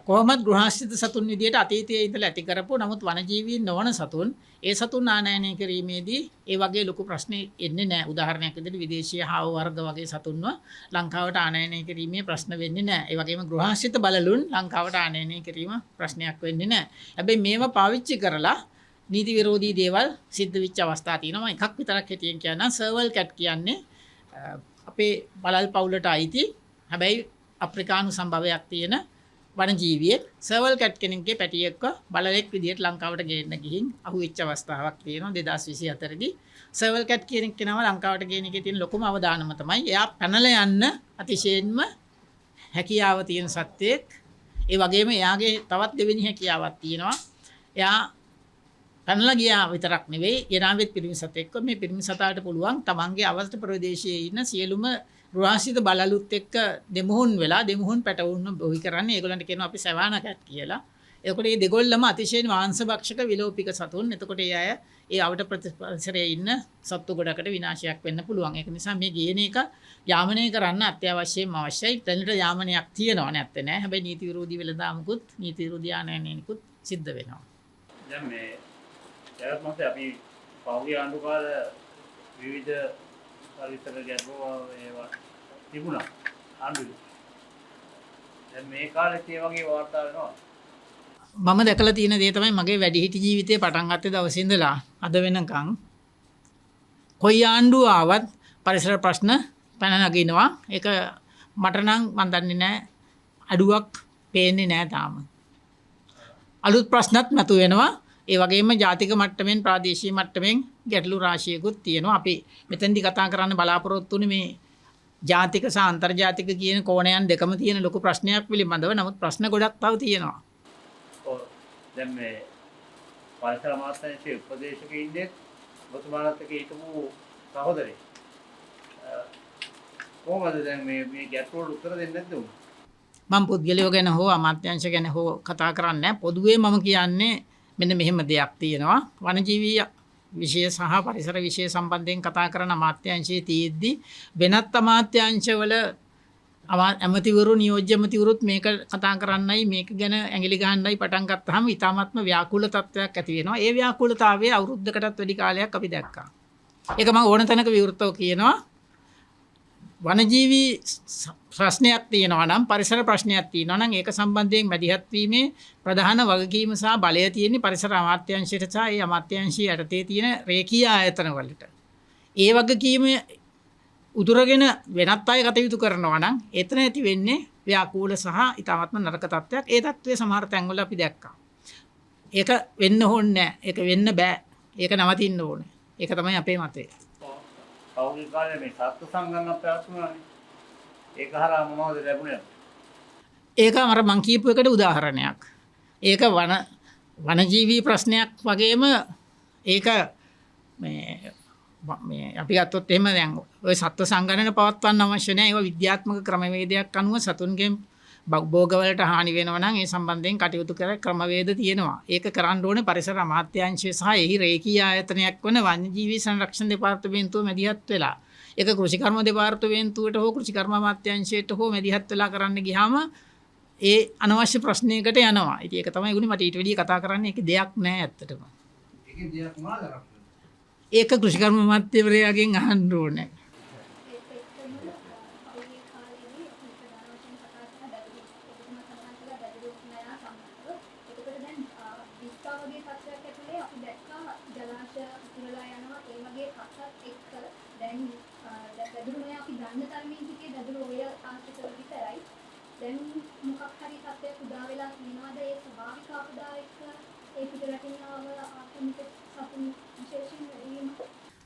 කොහොමද ගෘහාශ්‍රිත සතුන් විදියට අතීතයේ ඉඳලා ඇති කරපු නමුත් වනජීවීන් නොවන සතුන් ඒ සතුන් ආනයනය කිරීමේදී ඒ වගේ ලොකු ප්‍රශ්න එන්නේ නැහැ. උදාහරණයක් විදිහට විදේශීය හාව වර්ග වගේ සතුන්ව ලංකාවට ආනයනය කිරීමේ ප්‍රශ්න වෙන්නේ නැහැ. ඒ වගේම ගෘහාශ්‍රිත බලලුන් ලංකාවට ආනයනය කිරීම ප්‍රශ්නයක් වෙන්නේ නැහැ. හැබැයි මේවා පාවිච්චි කරලා නීති විරෝධී දේවල් සිද්ධ වෙච්ච අවස්ථා තියෙනවා. එකක් විතරක් හිතියෙන් කියන්න සර්වල් කැට් කියන්නේ අපේ බලල් පවුලට අයිති හැබැයි අප්‍රිකානු සම්භවයක් තියෙන වනජීවියෙක්. සර්වල් කැට් කෙනෙක්ගේ පැටියෙක්ව බලලෙක් විදියට ලංකාවට ගේන්න ගිහින් අහුවෙච්ච අවස්ථාවක් තියෙනවා 2024 දී. සර්වල් කැට් කියන කෙනාව ලංකාවට ගේන එකේ තියෙන ලොකුම අවදානම තමයි එයා පැනලා යන්න අතිශයින්ම හැකියාව තියෙන සත්‍යයක්. ඒ වගේම එයාගේ තවත් දෙවෙනි හැකියාවක් තියෙනවා. එයා පැනලා ගියා විතරක් නෙවෙයි ගෙනාවෙත් පිරිමි සතෙක්ව මේ පිරිමි සතාට පුළුවන් තමන්ගේ අවස්ථ ප්‍රදේශයේ ඉන්න සියලුම ගෘහාශ්‍රිත බලලුත් එක්ක දෙමුහුන් වෙලා දෙමුහුන් පැටවුන් බොහි කරන්නේ ඒගොල්ලන්ට කියනවා අපි සවානා කැට් කියලා. එතකොට මේ දෙගොල්ලම අතිශයින් මාංශභක්ෂක විලෝපික සතුන්. එතකොට ඒ අය ඒ අවට ප්‍රතිපරිසරයේ ඉන්න සත්තු ගොඩකට විනාශයක් වෙන්න පුළුවන්. ඒක නිසා මේ ගේන එක යාමනය කරන්න අත්‍යවශ්‍යම අවශ්‍යයි. දැනට යාමනයක් තියෙනවා නැත්තේ නෑ. හැබැයි නීති විරෝධී වෙළඳාමකුත් නීති විරෝධී ආනයනයකුත් සිද්ධ වෙනවා. දැන් මේ ඒවත් මත අපි පෞද්ගලික ආණ්ඩුකාර විවිධ පරිසර ගැටලු ඒවා තිබුණා ආණ්ඩුවේ. දැන් මේ කාලේ ඒ වගේ වාර්තා වෙනවා. මම දැකලා තියෙන දේ තමයි මගේ වැඩිහිටි ජීවිතේ පටන් ගත්තේ දවසේ ඉඳලා අද වෙනකන් කොයි ආණ්ඩුව ආවත් පරිසර ප්‍රශ්න පැන නගිනවා. ඒක මට නම් මන් දන්නේ නැහැ අඩුවක් පේන්නේ නැහැ තාම. අලුත් ප්‍රශ්නත් මතු වෙනවා. ඒ වගේම ජාතික මට්ටමින් ප්‍රාදේශීය මට්ටමින් ගැටලු රාශියකුත් තියෙනවා. අපි මෙතෙන්දි කතා කරන්න බලාපොරොත්තු වෙන්නේ මේ ජාතික සහ අන්තර්ජාතික කියන කෝණයන් දෙකම තියෙන ලොකු ප්‍රශ්නයක් පිළිබඳව. නමුත් ප්‍රශ්න ගොඩක් තව තියෙනවා. දැන් මේ පරිසර අමාත්‍යාංශයේ උපදේශකයින්ගේ ඔතුමාලත් එක්ක හිටපු සහෝදරේ කොහොමද දැන් මේ ගැටලුවට උත්තර දෙන්නේ නැද්ද උන්? මම පුද්ගලයෝ ගැන හෝ අමාත්‍යාංශ ගැන හෝ කතා කරන්නේ නැහැ. පොදුවේ මම කියන්නේ මෙන්න මෙහෙම දෙයක් තියෙනවා. වනජීවී විෂය සහ පරිසර විෂය සම්බන්ධයෙන් කතා කරන අමාත්‍යාංශයේ තියෙද්දි වෙනත් අමාත්‍යාංශවල ඇමතිවරු නියෝජ්‍ය ඇමතිවරුත් මේක කතා කරන්නයි මේක ගැන ඇඟිලි ගහන්නයි පටන් ගත්තාම ඊටාත්ම ව්‍යාකූල තත්ත්වයක් ඇති වෙනවා. ඒ ව්‍යාකූලතාවයේ අවුරුද්දකටත් වැඩි කාලයක් අපි දැක්කා. ඒක මම ඕන තැනක විවෘතව කියනවා. වනජීවී ප්‍රශ්නයක් තියෙනවා නම් පරිසර ප්‍රශ්නයක් තියෙනවා නම් ඒක සම්බන්ධයෙන් මැදිහත් වීමේ ප්‍රධාන වගකීම සහ බලය තියෙන්නේ පරිසර අමාත්‍යාංශයට සහ ඒ අමාත්‍යාංශය යටතේ තියෙන රේඛීය ආයතන වලට. ඒ වගකීම උදුරගෙන වෙනත් අය කටයුතු කරනවා නම් එතන ඇති වෙන්නේ ව්‍යාකූල සහ ඊටාත්ම නරක තත්ත්වයක්. ඒ තත්ත්වය සමහර තැන්වල අපි දැක්කා. ඒක වෙන්න ඕනේ නැහැ. ඒක වෙන්න බෑ. ඒක නවතින්න ඕනේ. ඒක තමයි අපේ මතය. පෞද්ගලික කාලේ මේ සත්ත්ව සංගමන ප්‍රාර්ථනානේ. ඒක හරහා මොනවද ලැබුණේ? ඒක අර මං කියපු එකට උදාහරණයක්. ඒක වනජීවී ප්‍රශ්නයක් වගේම ඒක මේ මේ අපි ගත්තොත් එහෙම දැන් ඔය සත්ව සංගණන පවත්වන්න අවශ්‍ය නැහැ. ඒවා විද්‍යාත්මක ක්‍රමවේදයක් අනුව සතුන්ගේ භෝගවලට හානි වෙනවා නම් ඒ සම්බන්ධයෙන් කටයුතු කර ක්‍රමවේද තියෙනවා. ඒක කරන්න ඕනේ පරිසර අමාත්‍යාංශය සහ එහි රේකී ආයතනයක් වන වන්‍යජීවී සංරක්ෂණ දෙපාර්තමේන්තුව මැදිහත් වෙලා. ඒක කෘෂිකර්ම දෙපාර්තමේන්තුවට හෝ කෘෂිකර්ම අමාත්‍යාංශයට හෝ මැදිහත් වෙලා කරන්න ගියාම ඒ අනවශ්‍ය ප්‍රශ්නයකට යනවා. ඉතින් ඒක තමයි ගුණි මට ඊට වැඩිය කතා කරන්න ඒක දෙයක් නෑ ඇත්තටම. ඒක කෘෂිකර්ම අමාත්‍යවරයාගෙන් අහන්න ඕනේ.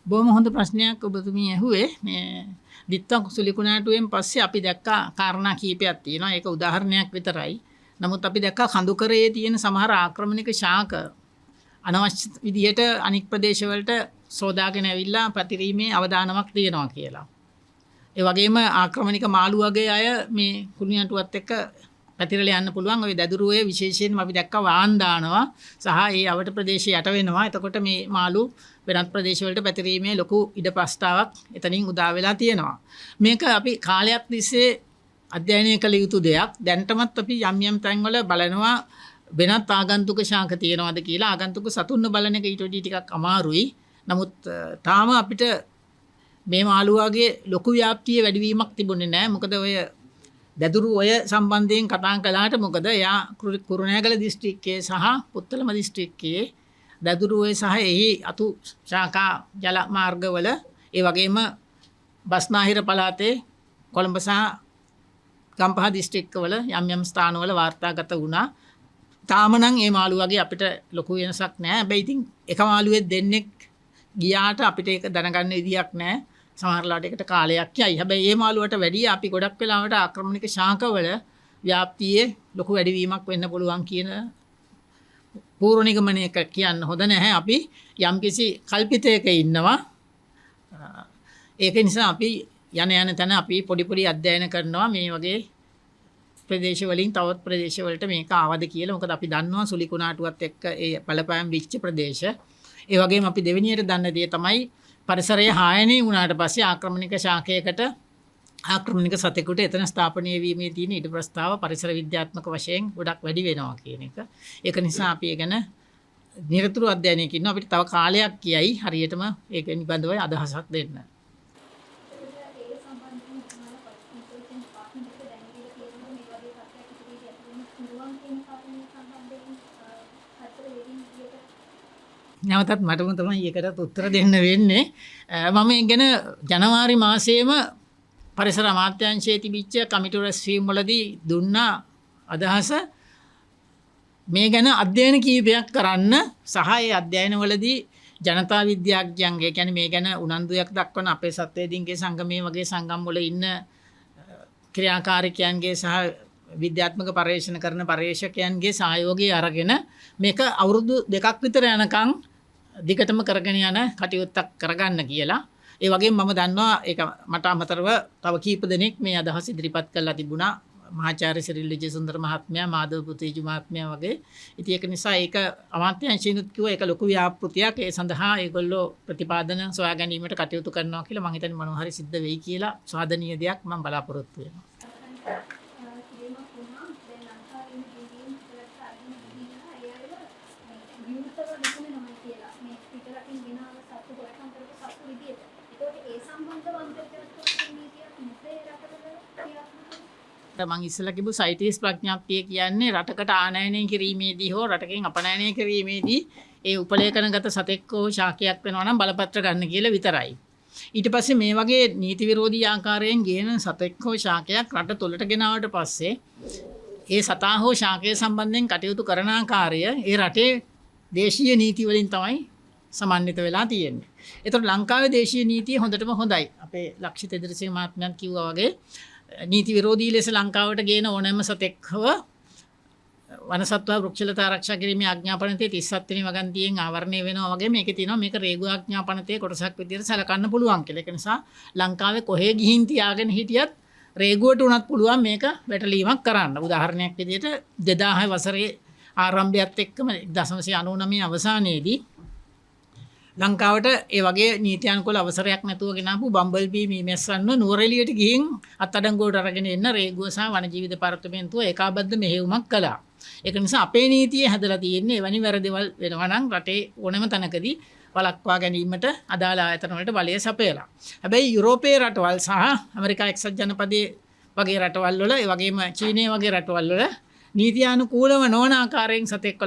බොහොම හොඳ ප්‍රශ්නයක් ඔබතුමී ඇහුවේ. මේ දිත්ත සුලිකුණාටුවෙන් පස්සේ අපි දැක්කා කාරණා කීපයක් තියෙනවා. ඒක උදාහරණයක් විතරයි. නමුත් අපි දැක්කා කඳුකරයේ තියෙන සමහර ආක්‍රමණික ශාක අනවශ්‍ය විදිහට අනික් ප්‍රදේශවලට සෝදාගෙන ඇවිල්ලා පැතිරීමේ අවදානමක් තියෙනවා කියලා. ඒ වගේම ආක්‍රමණික මාළු වගේ අය මේ කුණියන්ටුවත් එක්ක පැතිරලා යන්න පුළුවන්. ওই දැදුරුවේ විශේෂයෙන්ම අපි දැක්කා වාන් දානවා සහ ඒ අවට ප්‍රදේශය යට වෙනවා. එතකොට මේ මාළු වෙනත් ප්‍රදේශවලට පැතිරීමේ ලොකු ඉඩ ප්‍රස්තාවක් එතනින් උදා වෙලා තියෙනවා. මේක අපි කාලයක් තිස්සේ අධ්‍යයනය කළ යුතු දෙයක්. දැනටමත් අපි යම් යම් තැන්වල බලනවා වෙනත් ආගන්තුක ශාක තියෙනවද කියලා. ආගන්තුක සතුන්ව බලන එක ඊට වඩා ටිකක් අමාරුයි. නමුත් තාම අපිට මේ මාළු වගේ ලොකු ව්‍යාප්තිය වැඩිවීමක් තිබුණේ නැහැ. මොකද ඔය දැදුරු ඔය සම්බන්ධයෙන් කතා කළාට මොකද එයා කුරුණෑගල දිස්ත්‍රික්කයේ සහ පුත්තලම දිස්ත්‍රික්කයේ දැදුරුවේ සහ එහි අතු ශාඛා ජල මාර්ගවල ඒ වගේම බස්නාහිර පළාතේ කොළඹ සහ ගම්පහ දිස්ත්‍රික්කවල යම් යම් ස්ථානවල වාර්තාගත වුණා. තාම නම් මේ මාළු වගේ අපිට ලොකු වෙනසක් නැහැ. හැබැයි ඉතින් එක මාළුවේ දෙන්නෙක් ගියාට අපිට ඒක දැනගන්න විදියක් නැහැ. සමහරලාට ඒකට කාලයක් යයි. හැබැයි මේ මාළුවට වැඩිය අපි ගොඩක් වෙලාවට ආක්‍රමණික ශාකවල ව්‍යාප්තියේ ලොකු වැඩිවීමක් වෙන්න පුළුවන් කියන පූර්ව නිගමනයක කියන්න හොඳ නැහැ. අපි යම්කිසි කල්පිතයක ඉන්නවා. ඒක නිසා අපි යන තැන අපි පොඩි අධ්‍යයන කරනවා මේ වගේ ප්‍රදේශ වලින් තවත් ප්‍රදේශ වලට මේක ආවද කියලා. මොකද අපි දන්නවා සුලිකුණාටුවත් එක්ක ඒ බලපෑම් විච්ච ප්‍රදේශ. ඒ වගේම අපි දෙවෙනියට දන්න දේ තමයි පරිසරය හායනය වුණාට පස්සේ ආක්‍රමණික ශාකයකට ආක්‍රමණික සතෙකුට එතන ස්ථාපනය වීමේ තියෙන ඉඩ ප්‍රස්තාව පරිසර විද්‍යාත්මක වශයෙන් ගොඩක් වැඩි වෙනවා කියන එක. ඒක නිසා අපි ඒ ගැන නිරතුරු අධ්‍යයනයක ඉන්නවා. අපිට තව කාලයක් කියයි හරියටම ඒක නිබඳව අදහසක් දෙන්න. නැවතත් මටම තමයි ඒකටත් උත්තර දෙන්න වෙන්නේ. මම ඒ ගැන ජනවාරි මාසයේම පරිසර අමාත්‍යාංශයේ තිබිච්ච කමිටු රැස්වීම් වලදී දුන්නා අදහස මේ ගැන අධ්‍යයන කීපයක් කරන්න සහ ඒ අධ්‍යයන වලදී ජනතා විද්‍යාඥයන්ගේ කියන්නේ මේ ගැන උනන්දුවක් දක්වන අපේ සත්වේදීන්ගේ සංගමයේ වගේ සංගම් වල ඉන්න ක්‍රියාකාරිකයන්ගේ සහ විද්‍යාත්මක පර්යේෂණ කරන පර්යේෂකයන්ගේ සහයෝගය අරගෙන මේක අවුරුදු 2ක් විතර යනකම් දිගටම කරගෙන යන කටයුත්තක් කරගන්න කියලා. ඒ වගේම මම දන්නවා ඒක මට අමතරව තව කීප දෙනෙක් මේ අදහස් ඉදිරිපත් කරලා තිබුණා. මහාචාර්ය සිරිල් විජේසුන්දර මහත්මයා, මාධව පුතේජු මහත්මයා වගේ. ඉතින් ඒක නිසා ඒක අමාත්‍යාංශයෙන්ුත් කිව්වා ඒක ලොකු ව්‍යාපෘතියක්. ඒ සඳහා ඒගොල්ලෝ ප්‍රතිපාදන සොයා ගැනීමට කටයුතු කරනවා කියලා මම හිතන්නේ මොනවා හරි සිද්ධ වෙයි කියලා සාධනීය දෙයක් මම බලාපොරොත්තු වෙනවා. මං ඉස්සෙල්ලා කිව්ව සයිටිස් ප්‍රඥාප්තිය කියන්නේ රටකට ආනයනය කිරීමේදී හෝ රටකින් අපනයනය කිරීමේදී ඒ උපලේඛනගත සතෙක් හෝ ශාකයක් වෙනවා නම් බලපත්‍ර ගන්න කියලා විතරයි. ඊට පස්සේ මේ වගේ නීති විරෝධී ආකාරයෙන් ගේන සතෙක් හෝ ශාකයක් රට තුළට ගෙනාවට පස්සේ ඒ සතා හෝ ශාකය සම්බන්ධයෙන් කටයුතු කරන ආකාරය ඒ රටේ දේශීය නීති වලින් තමයි සමන්විත වෙලා තියෙන්නේ. ඒතකොට ලංකාවේ දේශීය නීතිය හොඳටම හොඳයි. අපේ ලක්ෂිත ඉදිරිසිංහ මහත්මයාත් කිව්වා වගේ නීති විරෝධී ලෙස ලංකාවට ගේන ඕනෑම සතෙක්ව වනසත්ව වෘක්ෂලතා ආරක්ෂා කිරීමේ ආඥාපනතේ 37 වෙනි වගන්තියෙන් ආවරණය වෙනවා වගේ මේකේ තියෙනවා මේක රේගු ආඥාපනතේ කොටසක් විදිහට සලකන්න පුළුවන් කියලා. ඒක නිසා ලංකාවේ කොහේ ගිහින් තියාගෙන හිටියත් රේගුවට උනත් පුළුවන් මේක වැටලීමක් කරන්න. උදාහරණයක් විදිහට 2000 වසරේ ආරම්භයත් එක්කම 1999 අවසානයේදී ලංකාවට ඒ වගේ නීතියානුකූල අවසරයක් නැතුව ගෙනාපු බම්බල්බී මීමැස්සන්ව නුවරඑළියට ගිහින් අත්අඩංගුවට අරගෙන එන්න රේගුව සහ වනජීවි දෙපාර්තමේන්තුව ඒකාබද්ධ මෙහෙයුමක් කළා. ඒක නිසා අපේ නීතියේ හැදලා තියෙන්නේ එවැනි වැරදිවල් වෙනවා නම් රටේ ඕනෑම තැනකදී වළක්වා ගැනීමට අදාළ ආයතන වලට බලය සපයලා. හැබැයි යුරෝපයේ රටවල් සහ ඇමරිකා එක්සත් ජනපදයේ වගේ රටවල් වල ඒ වගේම චීනය වගේ රටවල් වල නීතියානුකූලව නොවන ආකාරයෙන් සතෙක්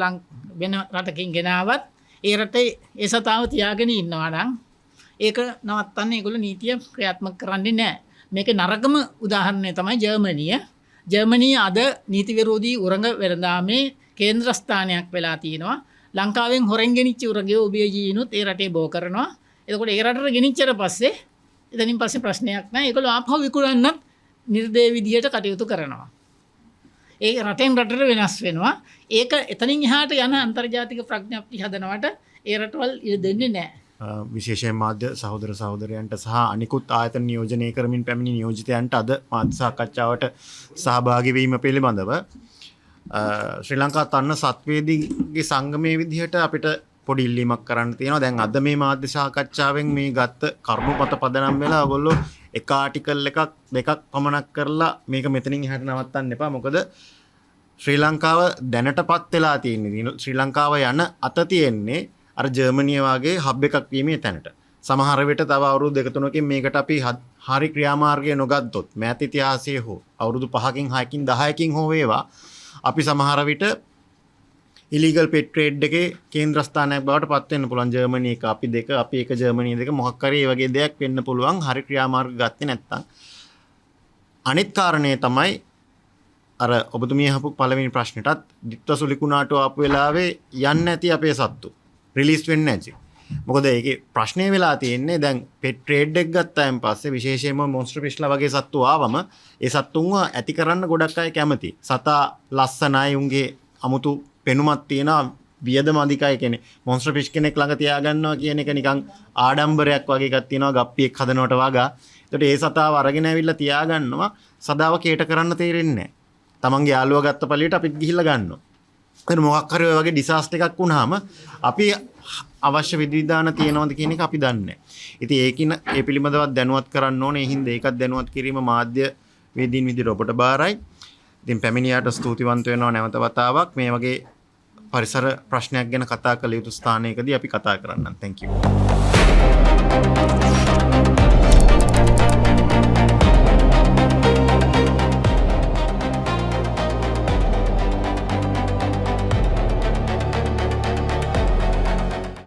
වෙන රටකින් ගෙනාවත් ඒ රටේ ඒ සතාව තියාගෙන ඉන්නවා නම් ඒක නවත්තන්න ඒගොල්ලෝ නීතිය ක්‍රියාත්මක කරන්නේ නැහැ. මේකේ නරකම උදාහරණය තමයි ජර්මනිය. ජර්මනිය අද නීති විරෝධී උරඟ වෙළඳාමේ කේන්ද්‍රස්ථානයක් වෙලා තියෙනවා. ලංකාවෙන් හොරෙන් ගෙනිච්ච උරගයේ ඔබේ ජීනුත් ඒ රටේ බෝ කරනවා. එතකොට ඒ රටට ගෙනිච්චට පස්සේ එතනින් පස්සේ ප්‍රශ්නයක් නැහැ. ඒගොල්ලෝ ආපහු විකුණන්නත් නිර්දේය විදියට කටයුතු කරනවා. ඒ රටෙන් රටට වෙනස් වෙනවා. ඒක එතනින් එහාට යන අන්තර්ජාතික ප්‍රඥප්ති හදනවට ඒ රටවල් ඉඩ දෙන්නේ නැහැ. විශේෂයෙන් මාධ්‍ය සහෝදර සහෝදරයන්ට සහ අනිකුත් ආයතන නියෝජනය කරමින් පැමිණි නියෝජිතයන්ට අද මාධ්‍ය සාකච්ඡාවට සහභාගී වීම පිළිබඳව ශ්‍රී ලංකා තන්න සත්වේදීගේ සංගමයේ විදිහට අපිට පොඩි ඉල්ලීමක් කරන්න තියෙනවා. දැන් අද මේ මාධ්‍ය සාකච්ඡාවෙන් මේ ගත්ත කරුණු මත පදනම් වෙලා ඔයගොල්ලෝ එක ආටිකල් එකක් දෙකක් පමණක් කරලා මේක මෙතනින් එහාට නවත්තන්න එපා. මොකද ශ්‍රී ලංකාව දැනටපත් වෙලා තියෙන්නේ ශ්‍රී ලංකාව යන අත තියෙන්නේ අර ජර්මනිය වගේ හබ් එකක් වීමේ තැනට. සමහර විට තව අවුරුදු දෙක තුනකින් මේකට අපි හරි ක්‍රියාමාර්ගය නොගත්තොත් මෑත ඉතිහාසයේ හෝ අවුරුදු 5කින් 6කින් 10කින් හෝ වේවා අපි සමහර විට ඉලීගල් පෙට් ට්‍රේඩ් එකේ කේන්ද්‍රස්ථානයක් බවට පත් වෙන්න පුළුවන්. ජර්මනි එක අපි දෙක අපි එක ජර්මනිය දෙක මොකක් හරි මේ වගේ දෙයක් වෙන්න පුළුවන් හරි ක්‍රියාමාර්ග ගත්තේ නැත්තම්. අනිත් කාරණේ තමයි අර ඔබතුමිය අහපු පළවෙනි ප්‍රශ්නෙටත් දිත්වසුලි කුණාටු ආපු වෙලාවේ යන්නේ නැති අපේ සත්තු රිලීස් වෙන්නේ නැති. මොකද ඒකේ ප්‍රශ්නේ වෙලා තියෙන්නේ දැන් පෙට් ට්‍රේඩ් එක ගත්තායින් පස්සේ විශේෂයෙන්ම මොන්ස්ටර් ෆිෂ්ලා වගේ සත්තු ආවම ඒ සත්තුන්ව ඇති කරන්න ගොඩක් අය කැමති. සතා ලස්සනයි උන්ගේ අමුතු පෙනුමක් තියෙනවා වියදම අධිකයි කියන්නේ. මොන්ස්ටර් ෆිෂ් කෙනෙක් ළඟ තියාගන්නවා කියන එක නිකන් ආඩම්බරයක් වගේ එකක් තියෙනවා ගප්පියෙක් හදනවට වගා. ඒකට ඒ සතාව අරගෙන ඇවිල්ලා තියාගන්නවා සදාව කේට කරන්න තේරෙන්නේ නැහැ. තමන්ගේ යාළුවා ගත්ත පළියට අපිත් ගිහිල්ලා ගන්නවා. එතන මොකක් හරි ඔය වගේ ඩිසාස්ටර් එකක් වුණාම අපි අවශ්‍ය විධිවිධාන තියෙනවද කියන එක අපි දන්නේ නැහැ. ඉතින් ඒකින ඒ පිළිබඳව දැනුවත් කරන්න ඕනේ. ඒ හින්දා ඒකත් දැනුවත් කිරීම මාධ්‍ය වේදීන් විදිහට ඔබට බාරයි. ඉතින් පැමිණියාට ස්තුතිවන්ත වෙනවා නැවත වතාවක් මේ වගේ පරිසර ප්‍රශ්නයක් ගැන කතා කළ යුතු ස්ථානයකදී අපි කතා කරන්නම්. thank you.